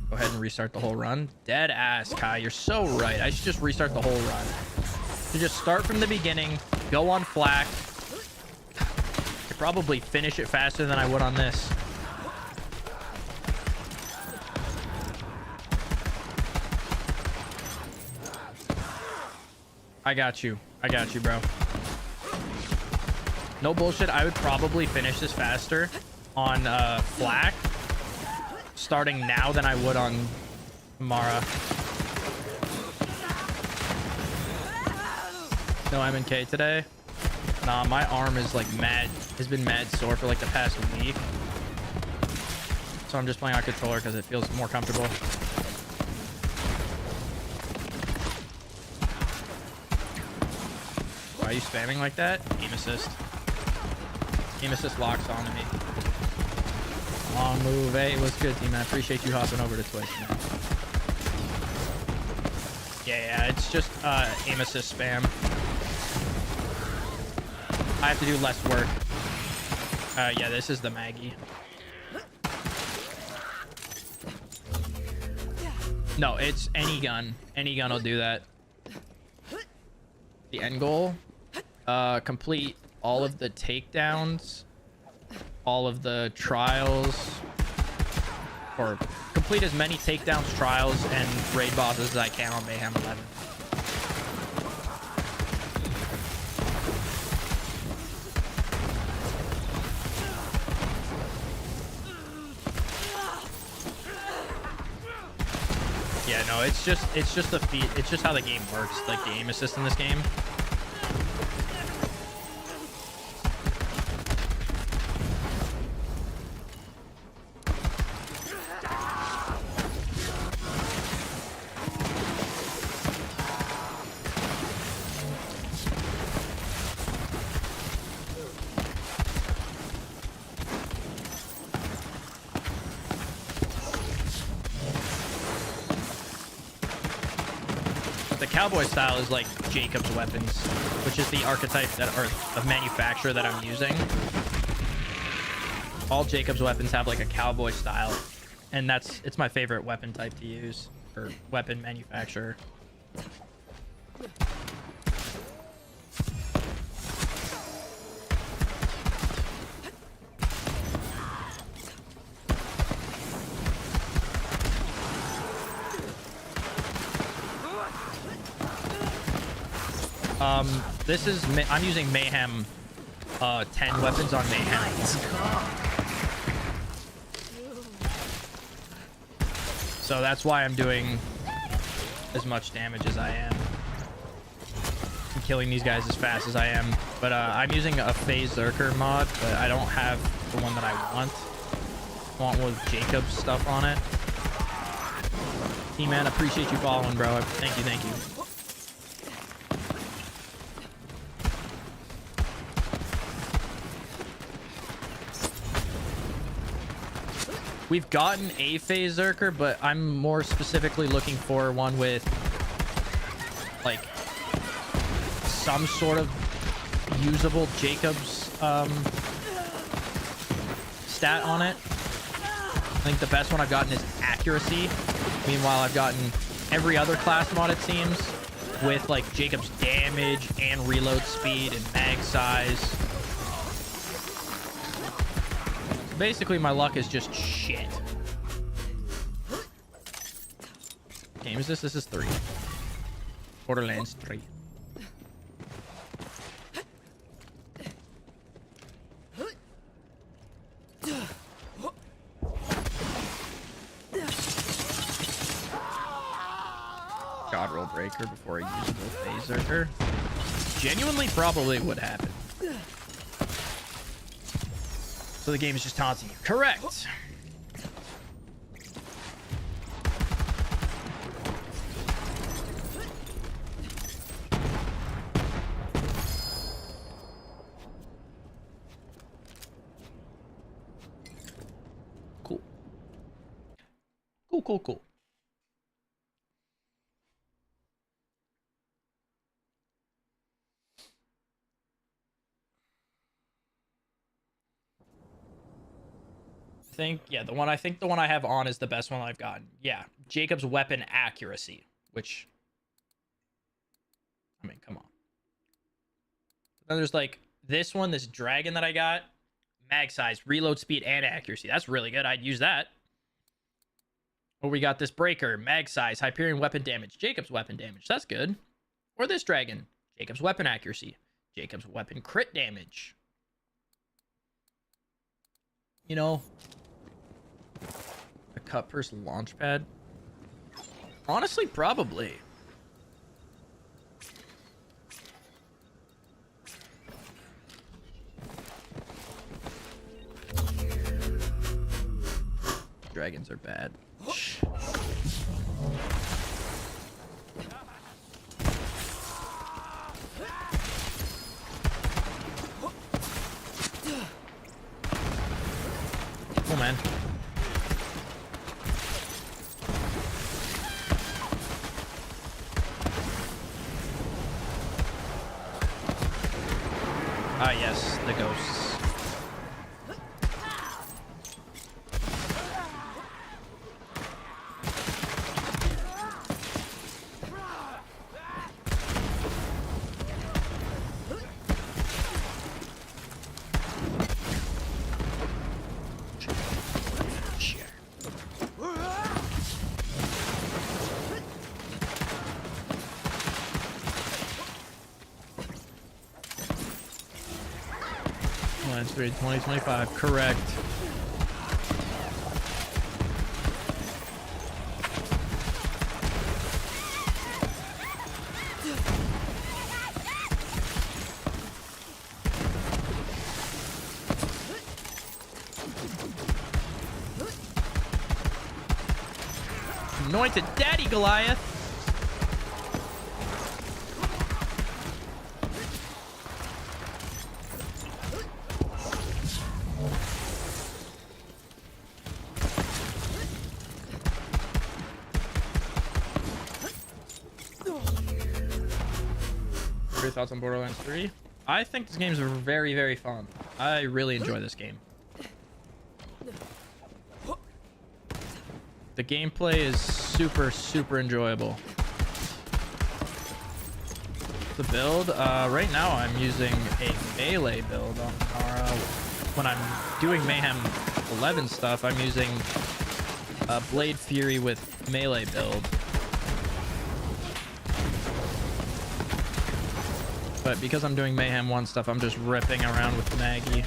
Go ahead and restart the whole run. Dead ass, Kai. You're so right. I should just restart the whole run. To just start from the beginning, go on flak. I'd probably finish it faster than I would on this. I got you, bro. No bullshit. I would probably finish this faster on flak starting now than I would on Mara. No MNK today. Nah, my arm is like has been mad sore for like the past week. So I'm just playing on controller because it feels more comfortable. Why are you spamming like that? Aim assist. Aim assist locks onto me. Long move. Hey, what's good, team? I appreciate you hopping over to Twitch, man. Yeah, it's just aim assist spam. I have to do less work. Yeah, this is the Maggie. No, it's any gun. Any gun will do that. The end goal, complete all of the takedowns, all of the trials, or complete as many takedowns, trials, and raid bosses as I can on Mayhem 11. Yeah, no, it's just the feat. It's just how the game works. Like the aim assist in this game. Cowboy style is like Jacob's weapons, which is the archetype that or the manufacturer that I'm using. All Jacob's weapons have like a cowboy style, and it's my favorite weapon type to use, or weapon manufacturer. This is I'm using Mayhem 10 weapons on Mayhem. So that's why I'm doing as much damage as I am. I'm killing these guys as fast as I am. But I'm using a Berserker mod, but I don't have the one that I want. I want one with Jacob's stuff on it. T-Man, appreciate you following, bro. Thank you, thank you. We've gotten a Berserker, but I'm more specifically looking for one with like some sort of usable Jacob's stat on it. I think the best one I've gotten is accuracy. Meanwhile, I've gotten every other class mod, it seems, with like Jacob's damage and reload speed and mag size. So basically, my luck is just shit. What game is this? This is 3. Borderlands 3. God roll breaker before a usable phaser. Genuinely probably would happen. So the game is just taunting you. Correct. Cool. Cool. I think the one I have on is the best one I've gotten. Yeah, Jacob's weapon accuracy, which, I mean, come on. Then there's like this one, this dragon that I got, mag size, reload speed, and accuracy. That's really good. I'd use that. Or we got this breaker, mag size, Hyperion weapon damage, Jacob's weapon damage. That's good. Or this dragon, Jacob's weapon accuracy, Jacob's weapon crit damage. You know, a cut person launch pad. Honestly, probably. Dragons are bad. Oh man. Ah yes, the ghosts. Borderlands 3 2025, correct. Anointed Daddy Goliath. What are your thoughts on Borderlands 3? I think this game's very, very fun. I really enjoy this game. The gameplay is super, super enjoyable. The build, right now I'm using a melee build on Nara. When I'm doing Mayhem 11 stuff, I'm using Blade Fury with melee build. But because I'm doing Mayhem 1 stuff, I'm just ripping around with Maggie.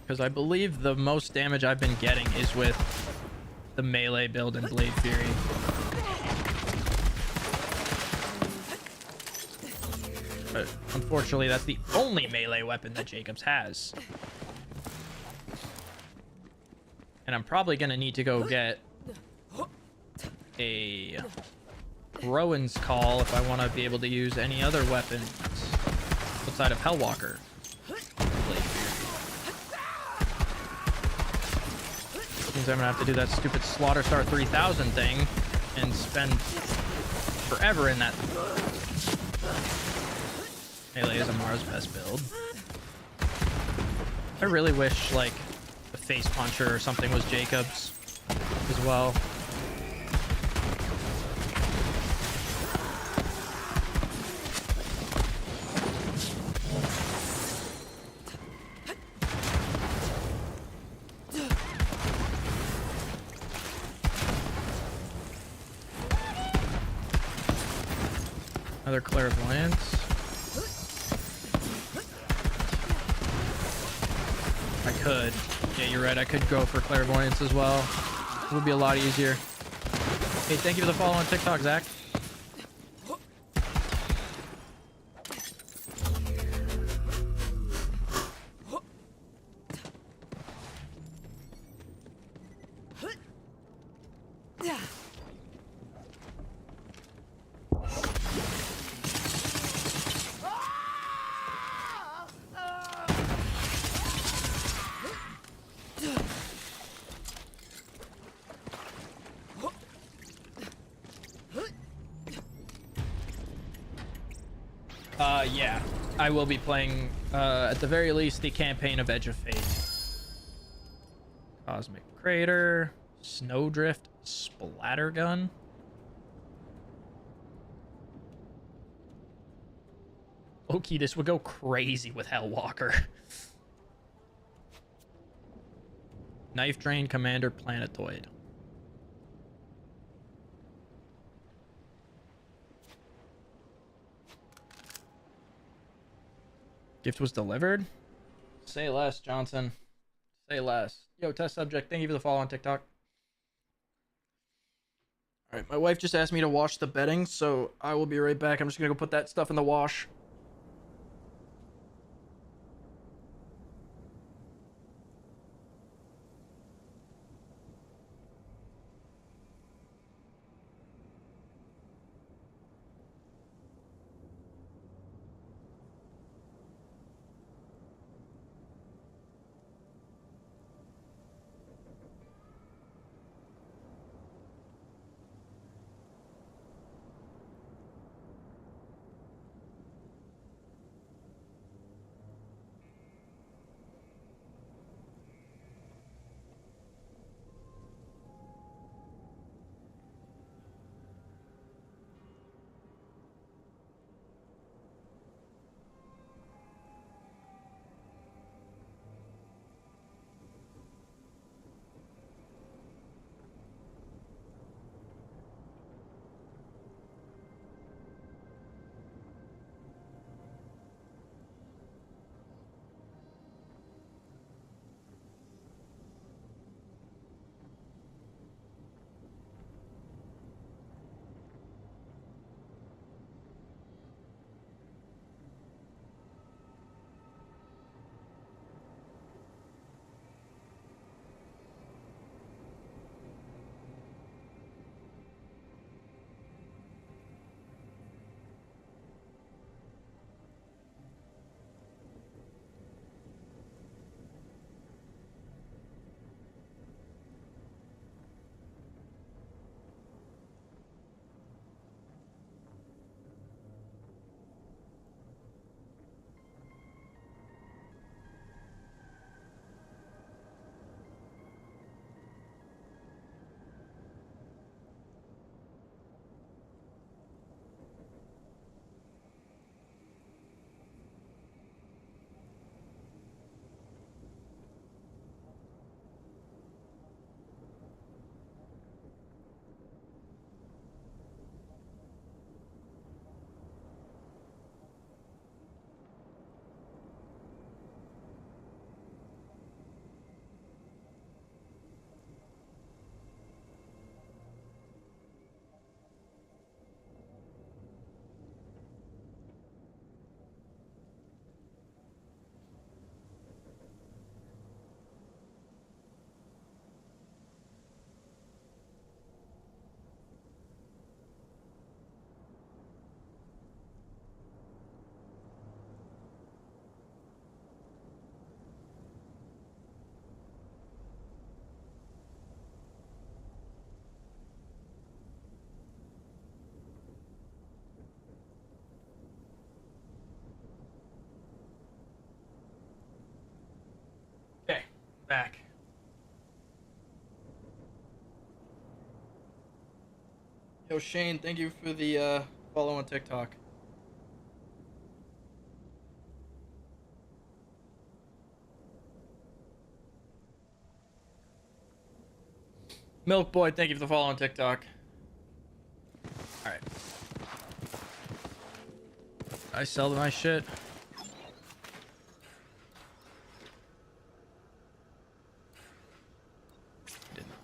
Because I believe the most damage I've been getting is with the melee build and Blade Fury. But unfortunately, that's the only melee weapon that Jacobs has. And I'm probably going to need to go get a Rowan's Call if I want to be able to use any other weapons outside of Hellwalker. Blade Fury. means I'm gonna have to do that stupid Slaughter Star 3000 thing and spend forever in that. Melee is Amara's best build. I really wish like the face puncher or something was Jakob's as well. Another clairvoyance. I could. Yeah, you're right. I could go for clairvoyance as well. It would be a lot easier. Hey, thank you for the follow on TikTok, Zach. Yeah, I will be playing, at the very least, the campaign of Edge of Fate. Cosmic Crater, Snowdrift, Splattergun. Low-key, this would go crazy with Hellwalker. Knife Drain, Commander, Planetoid. Gift was delivered? Say less, Johnson. Say less. Yo, test subject, thank you for the follow on TikTok. Alright, my wife just asked me to wash the bedding, so I will be right back. I'm just gonna go put that stuff in the wash. Back. Yo, Shane, thank you for the follow on TikTok. Milk Boy, thank you for the follow on TikTok. All right. I sell my shit. Did not.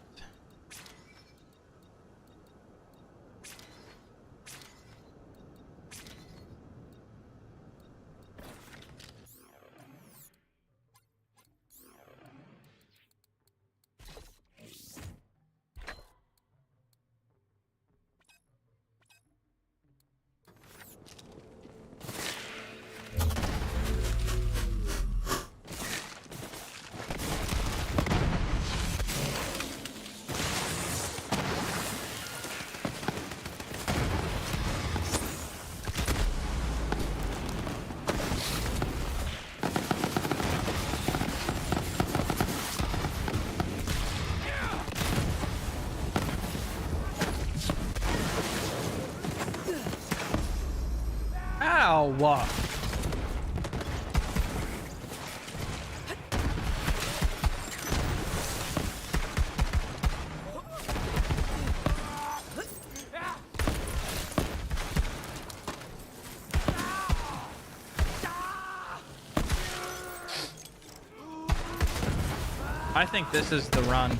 Ow! I think this is the run.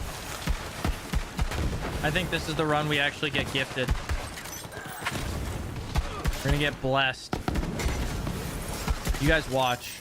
I think this is the run we actually get gifted. We're gonna get blessed. You guys watch.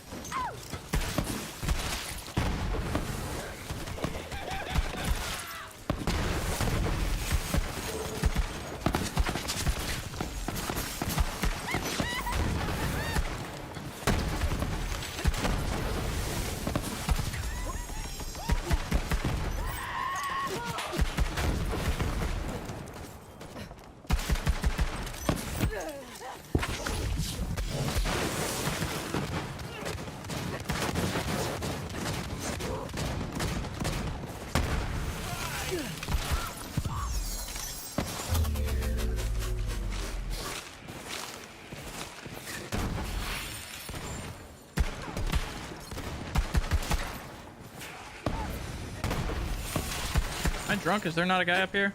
Am I drunk? Is there not a guy up here?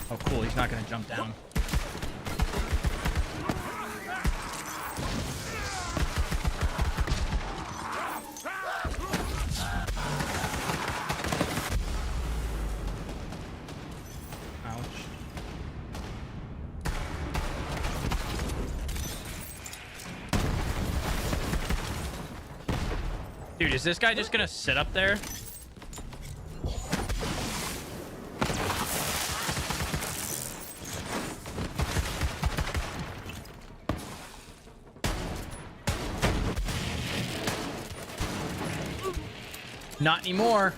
Oh, cool. He's not going to jump down. Ouch. Dude, is this guy just going to sit up there? Not anymore.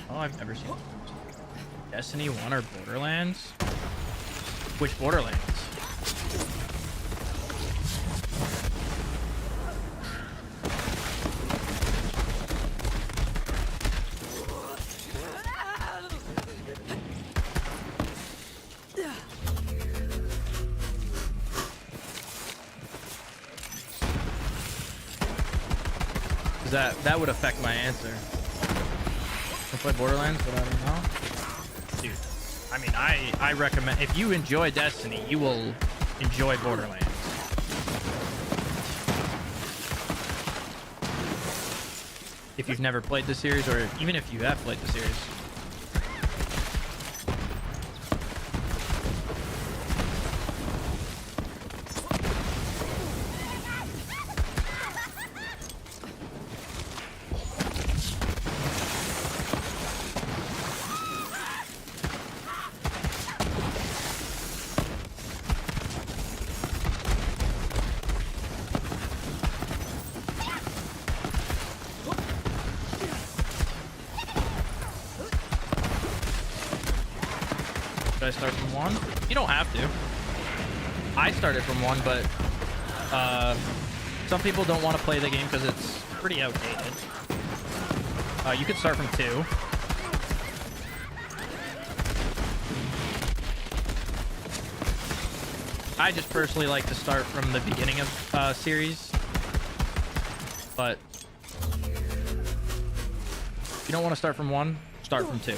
Oh, I've never seen Destiny 1 or Borderlands. Which Borderlands? That would affect my answer. I play Borderlands, but I don't know. Dude, I mean, I recommend, if you enjoy Destiny, you will enjoy Borderlands. If you've never played the series, or even if you have played the series. Should I start from 1? You don't have to. I started from 1, but some people don't want to play the game because it's pretty outdated. You could start from 2. I just personally like to start from the beginning of series, but if you don't want to start from 1, start from 2.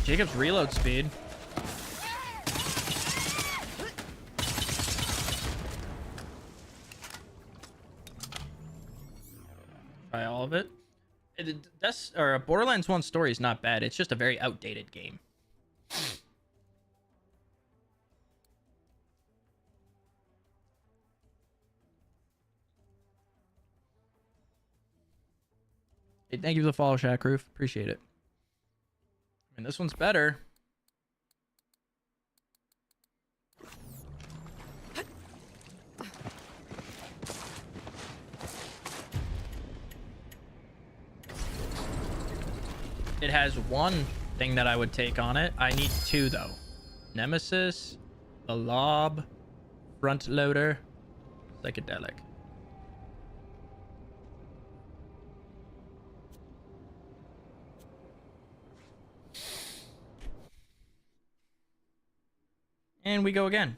Jacob's reload speed. Try all of it. Borderlands 1 story is not bad. It's just a very outdated game. Hey, thank you for the follow, Shaq Roof. Appreciate it. I mean, this one's better. It has one thing that I would take on it. I need 2 though. Nemesis, the Lob, Front Loader, Psychedelic. And we go again.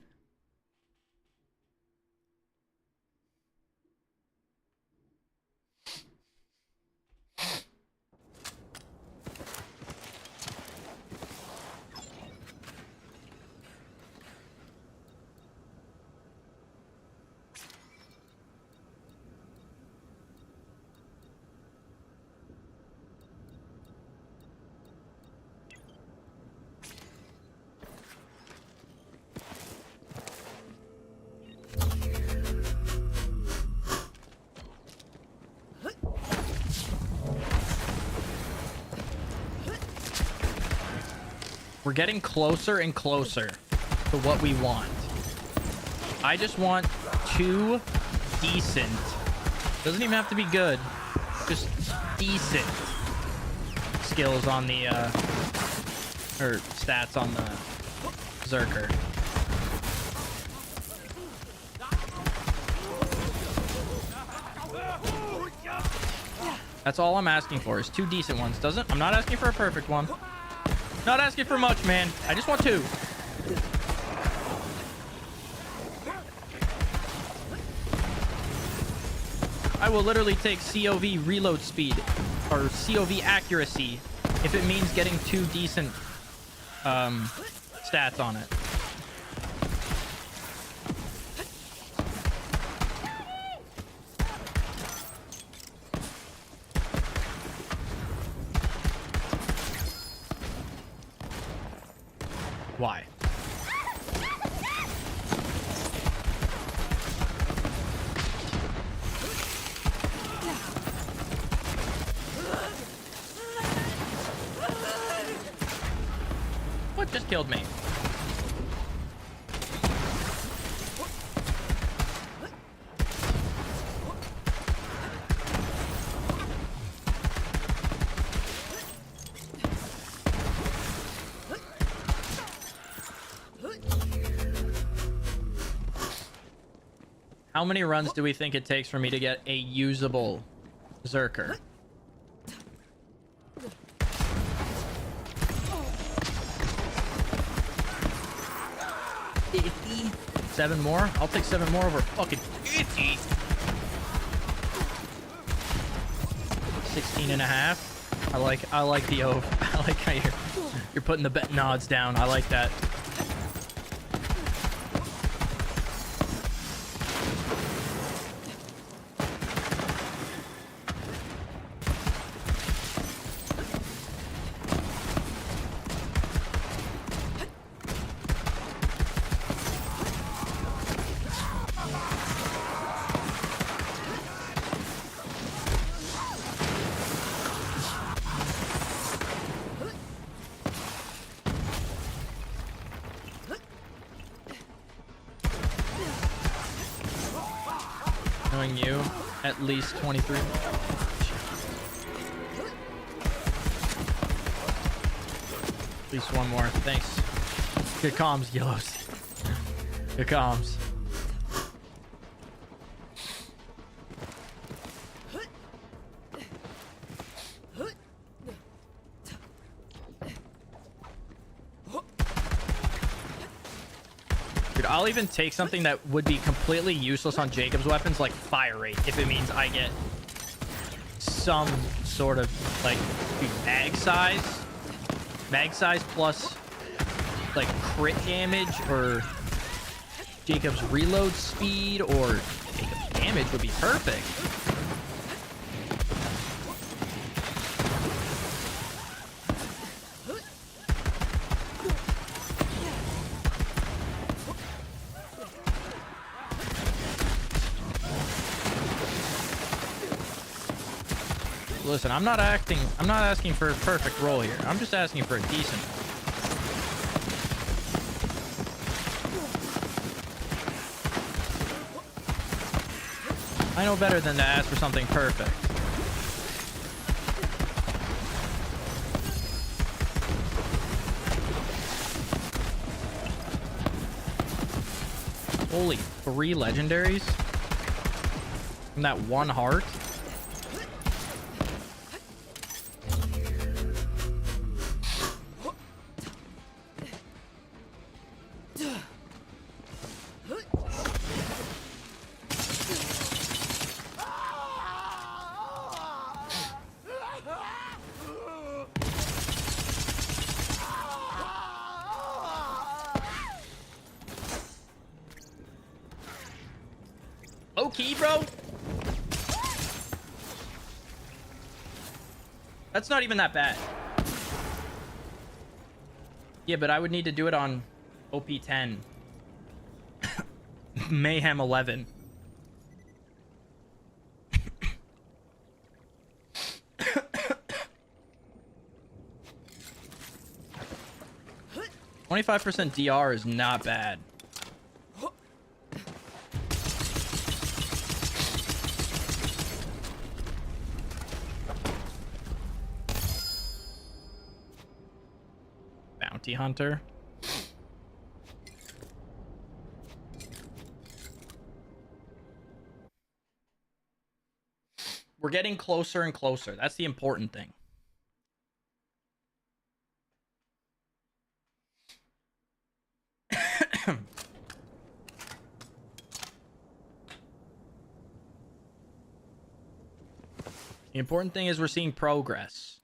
We're getting closer and closer to what we want. I just want 2 decent, doesn't even have to be good, just decent skills on the, or stats on the Zerker. That's all I'm asking for is 2 decent ones. I'm not asking for a perfect one. Not asking for much, man. I just want 2. I will literally take COV reload speed or COV accuracy if it means getting 2 decent stats on it. Why? What just killed me? How many runs do we think it takes for me to get a usable Zerker? 50? 7 more? I'll take 7 more over fucking 50. 16 and a half. I like the O. I like how you're putting the betting odds down. I like that. Knowing you, at least 23. At least one more. Thanks. Good comms, Yellows. Good comms. Dude, I'll even take something that would be completely useless on Jacob's weapons, like fire rate, if it means I get some sort of like mag size plus like crit damage, or Jacob's reload speed, or Jacob's damage would be perfect. Listen, I'm not asking for a perfect roll here. I'm just asking for a decent one. I know better than to ask for something perfect. Holy, 3 legendaries from that one heart. Okay, bro. That's not even that bad. Yeah, but I would need to do it on OP 10. Mayhem 11. %25 DR is not bad. Bounty Hunter. We're getting closer and closer. That's the important thing. The important thing is we're seeing progress.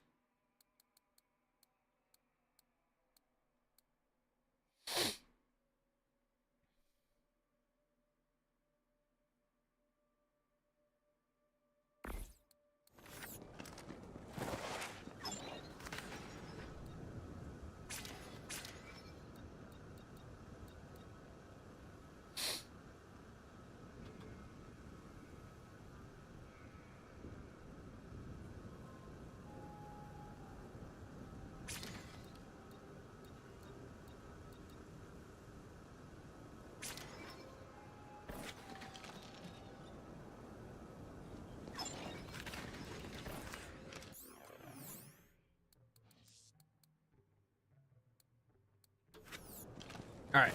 All right.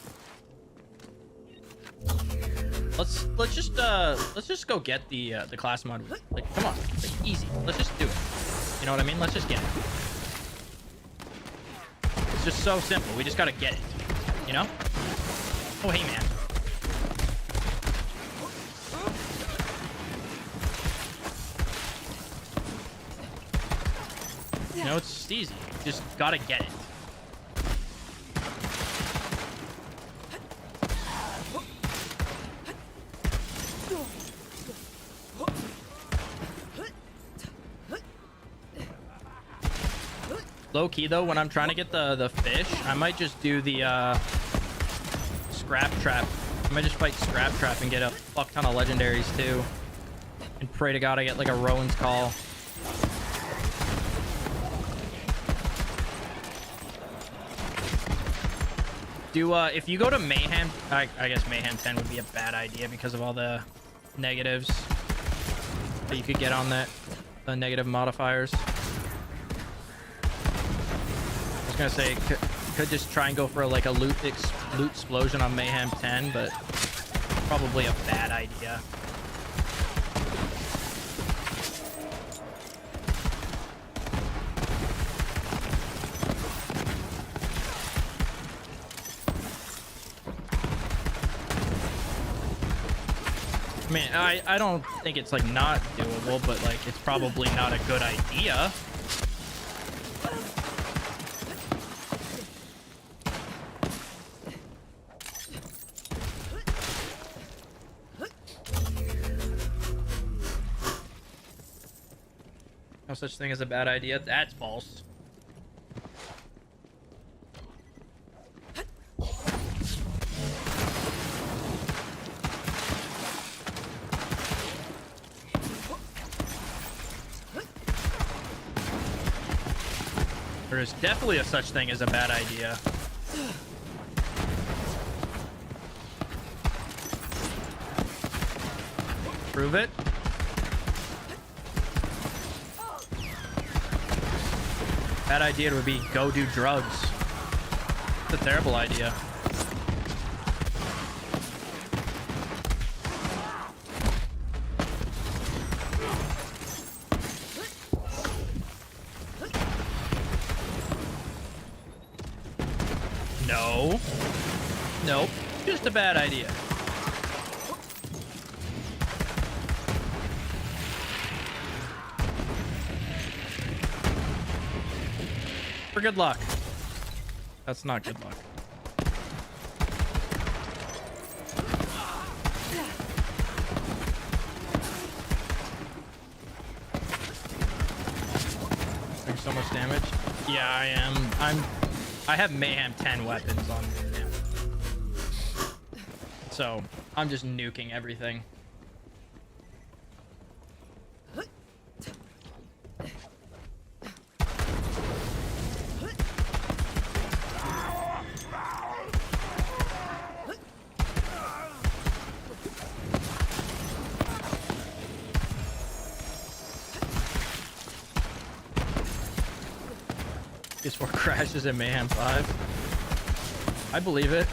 Let's just go get the class mod. Like, come on, like, easy. Let's just do it. You know what I mean? Let's just get it. It's just so simple. We just gotta get it. You know? Oh, hey, man. You know, it's just easy. Just gotta get it. Low key though, when I'm trying to get the fish, I might just do the scrap trap. I might just fight scrap trap and get a fuck ton of legendaries too, and pray to God I get like a Rowan's Call. Do if you go to Mayhem, I guess Mayhem 10 would be a bad idea because of all the negatives that you could get on that, the negative modifiers. I was gonna say could just try and go for like a loot explosion on Mayhem 10, but probably a bad idea. I mean, I don't think it's like not doable, but like it's probably not a good idea. No such thing as a bad idea. That's false. There is definitely a such thing as a bad idea. Prove it. Bad idea would be go do drugs. It's a terrible idea. No. Nope. Just a bad idea. For good luck. That's not good luck. Doing so much damage. Yeah, I am. I have Mayhem 10 weapons on me now. So I'm just nuking everything. PS4 crashes in Mayhem 5. I believe it.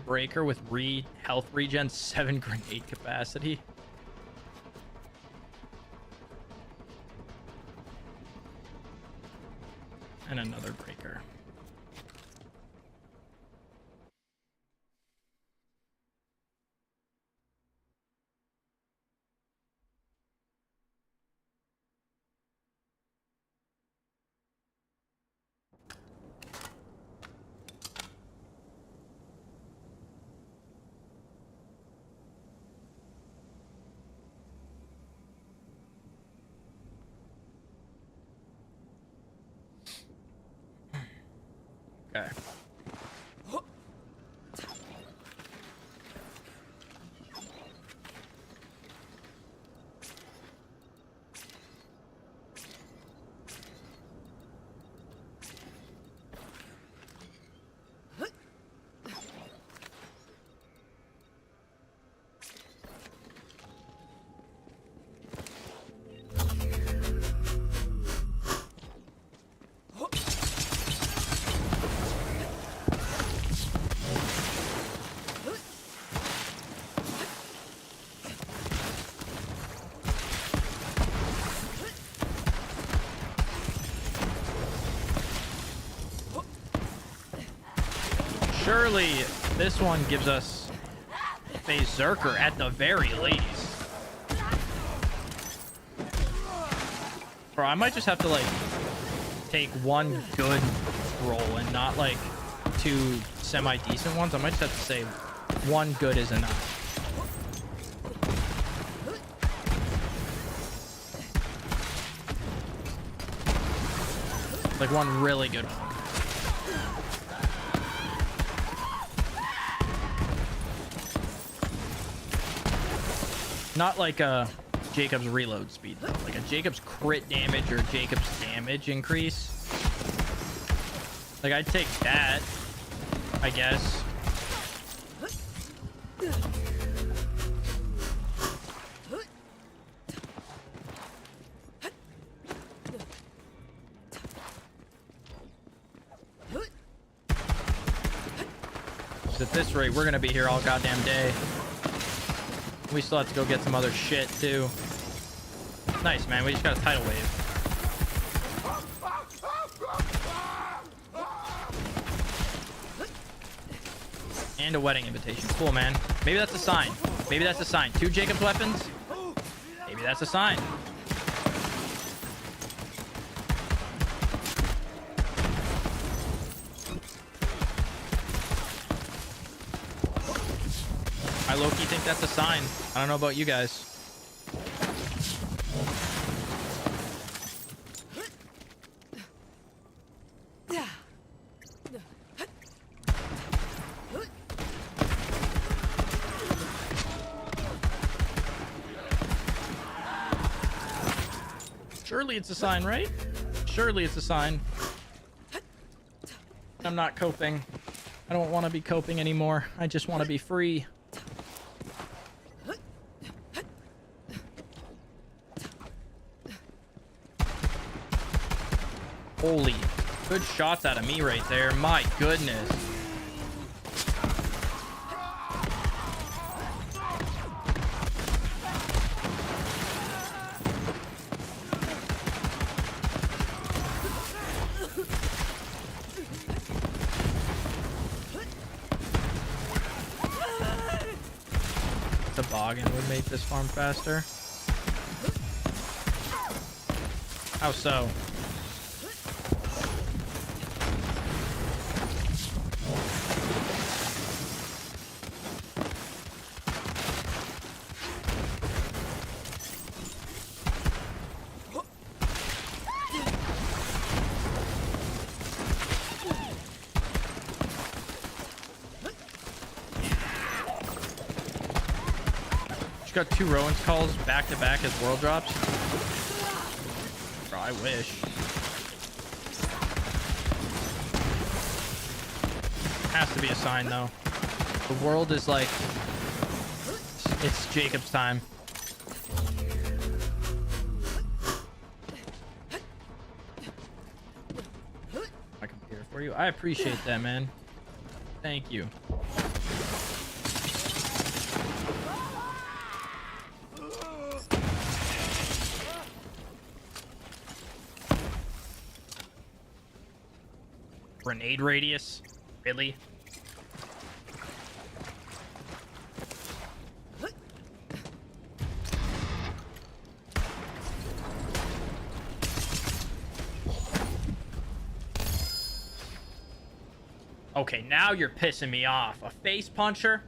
Breaker with health regen, 7 grenade capacity. And another breaker. Okay. Surely this one gives us a Zerker at the very least. Bro, I might just have to like take one good roll and not like two semi-decent ones. I might just have to say one good is enough. Like one really good one. Not like a Jakob's reload speed, though. Like a Jakob's crit damage or Jakob's damage increase. Like, I'd take that, I guess. At this rate, we're gonna be here all goddamn day. We still have to go get some other shit too. Nice, man. We just got a tidal wave. And a wedding invitation. Cool, man. Maybe that's a sign. Maybe that's a sign. 2 Jacob's weapons? Maybe that's a sign. I low-key think that's a sign. I don't know about you guys. Surely it's a sign, right? Surely it's a sign. I'm not coping. I don't want to be coping anymore. I just want to be free. Holy, good shots out of me right there. My goodness. Toboggan would make this farm faster. How so? Got 2 Rowan's calls back to back as world drops. Bro, I wish. Has to be a sign though. The world is like, it's Jacob's time. I can be here for you. I appreciate that, man. Thank you. Grenade radius? Really? Okay, now you're pissing me off. A face puncher?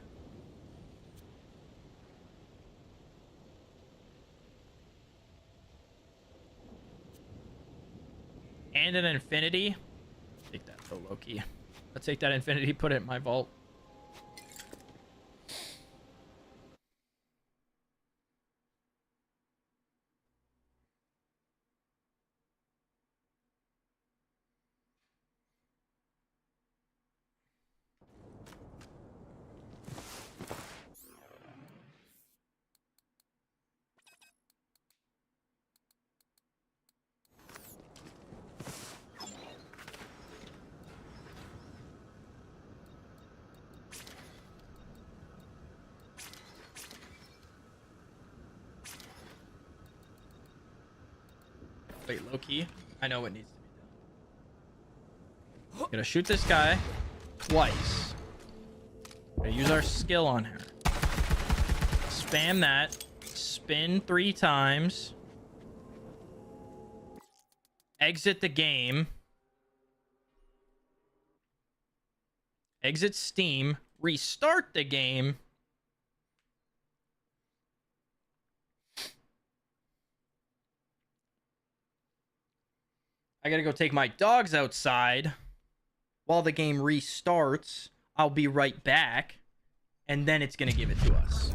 And an infinity? Take that though, Loki. I'll take that infinity, put it in my vault. Wait, low key. I know what needs to be done. Gonna shoot this guy twice. Gonna use our skill on her. Spam that. Spin 3 times. Exit the game. Exit Steam. Restart the game. I gotta go take my dogs outside while the game restarts. I'll be right back. And then it's gonna give it to us.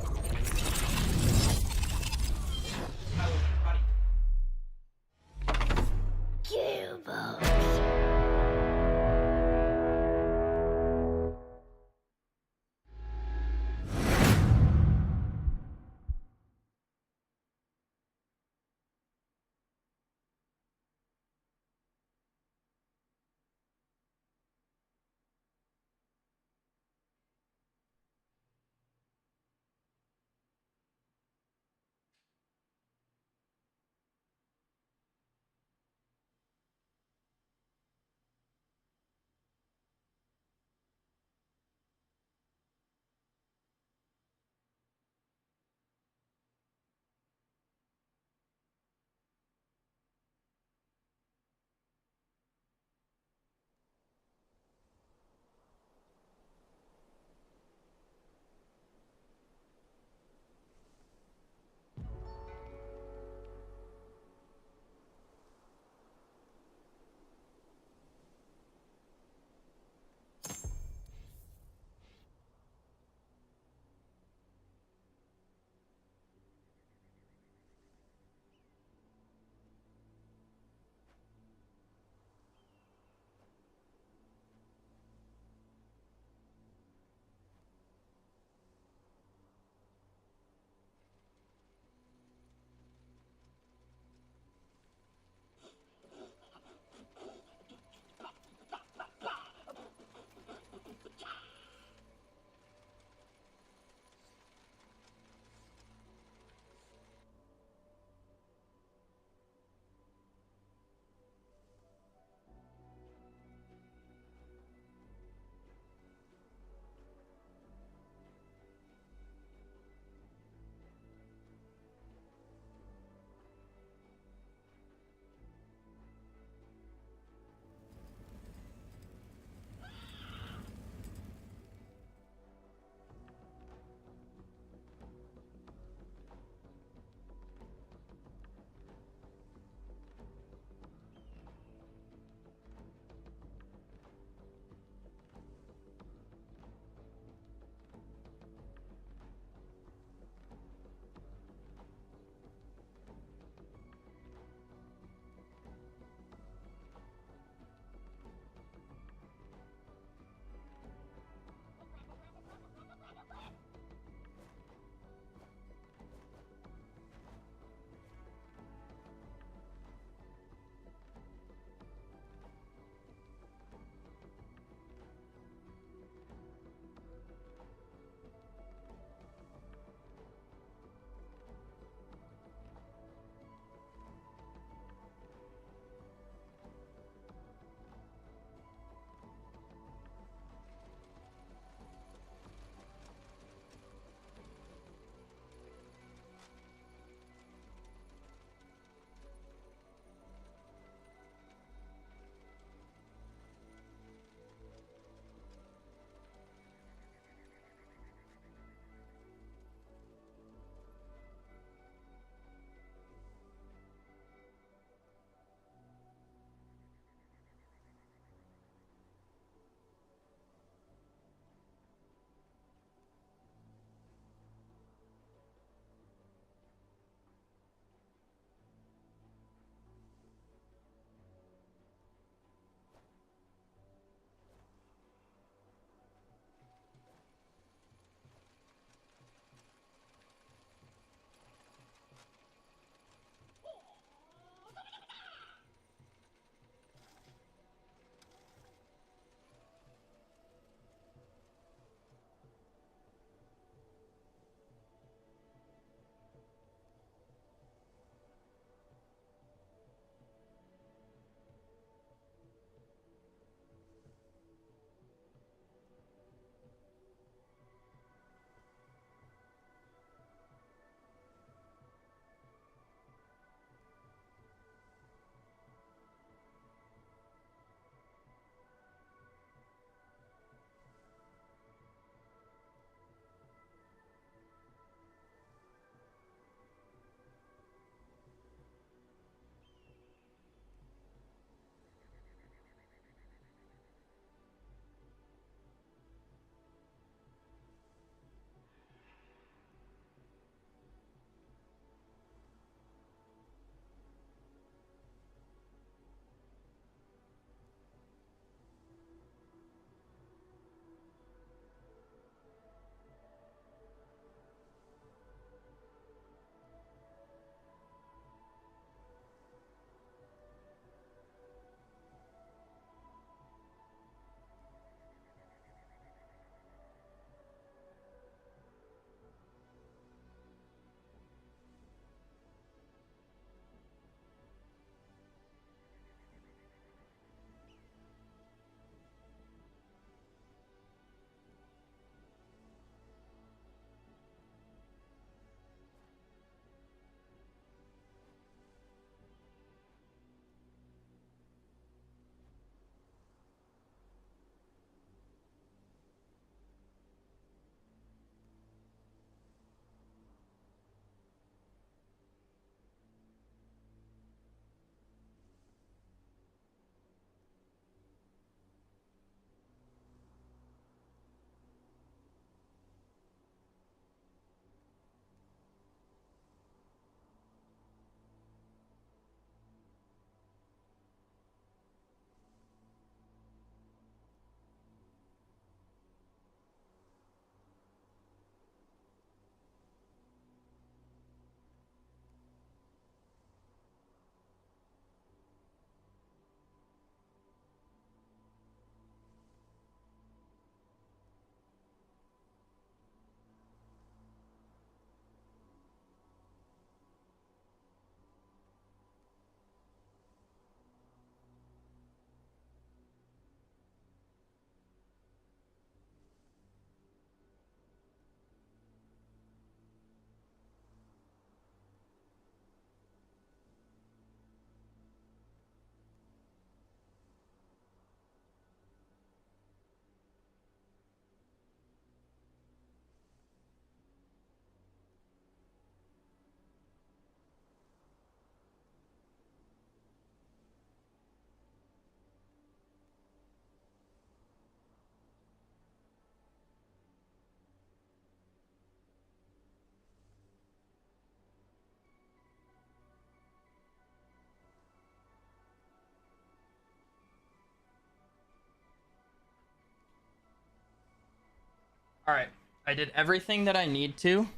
All right. I did everything that I need to.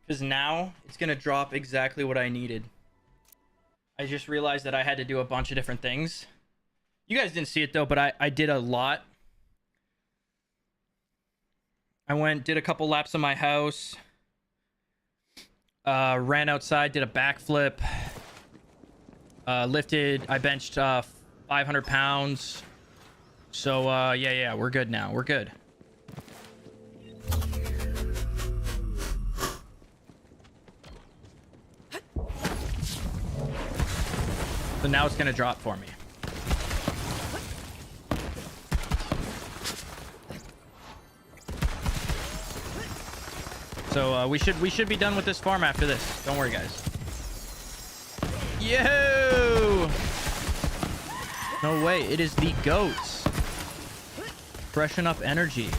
Because now it's going to drop exactly what I needed. I just realized that I had to do a bunch of different things. You guys didn't see it though, but I did a lot. I did a couple laps of my house. Ran outside, did a backflip. I benched 500 pounds. So, yeah, we're good now. We're good. So now it's going to drop for me. So, we should be done with this farm after this. Don't worry, guys. Yo! No way. It is the goats. Freshen up energy.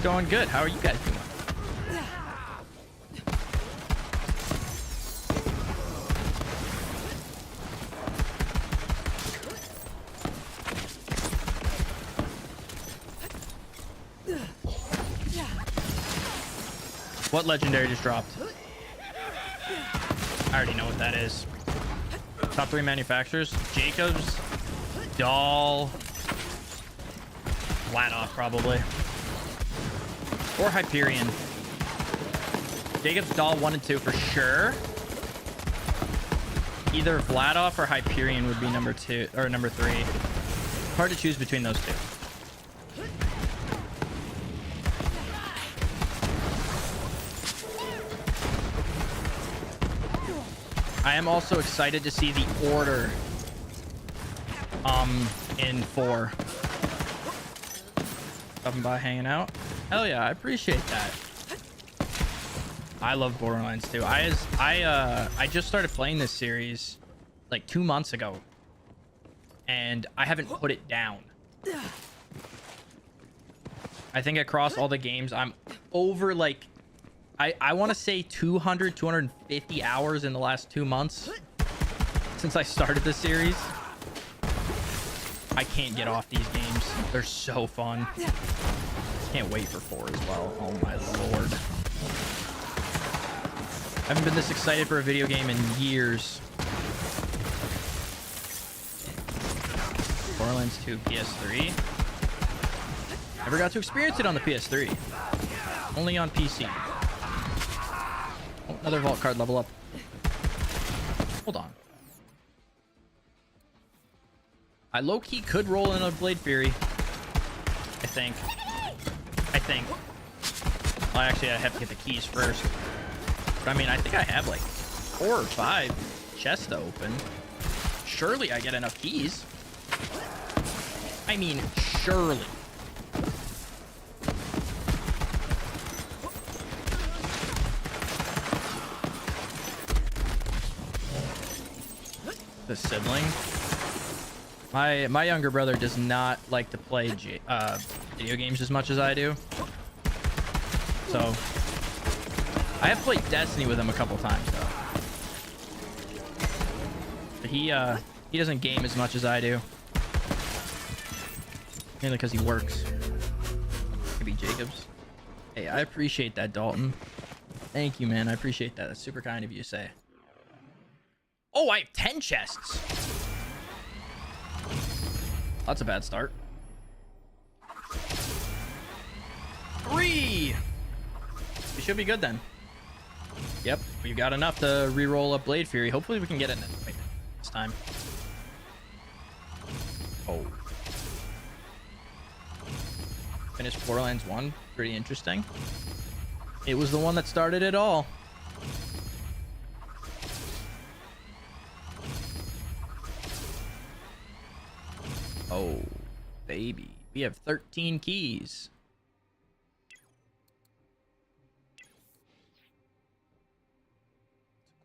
Going good. How are you guys doing? What legendary just dropped? I already know what that is. Top 3 manufacturers. Jakob's, Doll, Vladoff probably. Or Hyperion. Jakob's, Doll 1 and 2 for sure. Either Vladoff or Hyperion would be number 2 or number 3. Hard to choose between those two. I am also excited to see the order in 4. Stopping by, hanging out. Hell yeah, I appreciate that. I love Borderlands too. I just started playing this series like 2 months ago, and I haven't put it down. I think across all the games, I'm over like I want to say 250 hours in the last 2 months since I started the series. I can't get off these games. They're so fun. Can't wait for 4 as well. Oh my lord. I haven't been this excited for a video game in years. Borderlands 2 PS3. Never got to experience it on the PS3. Only on PC. Oh, another vault card level up. Hold on. I low-key could roll in a Blade Fury. I think. Well, actually, I have to get the keys first. But I mean, I think I have like 4 or 5 chests to open. Surely I get enough keys. I mean, surely. The sibling. My younger brother does not like to play video games as much as I do. So I have played Destiny with him a couple times though. But he doesn't game as much as I do. Mainly because he works. Maybe Jacobs. Hey, I appreciate that, Dalton. Thank you, man. I appreciate that. That's super kind of you to say. Oh, I have 10 chests. That's a bad start. 3. We should be good then. Yep, we've got enough to re-roll up Blade Fury. Hopefully we can get it this time. Oh. Finished Borderlands 1. Pretty interesting. It was the one that started it all. Oh, baby. We have 13 keys.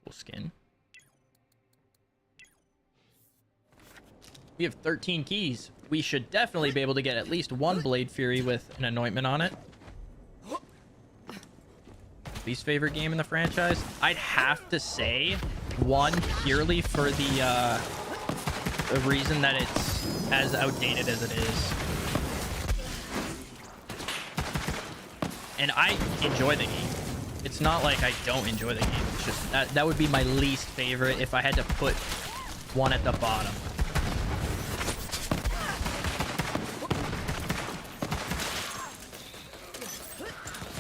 Cool skin. We have 13 keys. We should definitely be able to get at least 1 Blade Fury with an anointment on it. Least favorite game in the franchise? I'd have to say 1 purely for the the reason that it's as outdated as it is. And I enjoy the game. It's not like I don't enjoy the game. It's just that would be my least favorite if I had to put one at the bottom.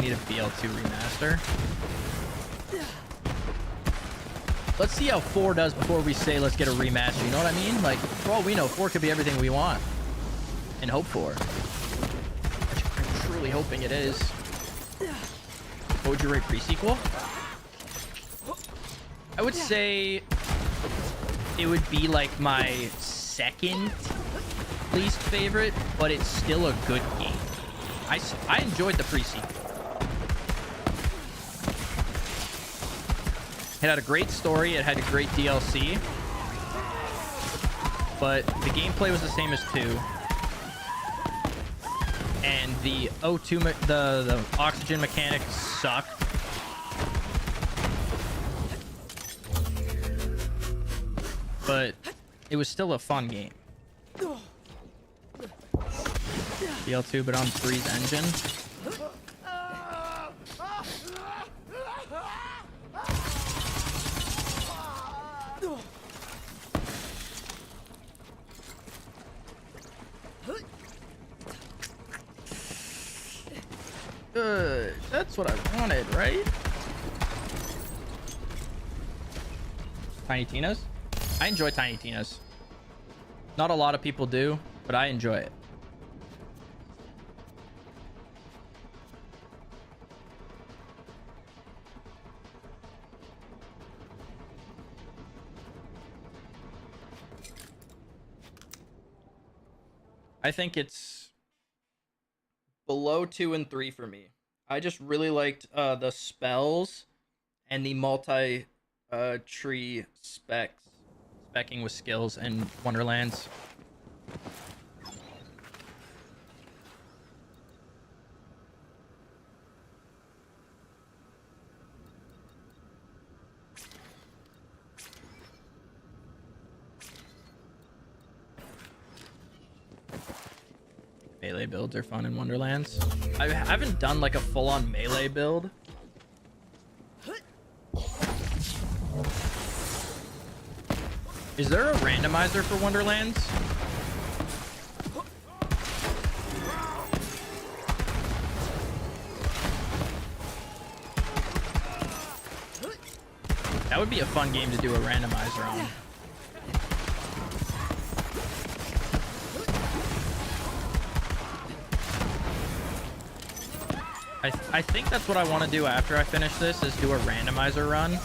Need a BL2 remaster. Let's see how 4 does before we say let's get a remaster. You know what I mean? Like, for all we know, 4 could be everything we want and hope for. I'm truly hoping it is. What would you rate pre-sequel? I would say it would be like my second least favorite, but it's still a good game. I enjoyed the pre-sequel. It had a great story. It had a great DLC. But the gameplay was the same as 2. And the O2, the oxygen mechanics sucked. But it was still a fun game. BL2, but on 3's engine. Good. That's what I wanted, right? Tiny Tina's? I enjoy Tiny Tina's. Not a lot of people do, but I enjoy it. I think it's below 2 and 3 for me. I just really liked the spells and the multi tree specking with skills in Wonderlands. Melee builds are fun in Wonderlands. I haven't done like a full-on melee build. Is there a randomizer for Wonderlands? That would be a fun game to do a randomizer on. I think that's what I want to do after I finish this, is do a randomizer run.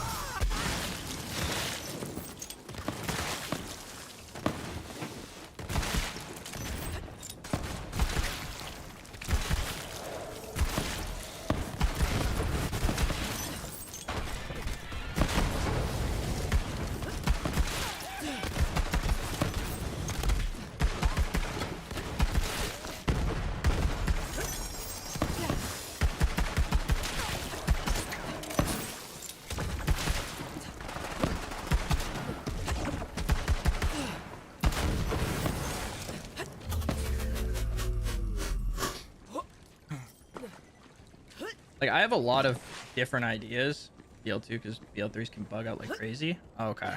Like, I have a lot of different ideas. BL2, because BL3s can bug out like crazy. Oh, okay.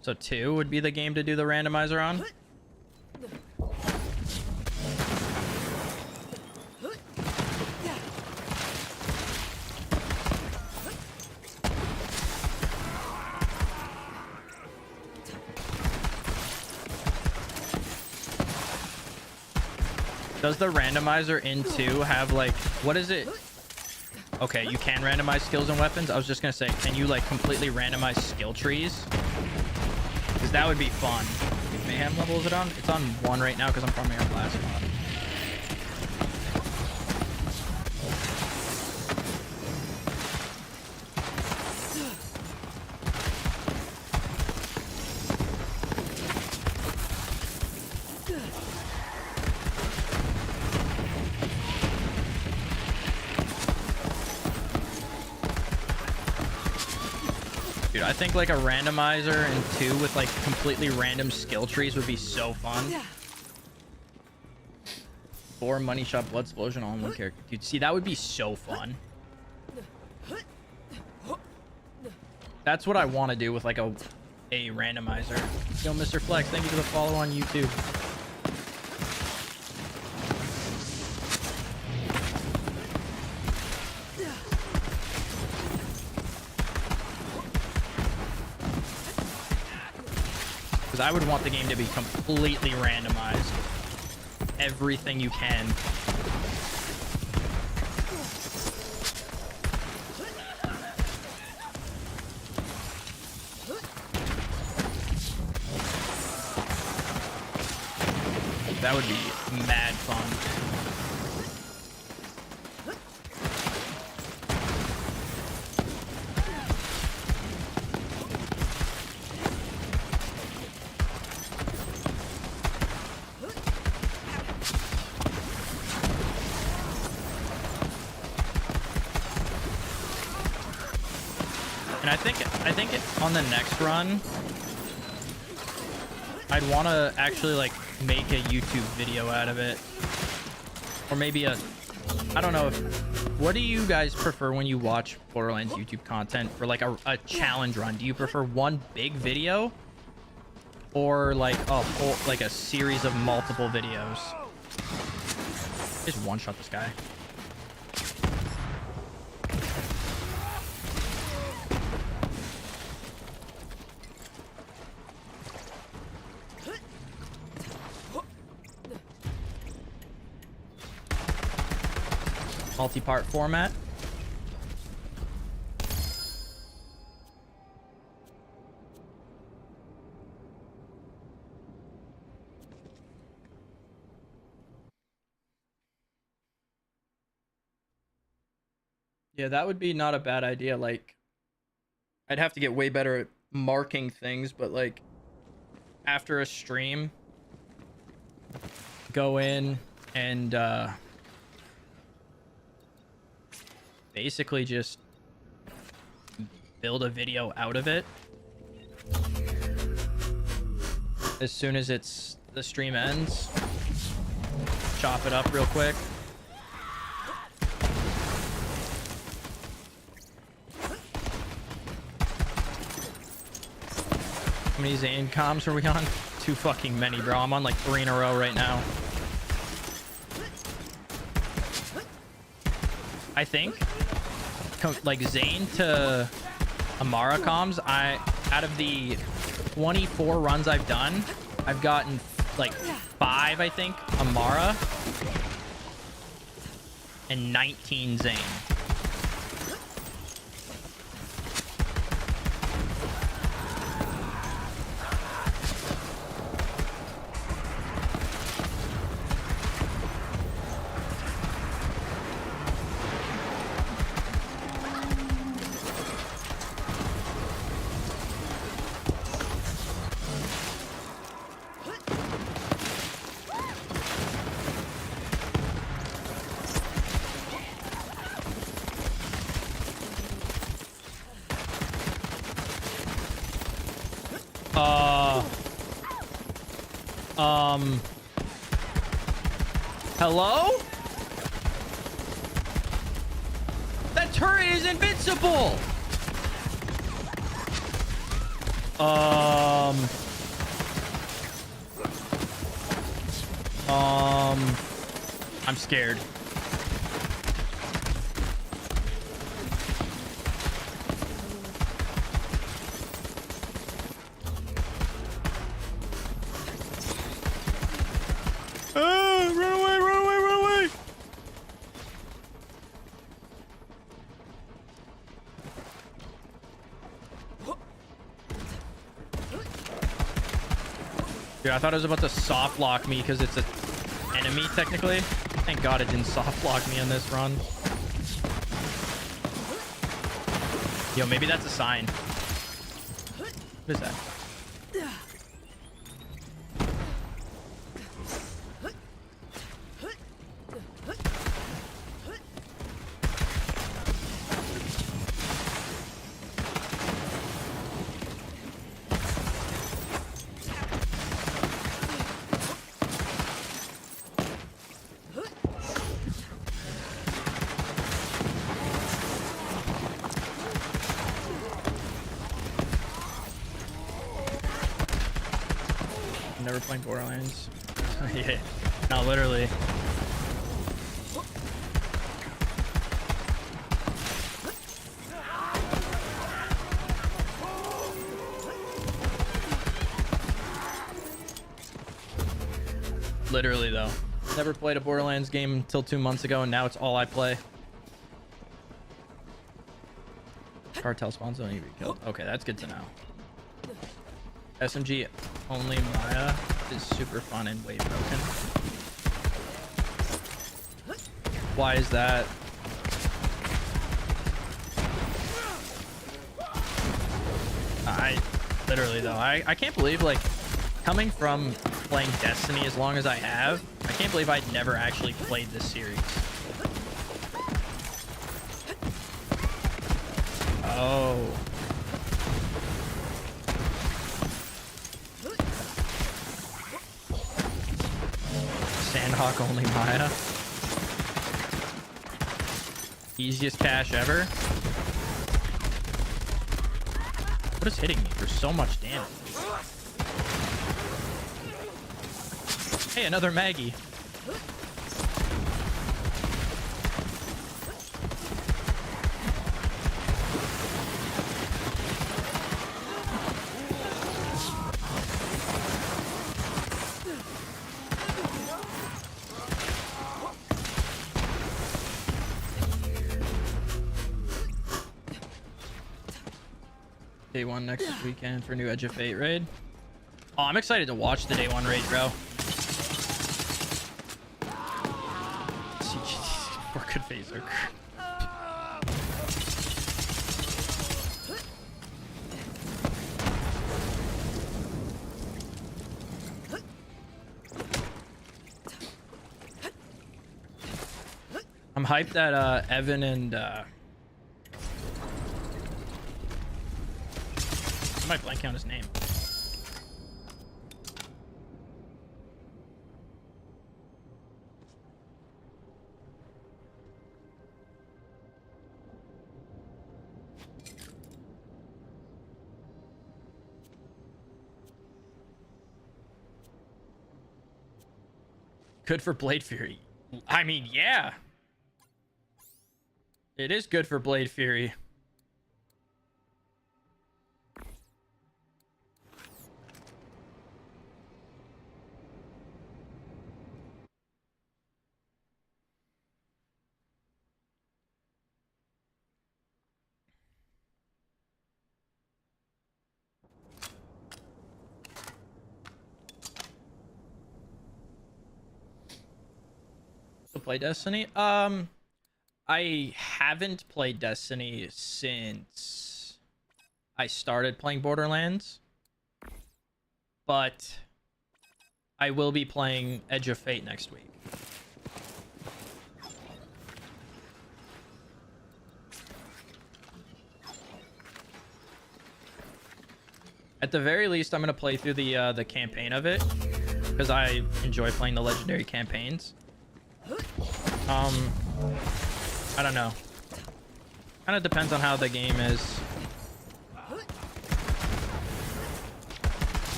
So 2 would be the game to do the randomizer on? Does the randomizer in 2 have like, what is it? Okay, you can randomize skills and weapons. I was just gonna say, can you like completely randomize skill trees? Because that would be fun. Mayhem level is it on? It's on 1 right now because I'm farming our last one. Dude, I think like a randomizer and 2 with like completely random skill trees would be so fun. 4 money shot blood explosion on one character. Dude, see, that would be so fun. That's what I want to do with like a randomizer. Yo, Mr. Flex, thank you for the follow on YouTube. Because I would want the game to be completely randomized. Everything you can. That would be mad fun. And I think on the next run, I'd want to actually like make a YouTube video out of it, or maybe I don't know what do you guys prefer when you watch Borderlands YouTube content for like a challenge run? Do you prefer one big video or like a whole, like a series of multiple videos? Just one shot this guy. Multi-part format. Yeah, that would be not a bad idea. Like, I'd have to get way better at marking things, but like after a stream, go in and basically just build a video out of it as soon as the stream ends. Chop it up real quick. How many Zane comms are we on? Too fucking many, bro. I'm on like 3 in a row right now. I think like Zane to Amara comms, out of the 24 runs I've done, I've gotten like 5, I think, Amara and 19 Zane. Hello? That turret is invincible! I'm scared. Dude, I thought it was about to soft lock me because it's an enemy technically. Thank God it didn't soft lock me on this run. Yo, maybe that's a sign. What is that? never playing Borderlands. Yeah. No, literally. Literally though. Never played a Borderlands game until 2 months ago, and now it's all I play. Cartel spawns don't need to be killed. Okay, that's good to know. SMG only Maya is super fun and way broken. Why is that? I literally though, I can't believe, like, coming from playing Destiny as long as I have, I can't believe I'd never actually played this series. Oh. Sandhawk only Maya. Easiest cash ever. What is hitting me for so much damage? Hey, another Maggie. Day 1 next weekend for new Edge of Fate raid. Oh, I'm excited to watch the Day 1 raid, bro. Poor good phaser. I'm hyped that Evan and I might blank out his name. Good for Blade Fury. I mean, yeah. It is good for Blade Fury. To play Destiny? I haven't played Destiny since I started playing Borderlands, but I will be playing Edge of Fate next week. At the very least, I'm gonna play through the campaign of it because I enjoy playing the legendary campaigns. I don't know. Kind of depends on how the game is.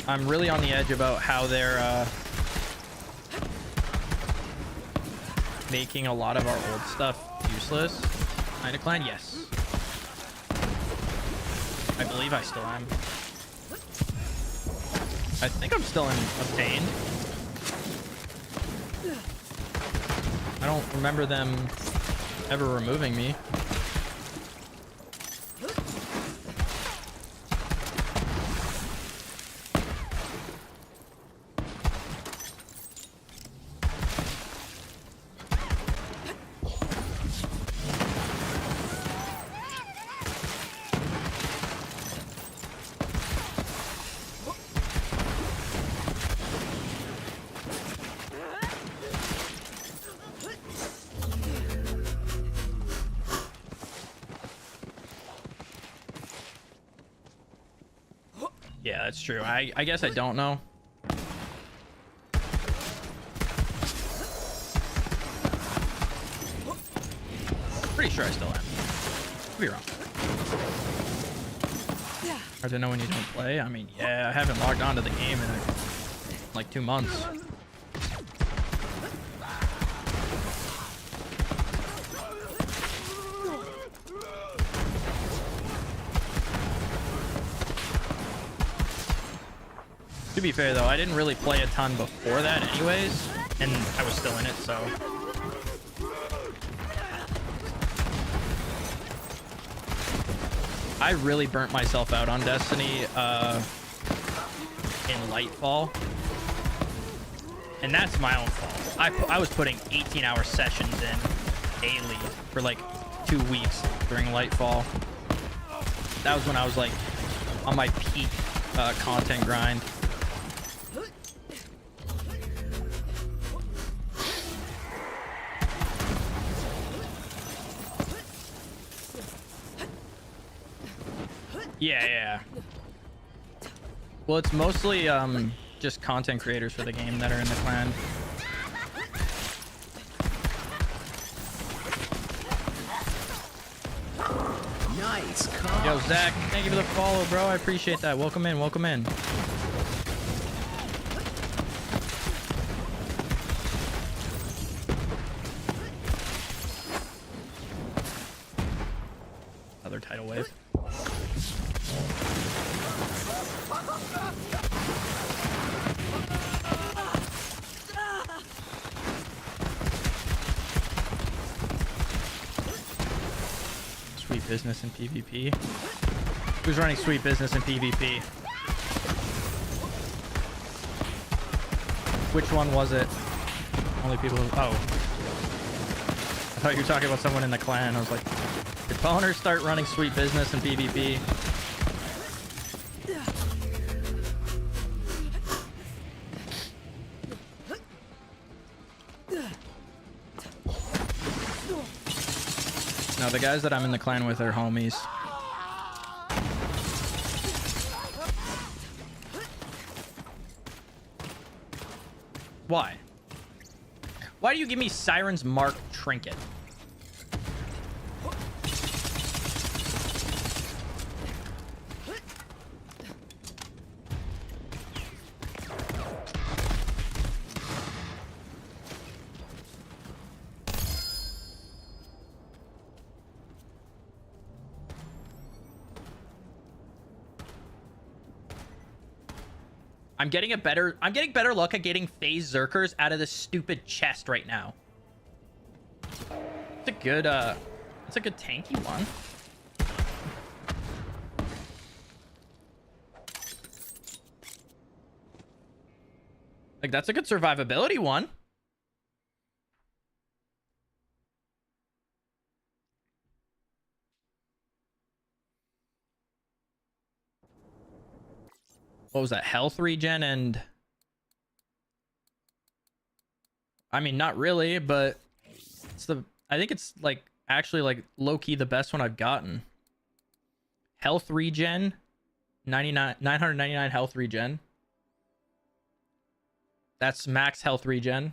I'm really on the edge about how they're making a lot of our old stuff useless. Nine Clan, yes. I believe I still am. I think I'm still in Obtained. I don't remember them ever removing me. Yeah, that's true. I guess I don't know. Pretty sure I still am. Could be wrong. Hard to know when you don't play. I mean, yeah, I haven't logged on to the game in like 2 months. To be fair though, I didn't really play a ton before that anyways, and I was still in it, so. I really burnt myself out on Destiny in Lightfall. And that's my own fault. I was putting 18-hour sessions in daily for like 2 weeks during Lightfall. That was when I was like on my peak content grind. Yeah. Well, it's mostly just content creators for the game that are in the clan. Nice car. Yo, Zach, thank you for the follow, bro. I appreciate that. Welcome in, welcome in. Another tidal wave. Sweet business in PvP. Who's running sweet business in PvP? Which one was it? Only people who... Oh. I thought you were talking about someone in the clan. I was like, did Boner start running sweet business in PvP? No, the guys that I'm in the clan with are homies. Why? Why do you give me Siren's Mark trinket? I'm getting better luck at getting phase Zerkers out of this stupid chest right now. It's a good tanky one. Like, that's a good survivability one. What was that? Health regen and... I mean, not really, but it's I think it's like actually like low-key the best one I've gotten. Health regen, 999 health regen. That's max health regen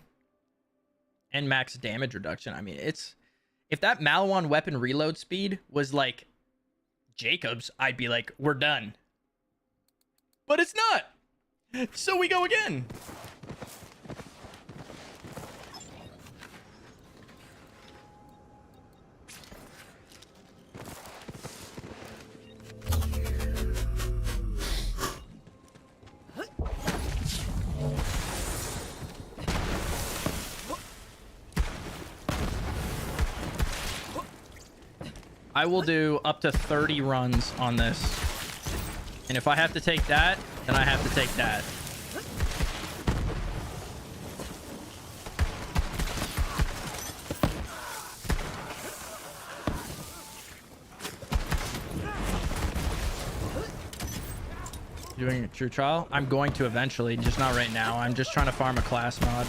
and max damage reduction. I mean, it's... If that Malawan weapon reload speed was like Jakob's, I'd be like, we're done. But it's not. So we go again. I will do up to 30 runs on this. And if I have to take that, then I have to take that. Doing a true trial? I'm going to eventually, just not right now. I'm just trying to farm a class mod.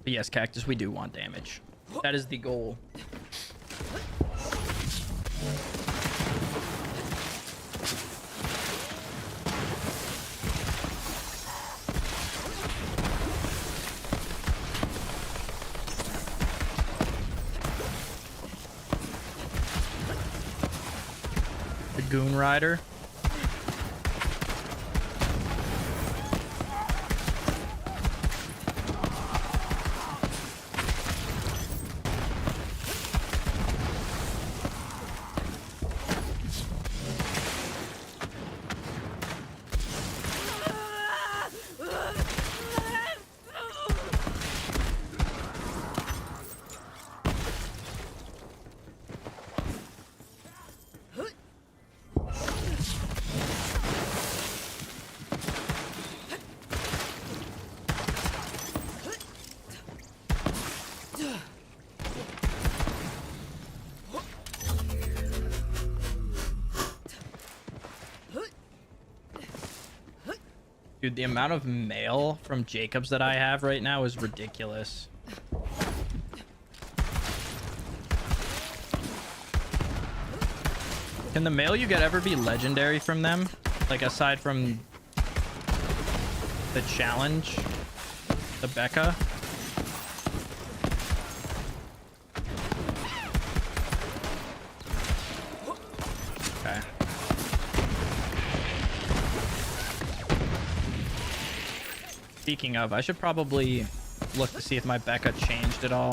But yes, Cactus, we do want damage. That is the goal. The Goon Rider. Dude, the amount of mail from Jacobs that I have right now is ridiculous. Can the mail you get ever be legendary from them? Like, aside from the challenge? The Becca? Okay. Speaking of, I should probably look to see if my Becca changed at all.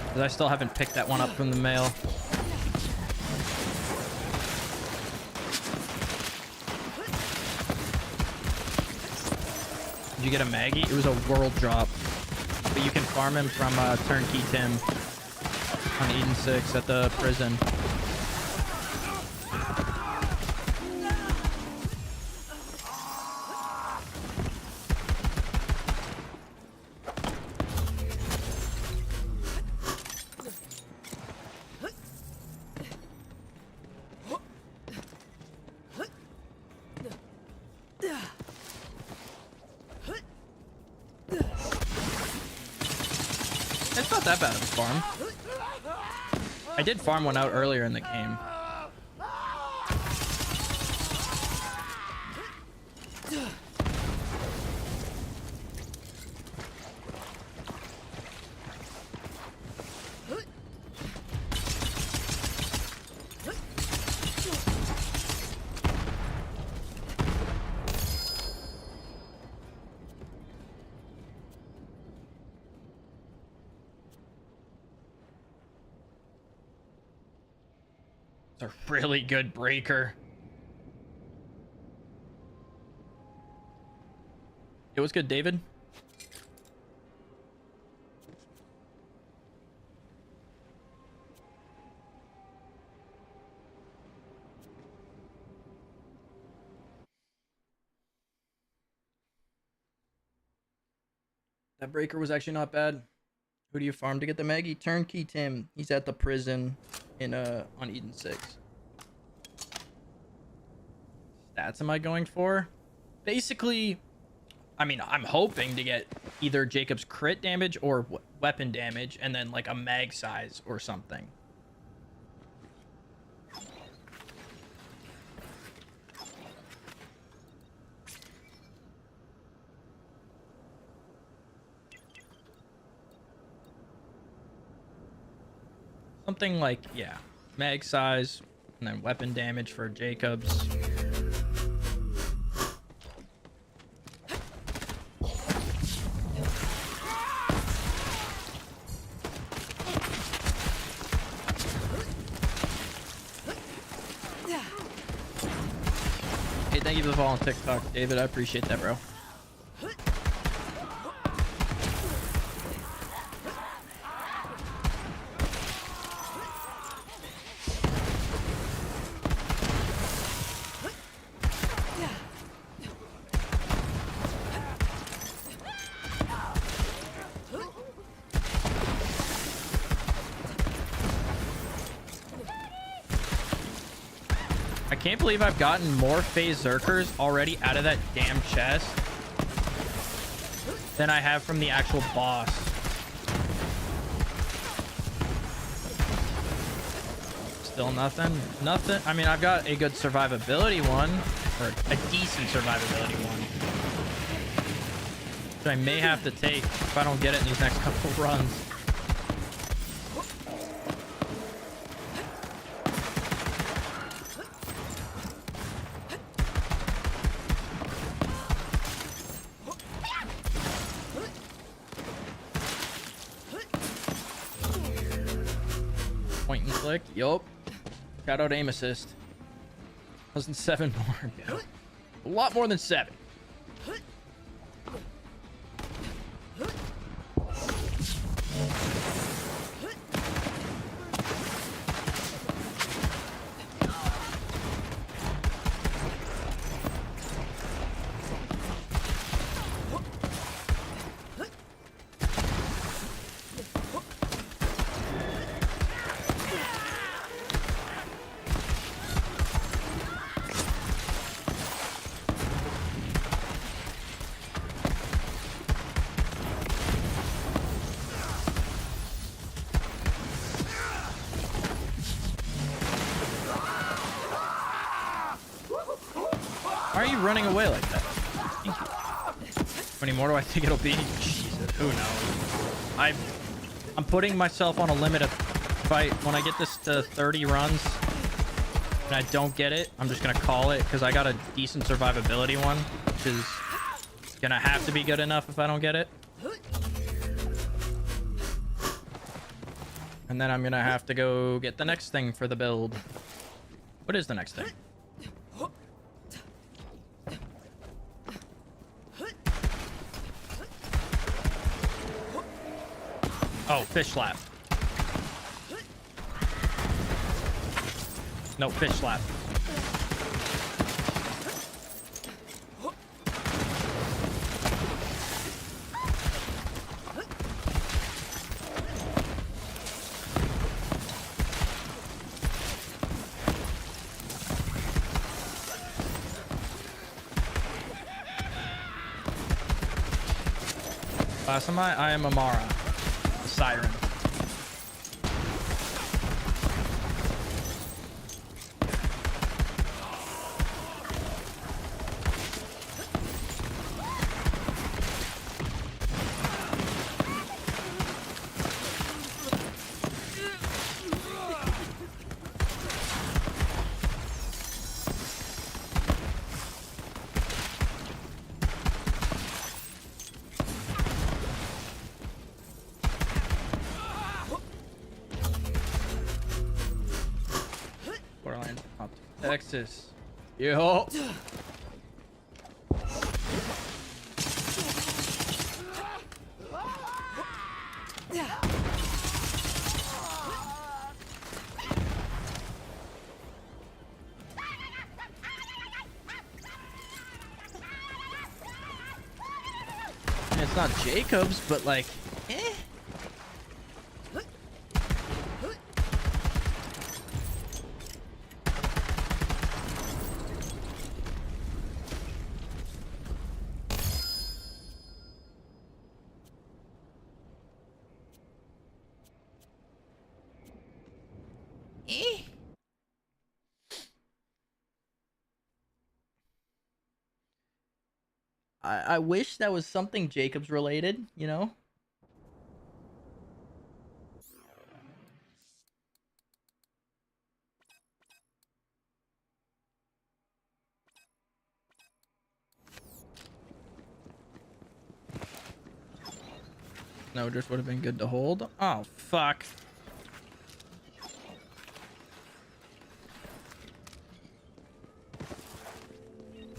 Because I still haven't picked that one up from the mail. Did you get a Maggie? It was a world drop. But you can farm him from Turnkey Tim on Eden 6 at the prison. It's not that bad of a farm. I did farm one out earlier in the game. A really good breaker. It was good, David. That breaker was actually not bad. Who do you farm to get the Maggie? Turnkey Tim. He's at the prison in on Eden 6. Stats am I going for? Basically, I mean, I'm hoping to get either Jacob's crit damage or weapon damage, and then like a mag size or something. Something like, yeah, mag size, and then weapon damage for Jacobs. Hey, thank you for the follow on TikTok, David. I appreciate that, bro. can't believe I've gotten more phase Zerkers already out of that damn chest than I have from the actual boss. Still nothing. Nothing. I mean, I've got a good survivability one, or a decent survivability one, which I may have to take if I don't get it in these next couple runs. Point and click. Yup. Shout out aim assist. 1,007 more. Yeah. A lot more than 7. Why are you running away like that? Thank you. How many more do I think it'll be? Jesus, who knows? I'm putting myself on a limit of fight. When I get this to 30 runs and I don't get it, I'm just gonna call it because I got a decent survivability one, which is gonna have to be good enough if I don't get it. And then I'm gonna have to go get the next thing for the build. What is the next thing? Oh, fish slap. No, fish slap. Last am I am Amara. Siren. Borderlands, Texas. Yo. It's not Jacob's, but like, eh. I wish that was something Jacobs related, you know? No, just would have been good to hold. Oh, fuck.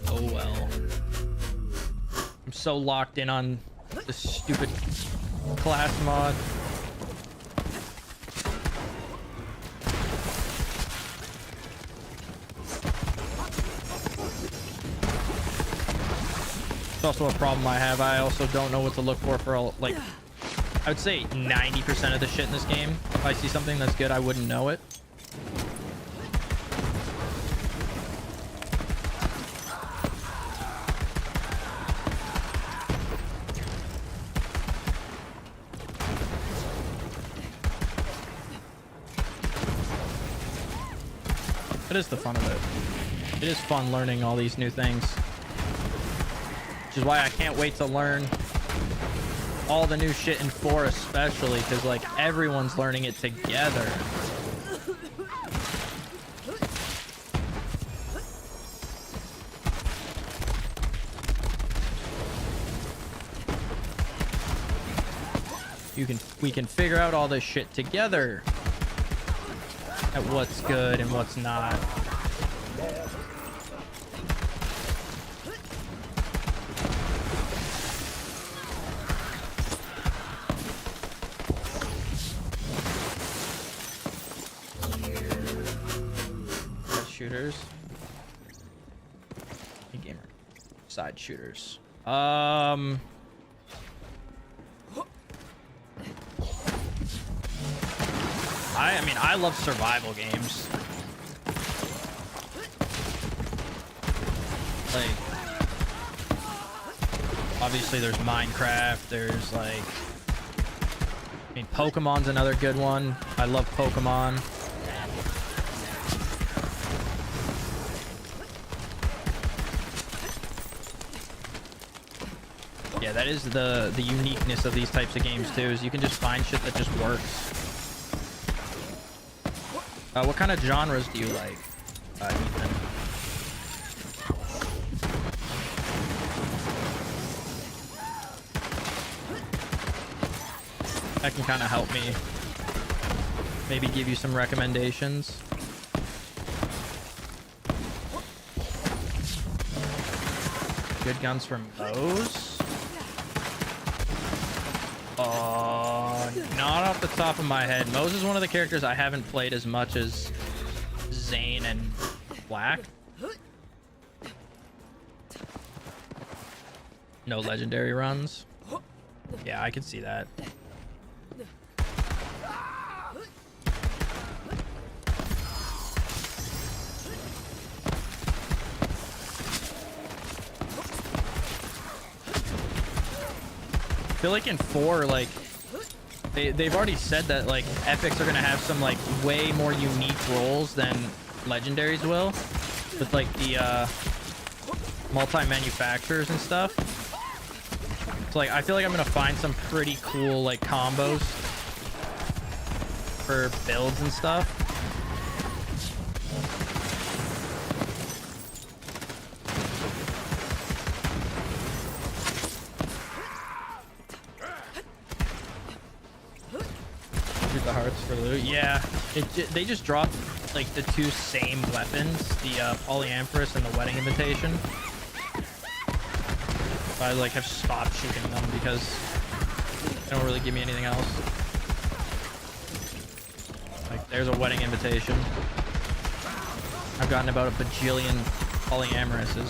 Oh, well. I'm so locked in on this stupid class mod. It's also a problem I have. I also don't know what to look for all, like, I would say 90% of the shit in this game. If I see something that's good, I wouldn't know it. It is the fun of it. It is fun learning all these new things. Which is why I can't wait to learn all the new shit in 4 especially, because like everyone's learning it together. We can figure out all this shit together at what's good and what's not. Shooters. Hey, gamer. Side shooters. I mean, I love survival games. Like, obviously there's Minecraft, there's like, I mean, Pokemon's another good one. I love Pokemon. Yeah, that is the uniqueness of these types of games too, is you can just find shit that just works. What kind of genres do you like, Ethan? That can kind of help me. Maybe give you some recommendations. Good guns from those. Not off the top of my head. Mose is one of the characters I haven't played as much as Zane and Black. No legendary runs. Yeah, I can see that. I feel like in 4, like they've already said that like epics are gonna have some like way more unique roles than legendaries will, with like the multi-manufacturers and stuff. So like I feel like I'm gonna find some pretty cool like combos for builds and stuff. The hearts for loot. Yeah, they just dropped like the 2 same weapons, the Polyamorous and the Wedding Invitation. I like have stopped shooting them because they don't really give me anything else. Like there's a Wedding Invitation. I've gotten about a bajillion Polyamorouses.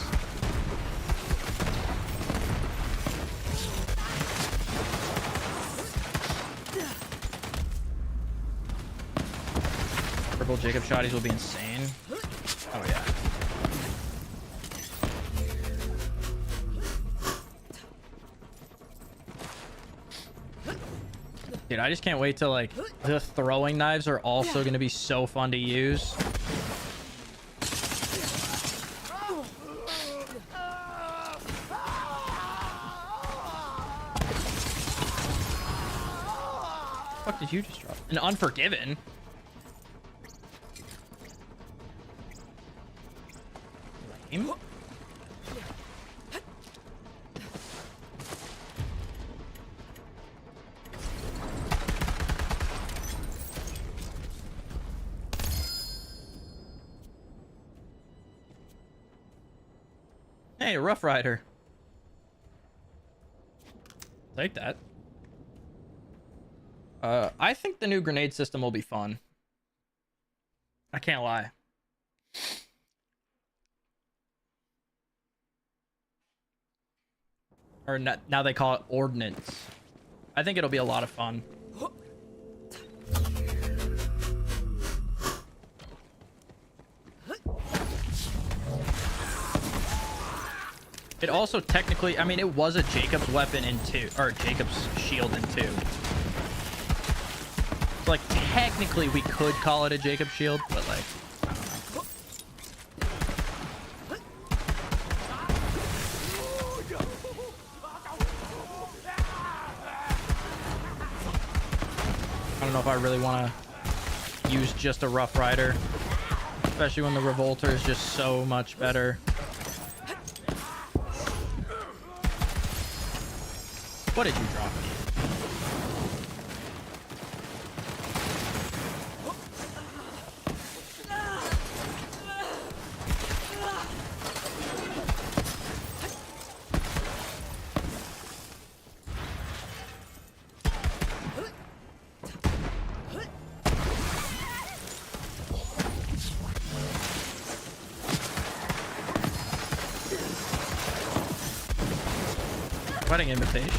Purple Jacob shotties will be insane. Oh yeah. Dude, I just can't wait till like the throwing knives are also going to be so fun to use. What the fuck did you just drop? An Unforgiven? Lame. Hey, Rough Rider. Take that. I think the new grenade system will be fun. I can't lie. Or now they call it ordnance. I think it'll be a lot of fun. It also technically, I mean, it was a Jacob's weapon in 2, or Jacob's shield in 2. So like technically we could call it a Jacob shield, but like, I don't know. I don't know if I really want to use just a Rough Rider, especially when the Revolter is just so much better. What did you drop me? Wedding invitation.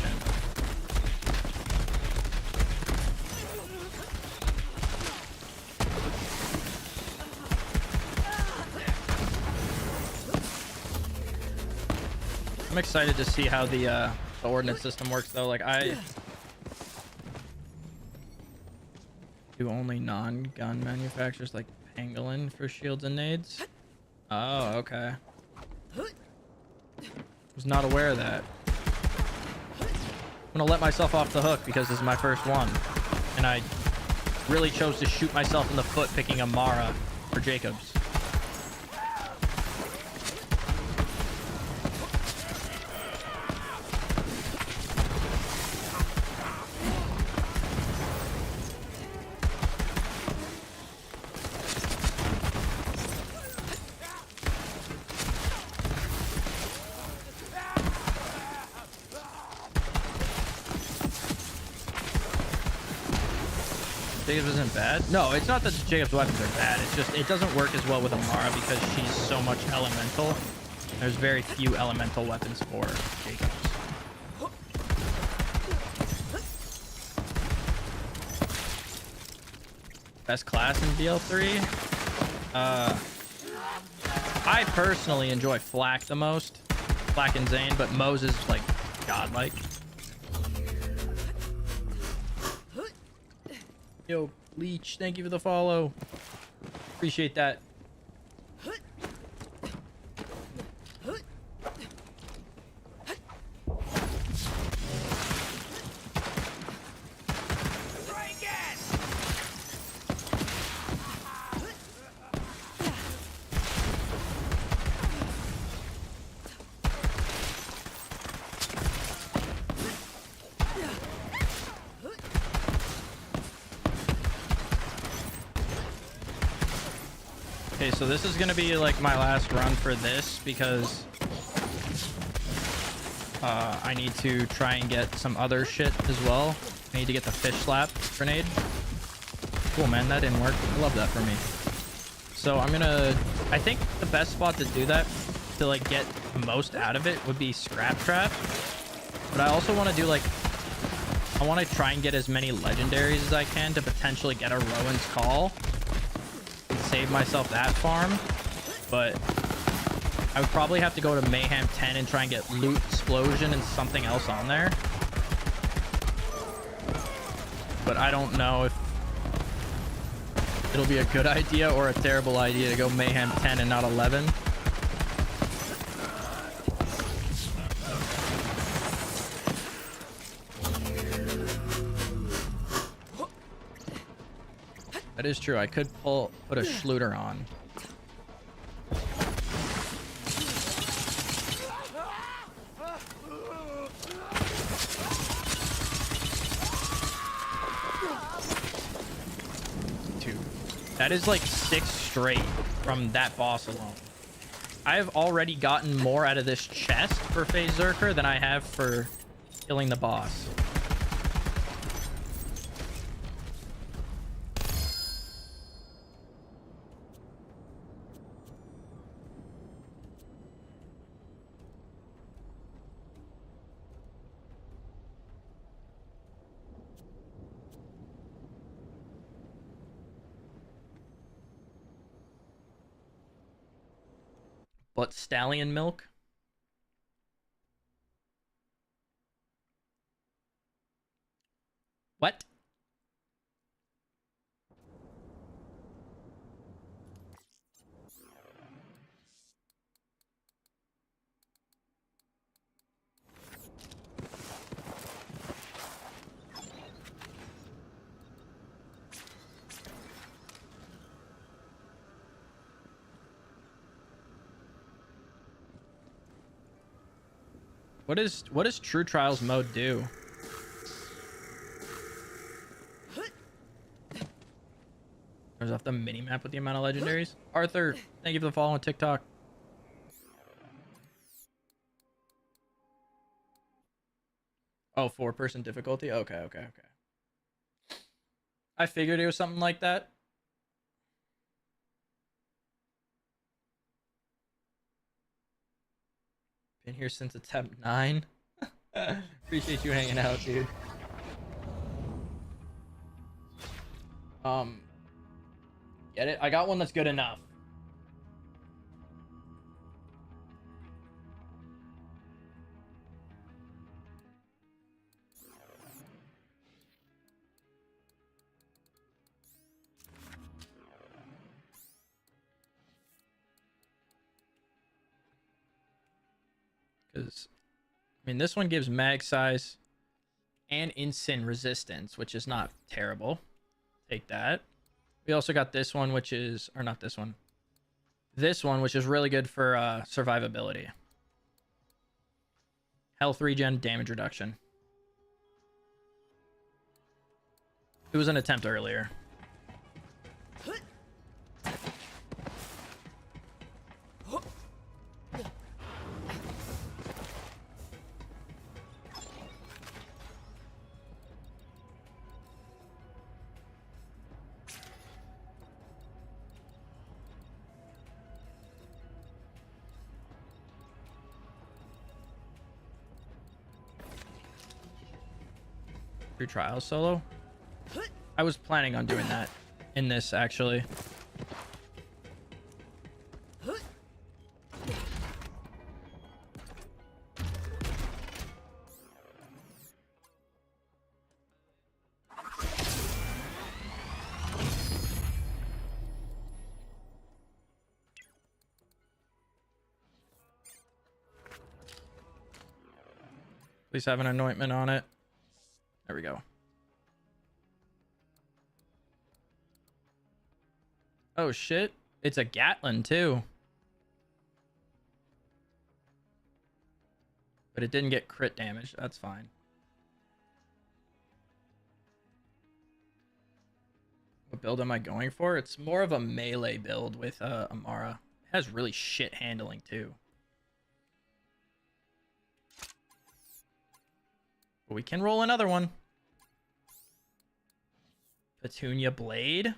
I'm excited to see how the ordnance system works though. Like I do only non-gun manufacturers like Pangolin for shields and nades. Oh, okay. Was not aware of that. I'm gonna let myself off the hook because this is my first one, and I really chose to shoot myself in the foot picking a Mara for Jakob's. Jacob's isn't bad. No, it's not that Jacob's weapons are bad. It's just it doesn't work as well with Amara because she's so much elemental. There's very few elemental weapons for Jacob's. Best class in BL3? I personally enjoy Flak the most. Flak and Zane, but Mose is like godlike. Yo, Leech, thank you for the follow. Appreciate that. Okay, so this is gonna be like my last run for this because I need to try and get some other shit as well. I need to get the fish slap grenade. Cool, man, that didn't work. I love that for me. So I think the best spot to do that, to like get most out of it, would be Scrap Trap. But I also want to do like, I want to try and get as many legendaries as I can to potentially get a Rowan's Call. Save myself that farm, but I would probably have to go to Mayhem 10 and try and get Loot Explosion and something else on there. But I don't know if it'll be a good idea or a terrible idea to go Mayhem 10 and not 11. That is true. I could put a Schluter on. Dude, that is like 6 straight from that boss alone. I have already gotten more out of this chest for Phase Zerker than I have for killing the boss. But stallion milk? What? What does True Trials mode do? Turns off the mini map with the amount of legendaries. Arthur, thank you for the follow on TikTok. Oh, 4-person difficulty. Okay. I figured it was something like that. Been here since attempt 9. Appreciate you hanging out, dude. Get it? I got one that's good enough. Because, I mean, this one gives mag size and instant resistance, which is not terrible. Take that. We also got this one, which is, or not this one. This one, which is really good for survivability. Health regen, damage reduction. It was an attempt earlier. Free trial solo. I was planning on doing that in this actually. Please have an anointment on it. There we go. Oh shit. It's a Gatlin too. But it didn't get crit damage. That's fine. What build am I going for? It's more of a melee build with Amara. It has really shit handling too. But we can roll another one. Petunia Blade.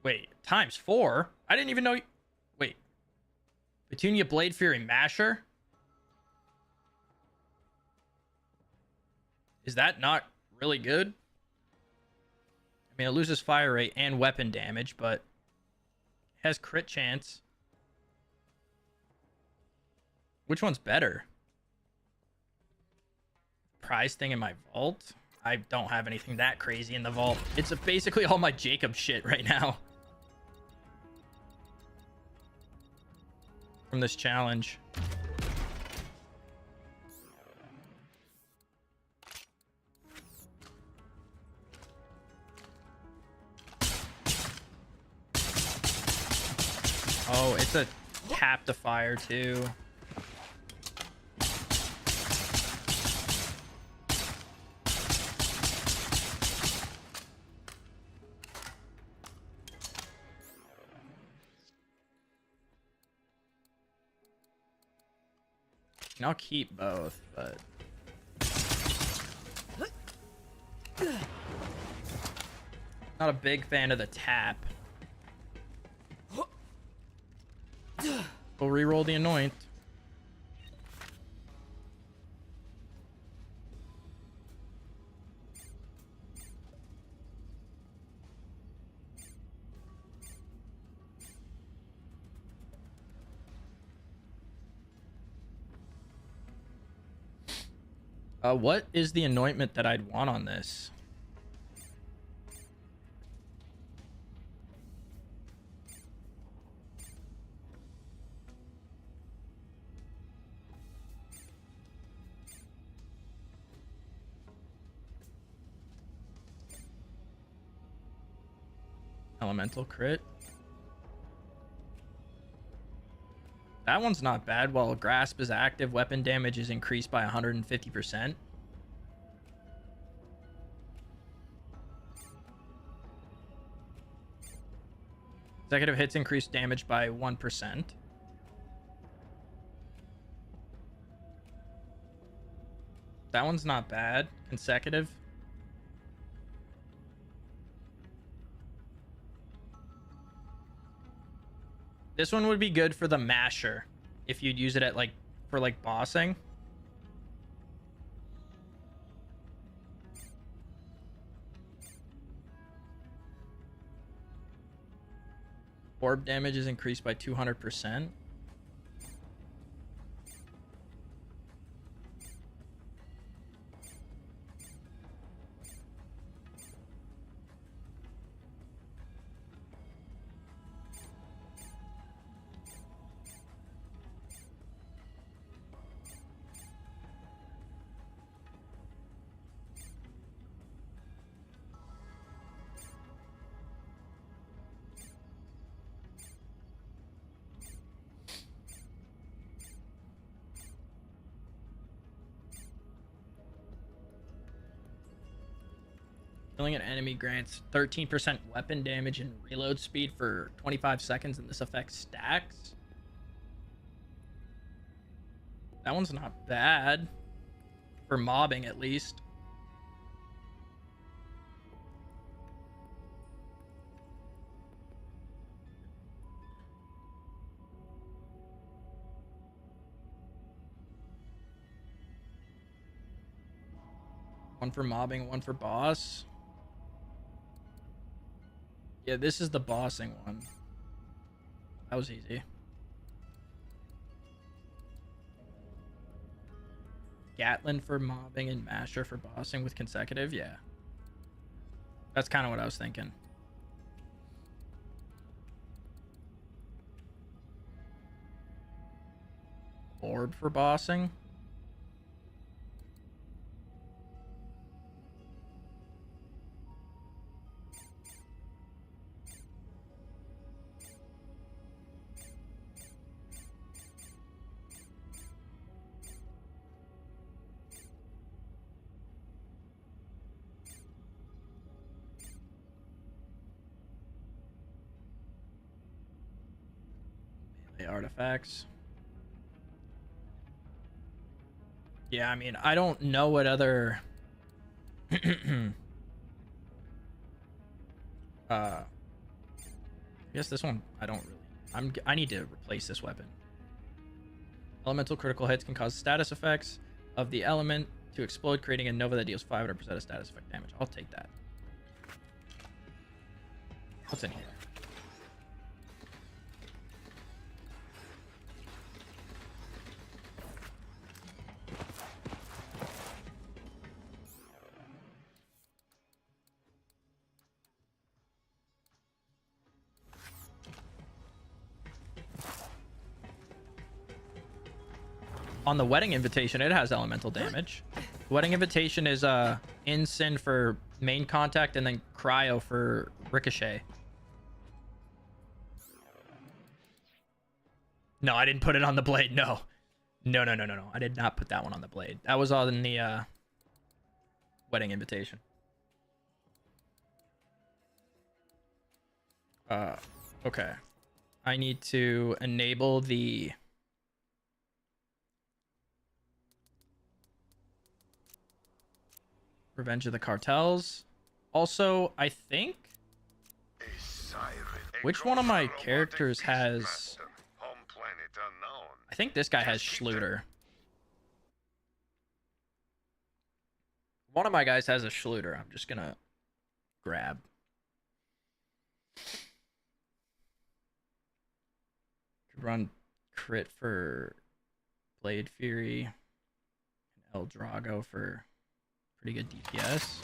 Wait, ×4? I didn't even know. Wait. Petunia Blade Fury Masher? Is that not really good? I mean, it loses fire rate and weapon damage, but it has crit chance. Which one's better? Prize thing in my vault? I don't have anything that crazy in the vault. It's basically all my Jakob shit right now. From this challenge. Oh, it's a tap to fire too. And I'll keep both, but not a big fan of the tap. We'll re-roll the anoint. What is the anointment that I'd want on this? Elemental crit. That one's not bad. While grasp is active, weapon damage is increased by 150%. Consecutive hits increase damage by 1%. That one's not bad. Consecutive. This one would be good for the masher if you'd use it at like for like bossing. Orb damage is increased by 200%. Killing an enemy grants 13% weapon damage and reload speed for 25 seconds, and this effect stacks. That one's not bad. For mobbing, at least. One for mobbing, one for boss. Yeah, this is the bossing one. That was easy. Gatlin for mobbing and Masher for bossing with consecutive. Yeah. That's kind of what I was thinking. Orb for bossing. The artifacts. Yeah, I mean, I don't know what other I guess this one I don't really I need to replace this weapon. Elemental critical hits can cause status effects of the element to explode, creating a nova that deals 500% of status effect damage. I'll take that. What's in here? On the wedding invitation, it has elemental damage. Wedding invitation is Ensign for main contact and then cryo for ricochet. No, I didn't put it on the blade. No. No. I did not put that one on the blade. That was all in the wedding invitation. Okay. I need to enable the Revenge of the Cartels. Also, I think which one of my characters has I think this guy has Schluter. One of my guys has a Schluter. I'm just gonna grab. Could run crit for Blade Fury and El Drago for pretty good DPS.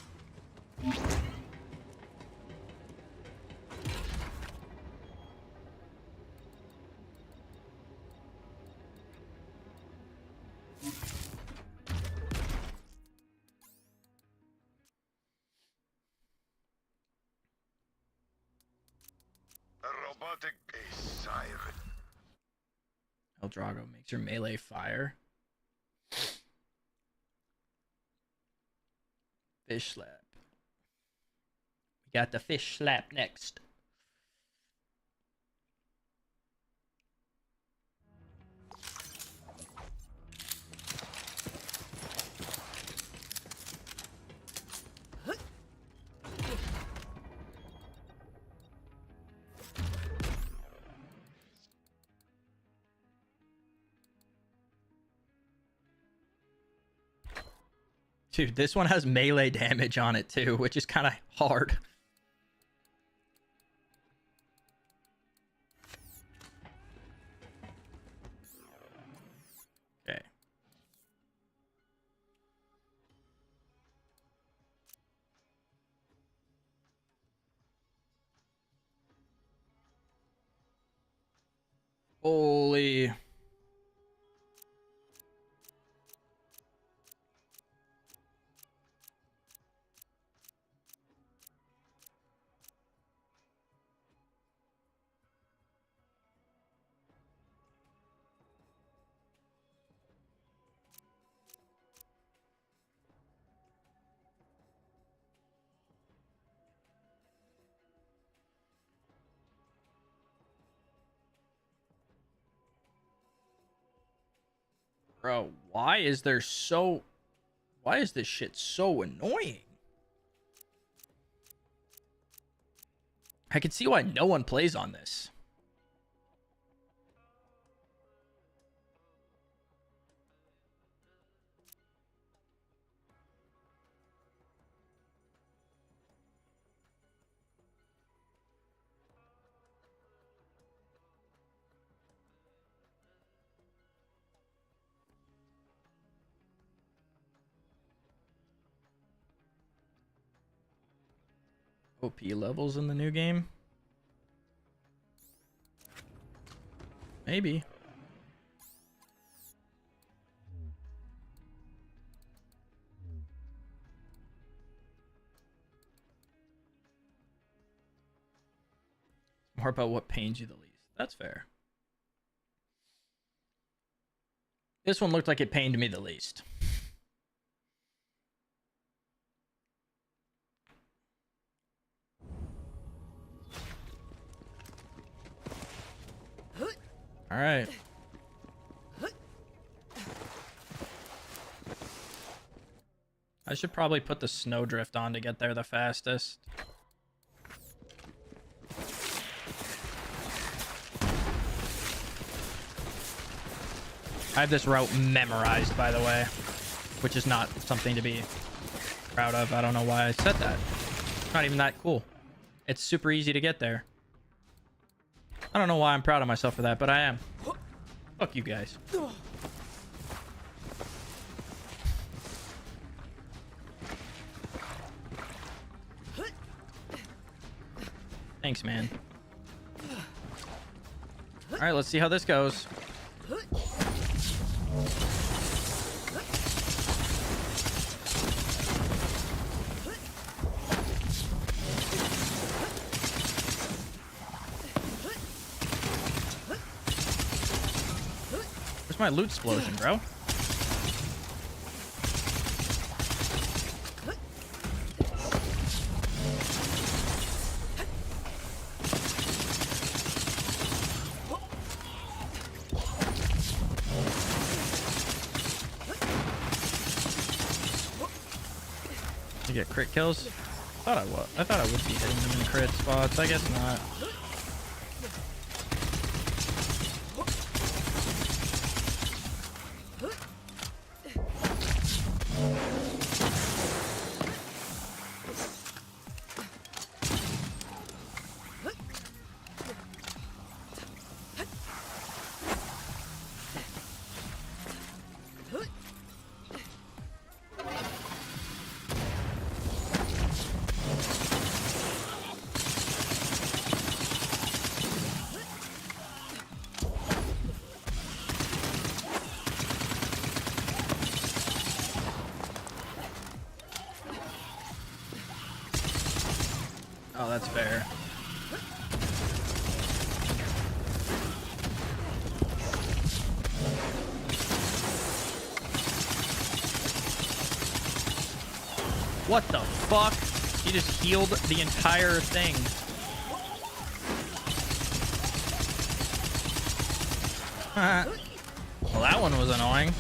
El Drago makes your melee fire. Fish slap. We got the fish slap next. Dude, this one has melee damage on it too, which is kind of hard. Okay. Holy. Bro, why is this shit so annoying? I can see why no one plays on this. OP levels in the new game? Maybe. More about what pains you the least. That's fair. This one looked like it pained me the least. All right. I should probably put the snowdrift on to get there the fastest. I have this route memorized, by the way, which is not something to be proud of. I don't know why I said that. It's not even that cool. It's super easy to get there. I don't know why I'm proud of myself for that, but I am. Fuck you guys. Thanks, man. Alright, let's see how this goes. Where's my loot explosion, bro? You get crit kills? I thought I would be hitting them in crit spots. I guess not. Oh, that's fair. What the fuck? He just healed the entire thing. Well, that one was annoying.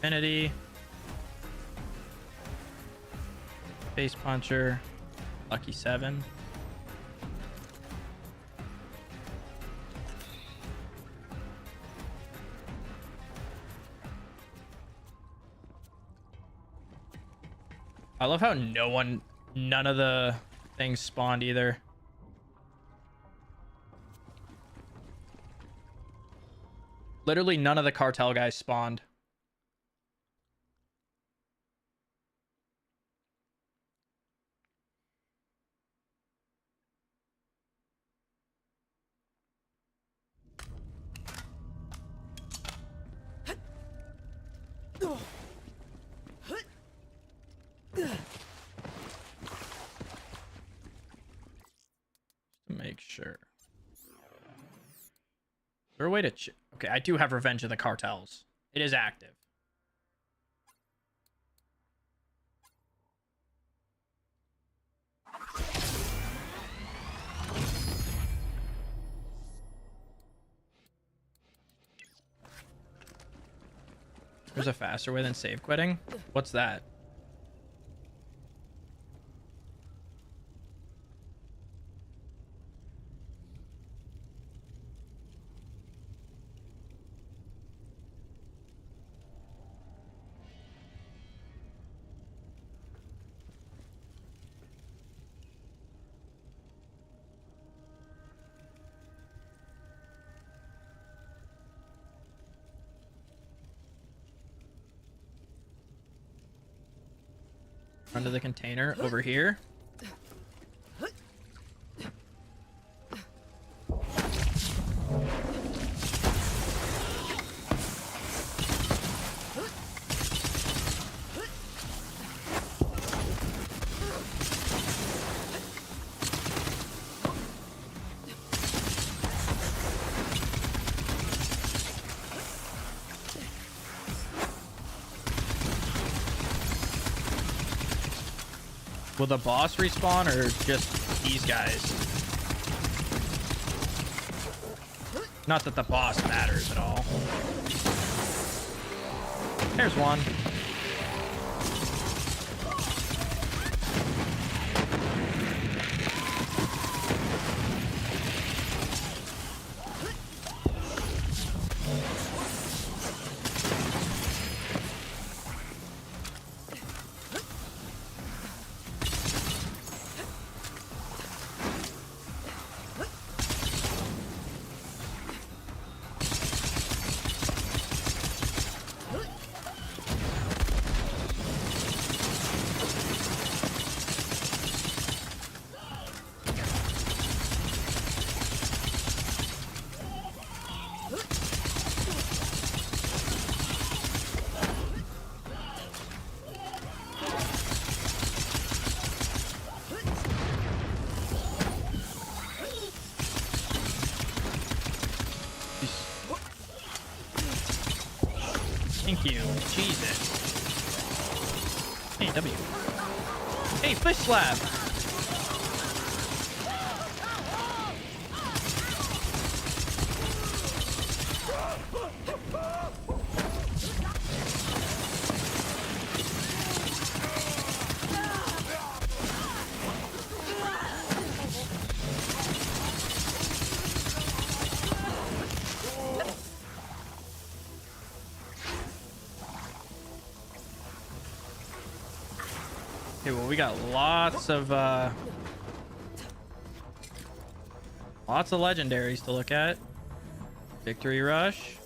Infinity. Face puncher. Lucky 7. I love how none of the things spawned either. Literally none of the cartel guys spawned. To make sure. Is there a way to okay, I do have Revenge of the Cartels. It is active. There's a faster way than save quitting. What's that? Run to the container over here. Will the boss respawn or just these guys? Not that the boss matters at all. There's one. Thank you. Jesus. Hey, W. Hey, fish slab. Okay, well, we got lots of legendaries to look at. Victory Rush.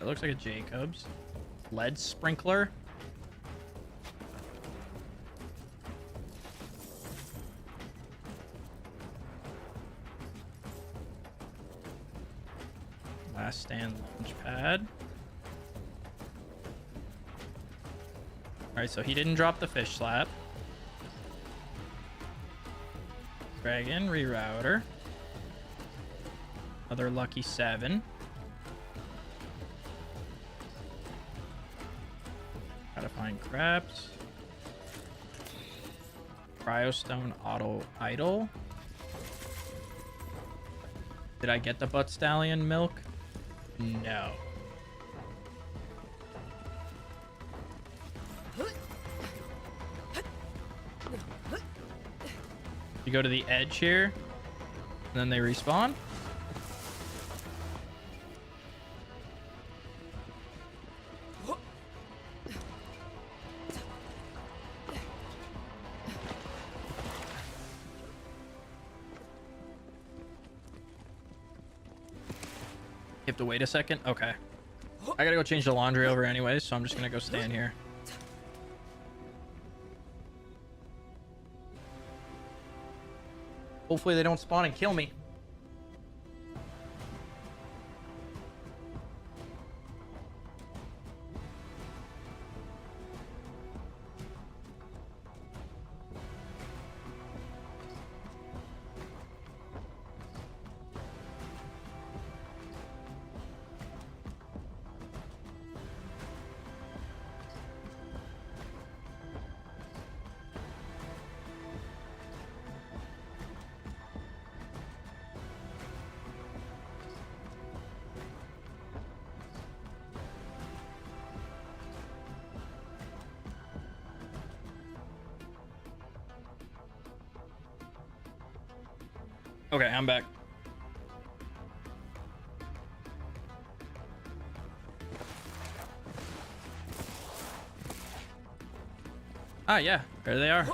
It looks like a Jacob's. Lead Sprinkler. Last Stand Launch Pad. Alright, so he didn't drop the fish slap. Dragon, rerouter. Another lucky 7. Gotta find craps. Cryostone auto idle. Did I get the butt stallion milk? No. You go to the edge here, and then they respawn. You have to wait a second? Okay. I gotta go change the laundry over anyways, so I'm just gonna go stand here. Hopefully they don't spawn and kill me. Okay, I'm back. Ah, yeah, there they are.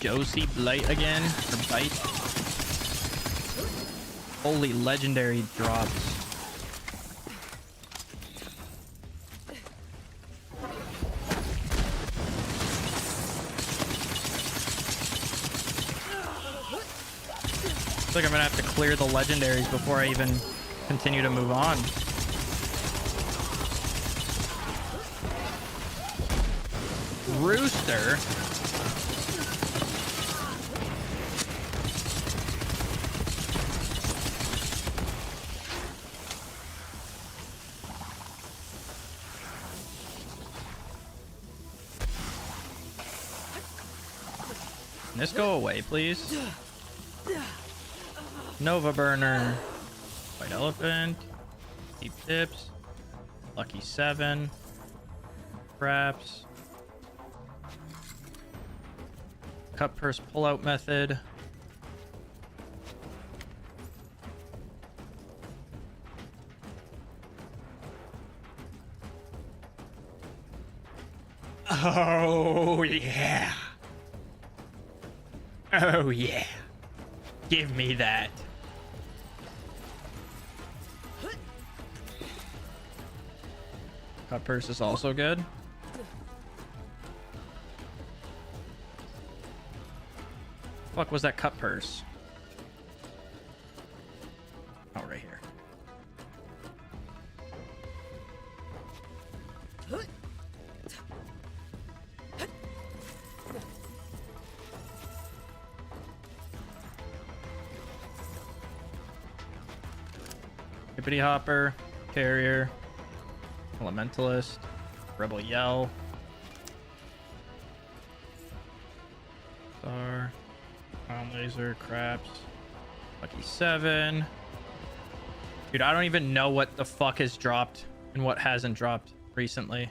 Josie Blight again, or Bite. Holy legendary drops. Looks like I'm gonna have to clear the legendaries before I even continue to move on. Rooster. Can this go away, please? Nova Burner. White Elephant. Deep Tips. Lucky 7. Craps. Cut Purse Pullout Method. Oh, yeah. Oh, yeah. Give me that. Cut Purse is also good. Fuck was that Cut Purse? Oh, right here. Hippity Hopper, Carrier, Elementalist, Rebel Yell, Star, Crown Laser, Craps, Lucky 7. Dude, I don't even know what the fuck has dropped and what hasn't dropped. recently.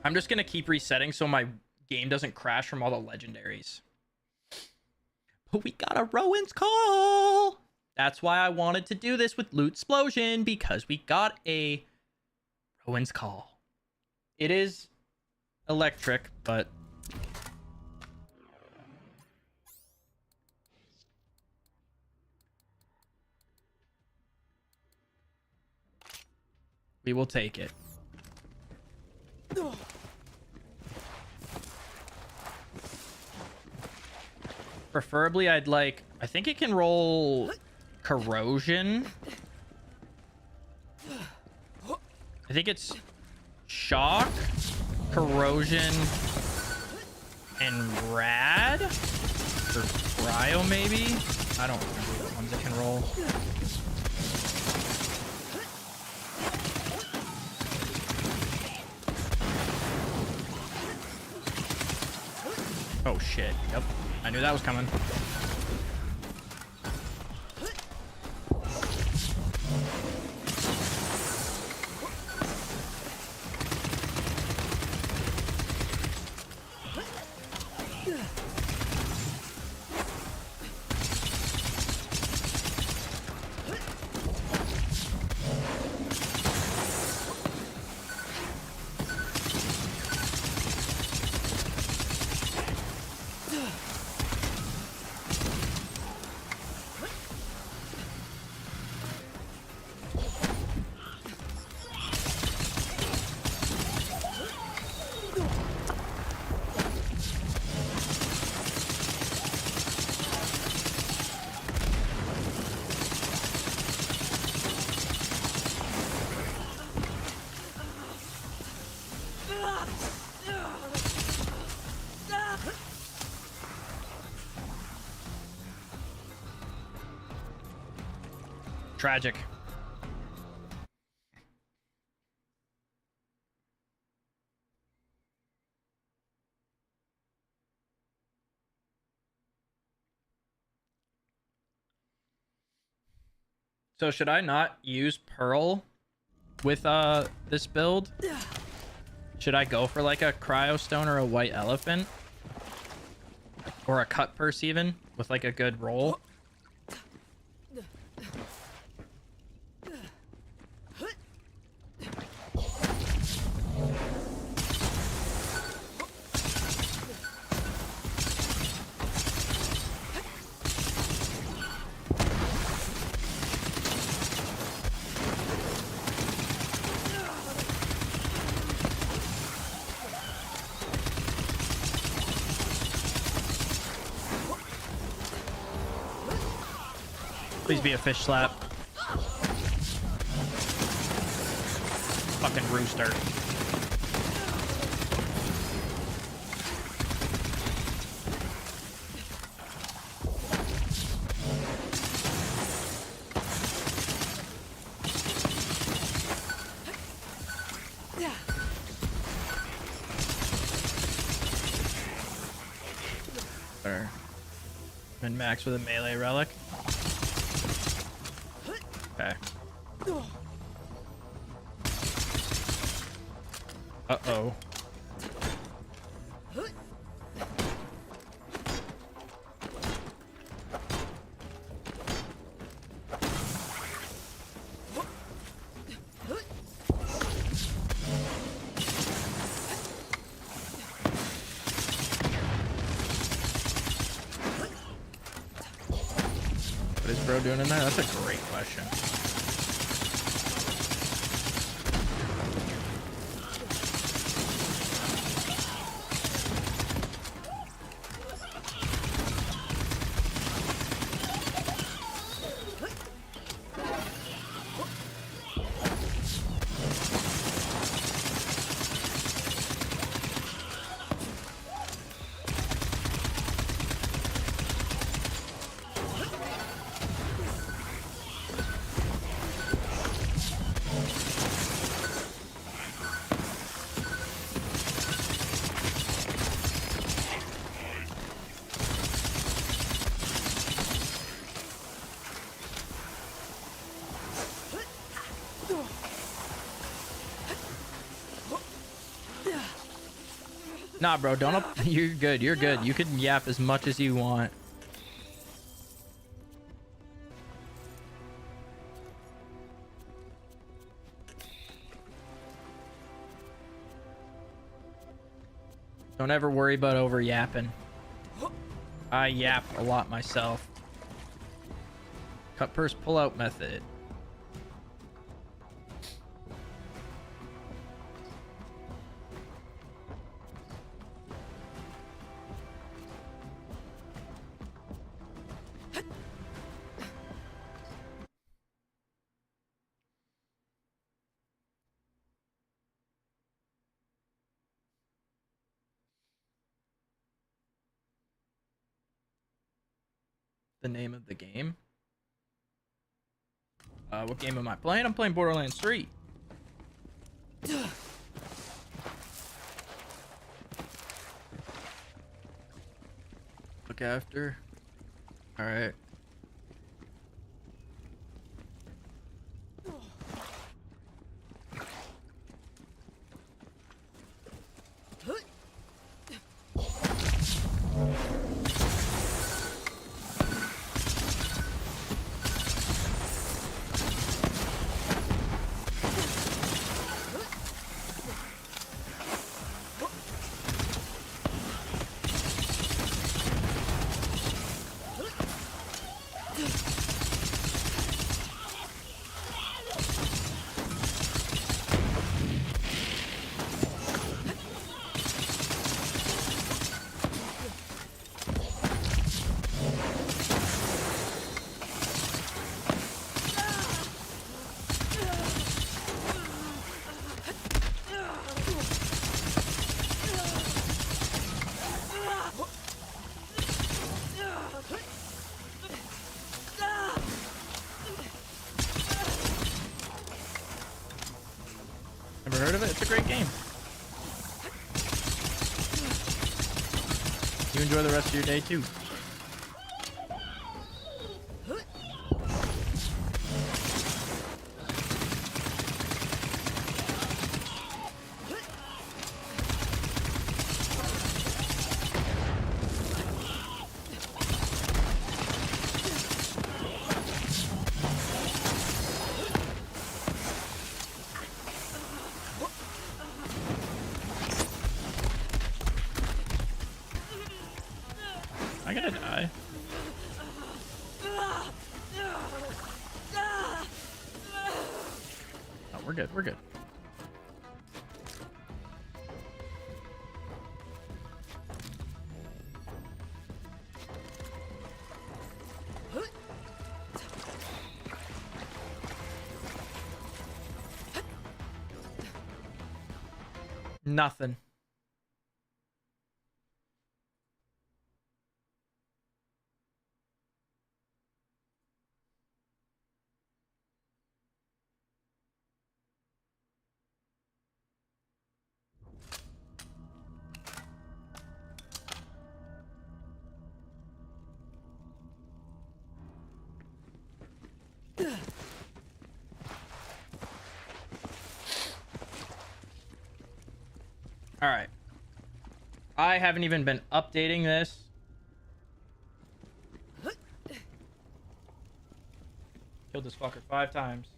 I'm just gonna keep resetting so my game doesn't crash from all the legendaries. But we got a Rowan's Call. That's why I wanted to do this with Loot Explosion, because we got a Rowan's Call. It is electric, but we will take it. Preferably, I'd like... I think it can roll corrosion. I think it's shock, corrosion, and rad? Or cryo, maybe? I don't remember what ones it can roll. Oh, shit. Yep. I knew that was coming. Tragic. So should I not use Pearl with this build? Should I go for like a Cryo Stone or a White Elephant? Or a Cut Purse even, with like a good roll? Please be a fish slap. Fucking rooster. Or min max with a melee relic. Okay. Uh-oh. What is bro doing in there? That's a great question. Nah, bro, don't you're good. You're good. You can yap as much as you want. Don't ever worry about over yapping. I yap a lot myself. Cut purse pull out method. The name of the game. What game am I playing? I'm playing Borderlands 3. Look after. All right. Never heard of it? It's a great game. You enjoy the rest of your day too. I gotta die. Oh, we're good. We're good. Nothing. All right. I haven't even been updating this. Killed this fucker 5 times.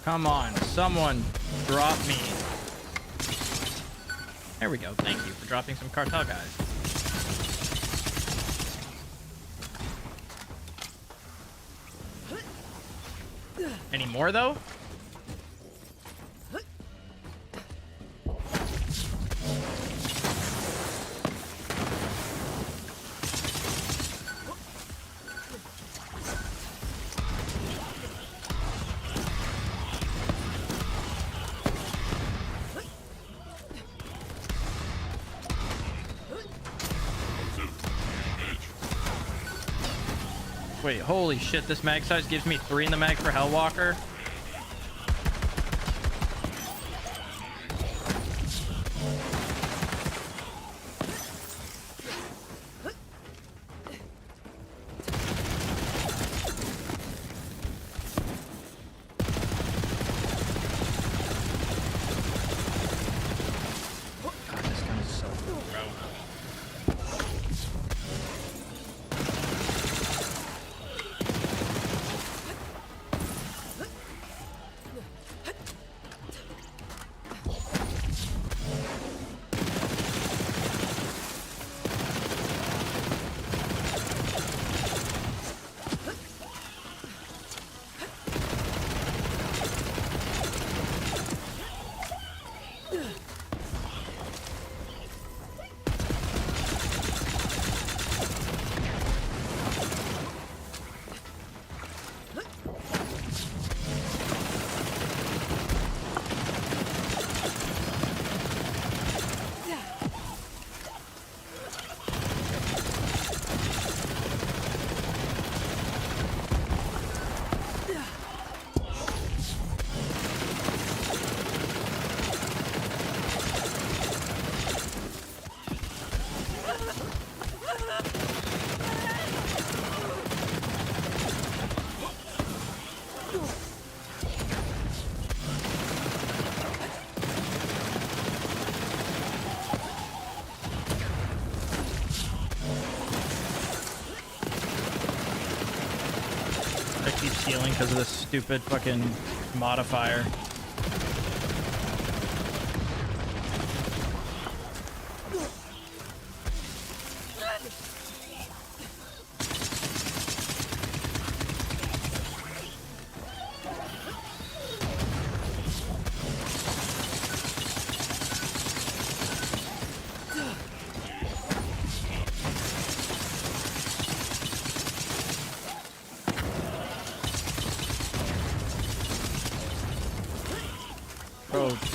Come on, someone drop me. There we go. Thank you for dropping some cartel guys. Any more though? Wait, holy shit, this mag size gives me 3 in the mag for Hellwalker. God, this gun is so cool, bro. I keep healing because of this stupid fucking modifier.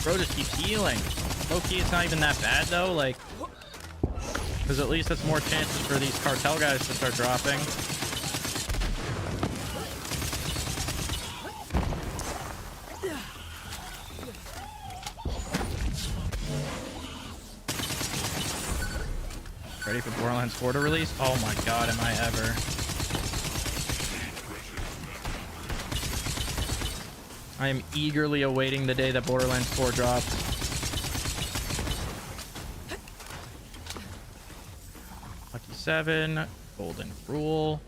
Bro just keeps healing. Low-key, it's not even that bad, though. Like, because at least that's more chances for these cartel guys to start dropping. Ready for Borderlands 4 to release? Oh my god, am I ever. I am eagerly awaiting the day that Borderlands 4 drops. Lucky 7, Golden Rule.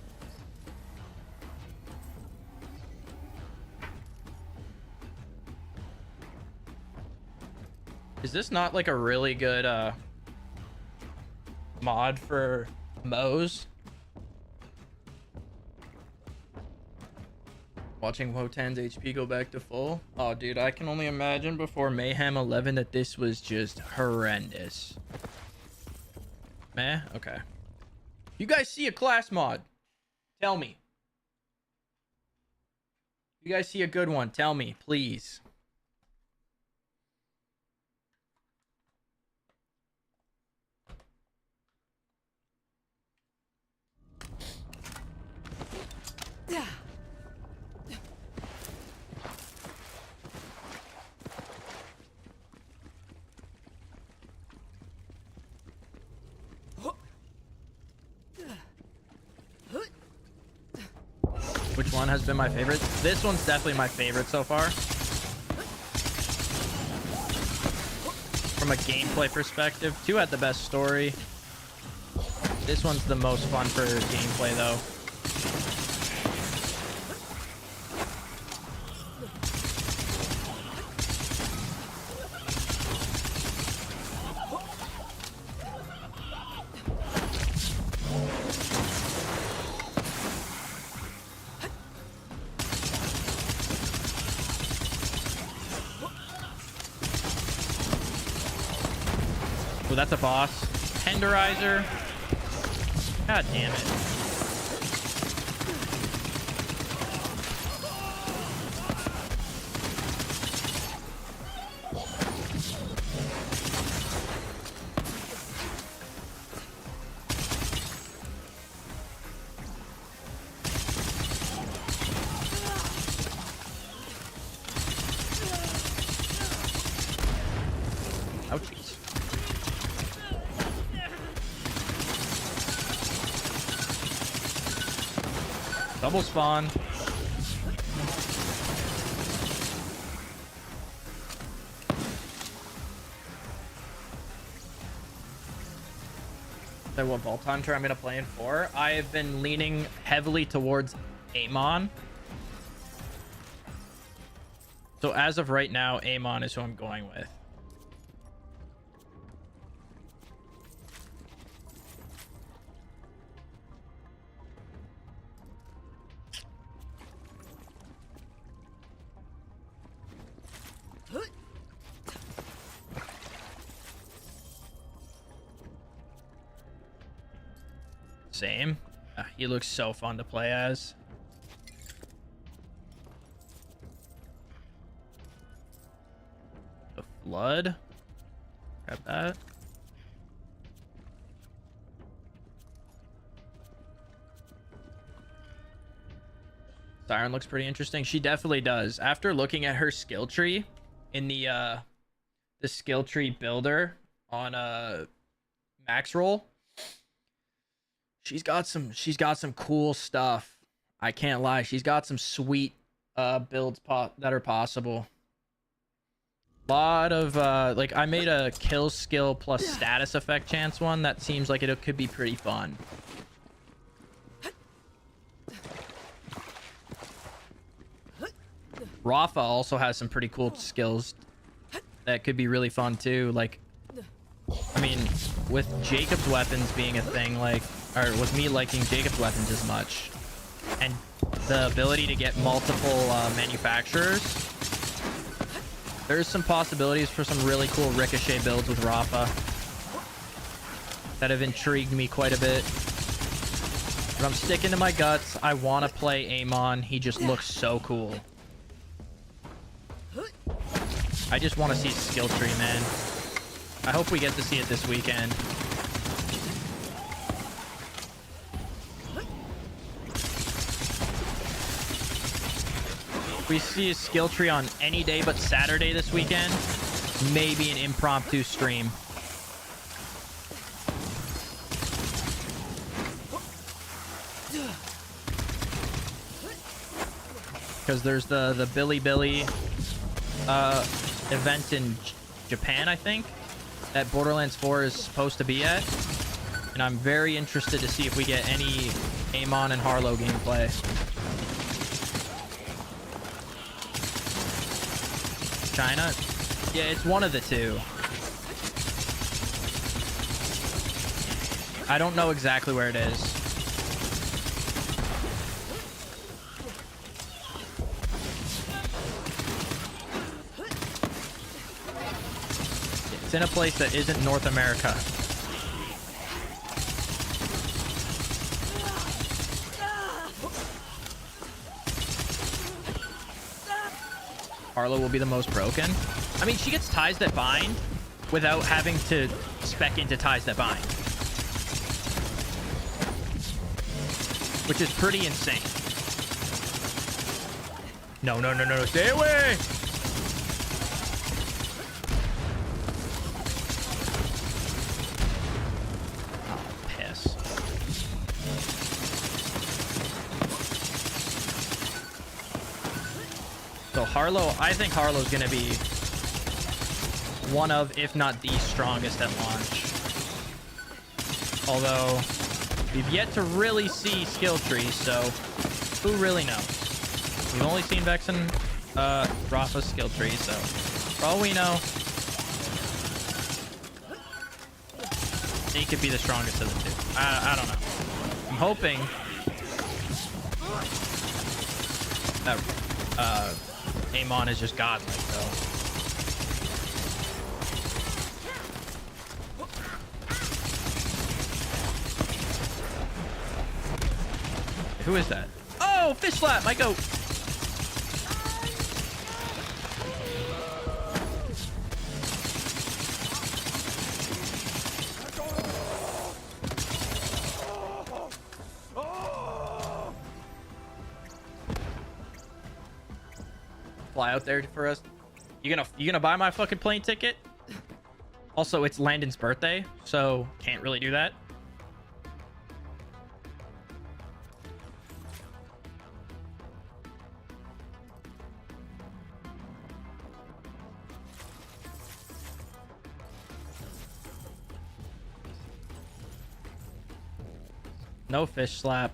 Is this not like a really good mod for Moe's? Watching Wotan's HP go back to full. Oh, dude, I can only imagine before Mayhem 11 that this was just horrendous. Meh? Okay. You guys see a class mod? Tell me. You guys see a good one? Tell me, please. Which one has been my favorite? This one's definitely my favorite so far. From a gameplay perspective. 2 had the best story. This one's the most fun for gameplay, though. Oh, that's a boss. Tenderizer. God damn it. Double spawn. So what Vault Hunter I'm gonna play in 4? I have been leaning heavily towards Amon. So as of right now, Amon is who I'm going with. Same. He looks so fun to play as. The Flood. Grab that. Siren looks pretty interesting. She definitely does. After looking at her skill tree in the skill tree builder on max roll, she's got some cool stuff. I can't lie. She's got some sweet builds that are possible. A lot of like I made a kill skill plus status effect chance one that seems like it could be pretty fun. Rafa also has some pretty cool skills that could be really fun too. Like, I mean, with Jakob's weapons being a thing, like, or with me liking Jacob's weapons as much, and the ability to get multiple manufacturers, there's some possibilities for some really cool ricochet builds with Rafa that have intrigued me quite a bit. But I'm sticking to my guts. I want to play Amon. He just looks so cool. I just want to see skill tree, man. I hope we get to see it this weekend. If we see a skill tree on any day but Saturday this weekend, maybe an impromptu stream. Because there's the Billy event in Japan, I think, that Borderlands 4 is supposed to be at, and I'm very interested to see if we get any Amon and Harlow gameplay. China? Yeah, it's one of the two. I don't know exactly where it is. It's in a place that isn't North America. Harlow will be the most broken. I mean, she gets ties that bind without having to spec into ties that bind, which is pretty insane. No, no, no, no, stay away! So Harlow, I think Harlow's going to be one of, if not the strongest at launch. Although, we've yet to really see skill trees, so who really knows? We've only seen Vex and Rafa's skill tree, so for all we know, he could be the strongest of the two. I don't know. I'm hoping that Amon is just godlike, though. Who is that? Oh, fish slap, my goat. Fly out there for us. You gonna buy my fucking plane ticket? Also, it's Landon's birthday, so can't really do that. No fish slap.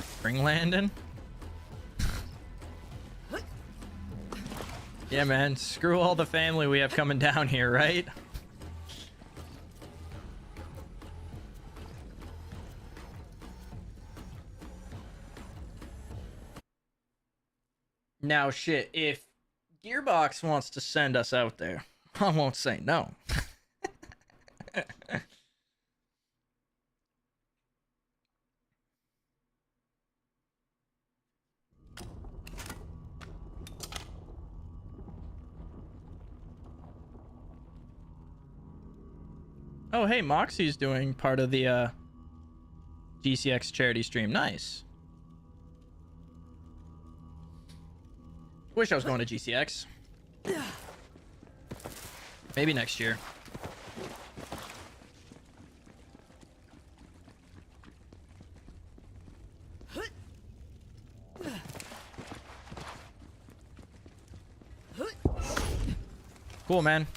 Spring landing. Yeah, man. Screw all the family we have coming down here, right? Now, shit, if Gearbox wants to send us out there, I won't say no. Oh, hey, Moxie's doing part of the GCX charity stream. Nice. Wish I was going to GCX. Maybe next year. Cool, man.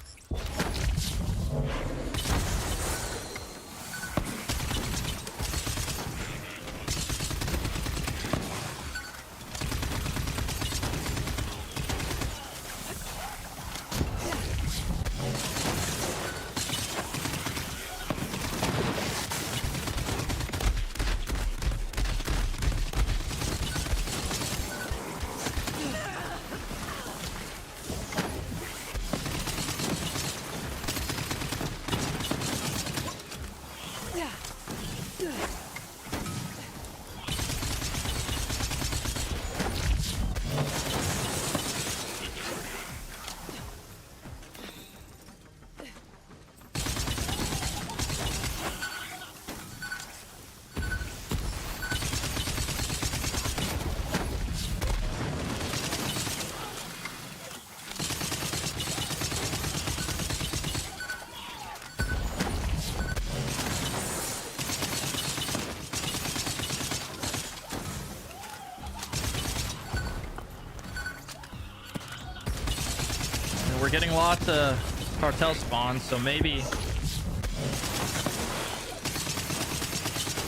We're getting lots of cartel spawns, so maybe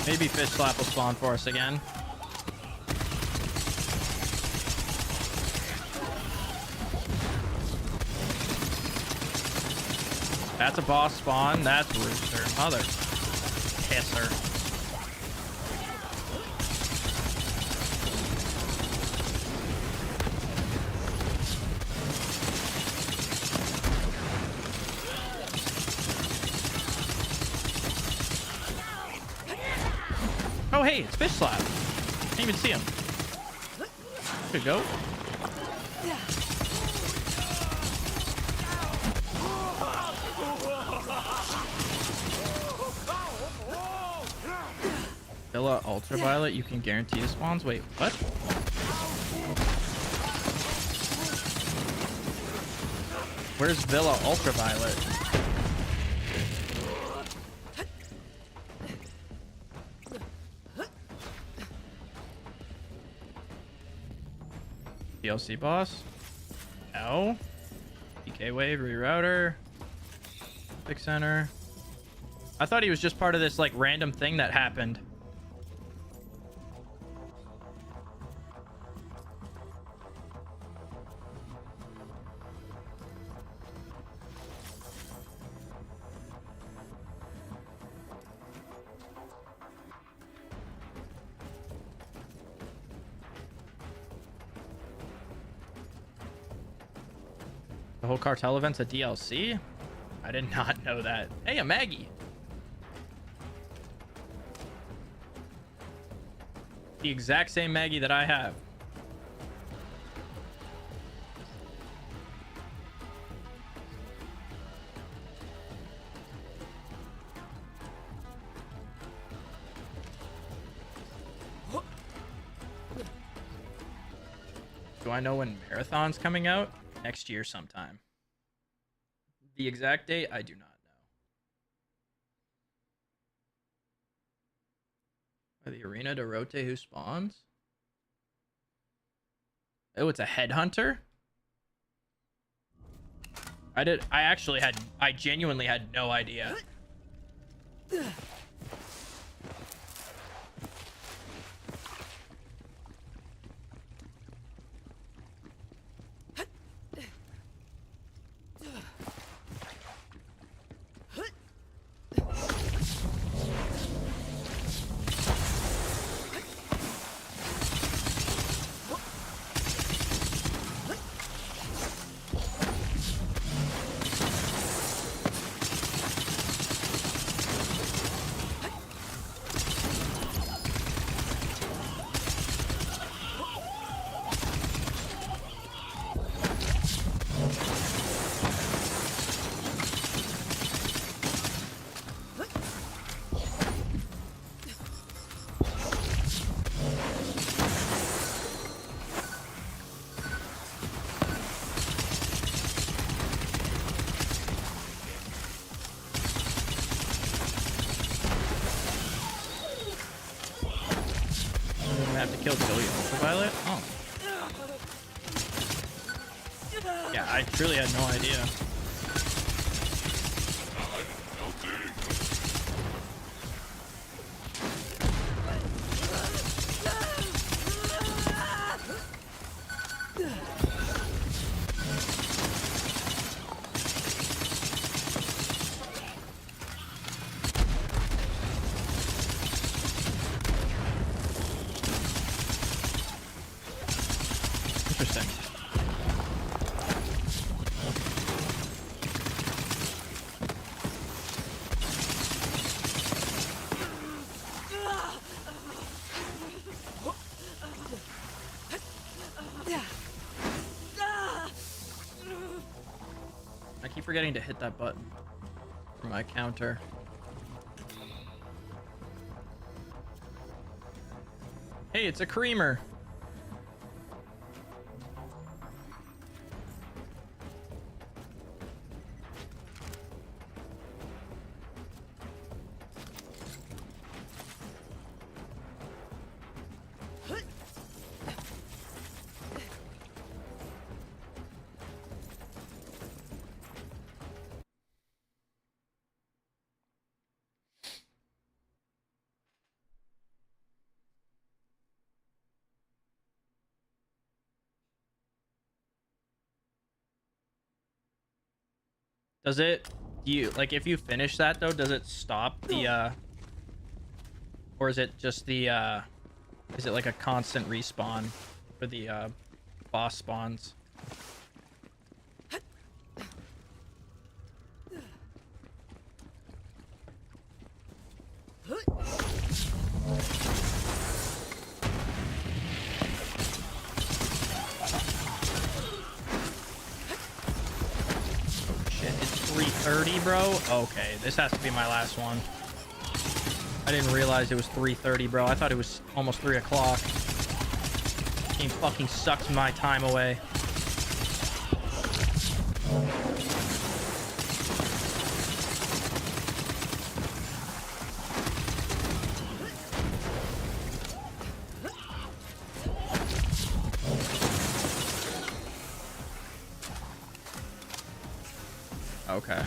fish slap will spawn for us again. That's a boss spawn. That's Rooster. Mother pisser. Oh, hey, it's fish slap. Can't even see him. Good go. Villa Ultraviolet, you can guarantee the spawns. Wait, what? Where's Villa Ultraviolet? DLC boss? No. DK wave, rerouter. Big center. I thought he was just part of this like random thing that happened. The whole cartel event's a DLC? I did not know that. Hey, a Maggie. The exact same Maggie that I have. Do I know when Marathon's coming out? Next year sometime. The exact date, I do not know. By the arena to rotate who spawns? Oh, it's a headhunter? I genuinely had no idea. Have to kill Billy Ultraviolet? Oh. Yeah, I truly had no idea. Interesting. I keep forgetting to hit that button for my counter. Hey, it's a creamer. Does it, you like, if you finish that though, does it stop the or is it just the is it like a constant respawn for the boss spawns? Shit, it's 3:30, bro. Okay, this has to be my last one. I didn't realize it was 3:30, bro. I thought it was almost 3 o'clock. Game fucking sucks my time away. Okay.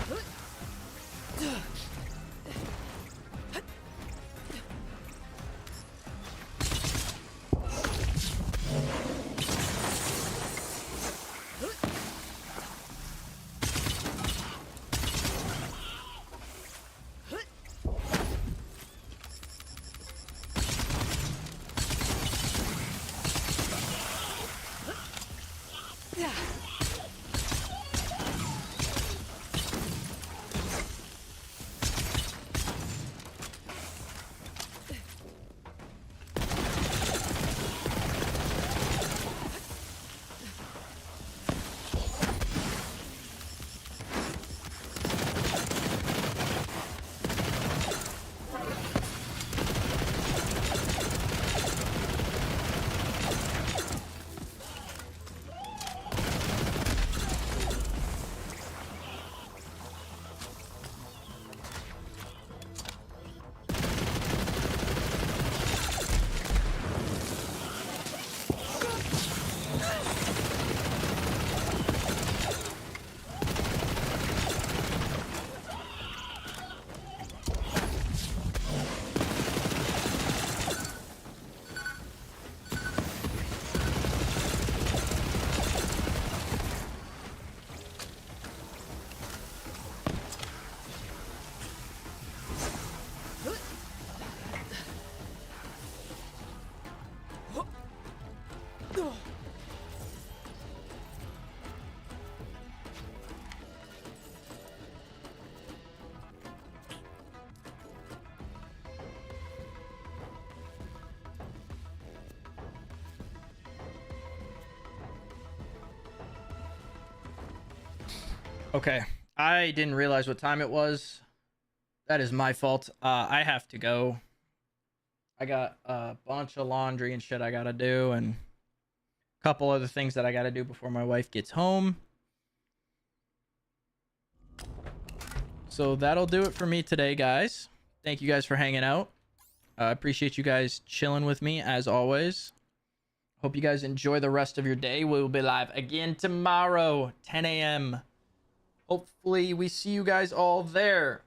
Okay. I didn't realize what time it was. That is my fault. I have to go. I got a bunch of laundry and shit I gotta do, and a couple other things that I gotta do before my wife gets home. So that'll do it for me today, guys. Thank you guys for hanging out. I appreciate you guys chilling with me as always. Hope you guys enjoy the rest of your day. We will be live again tomorrow, 10 a.m. Hopefully we see you guys all there.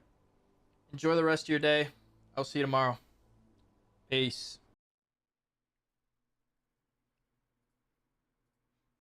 Enjoy the rest of your day. I'll see you tomorrow. Peace.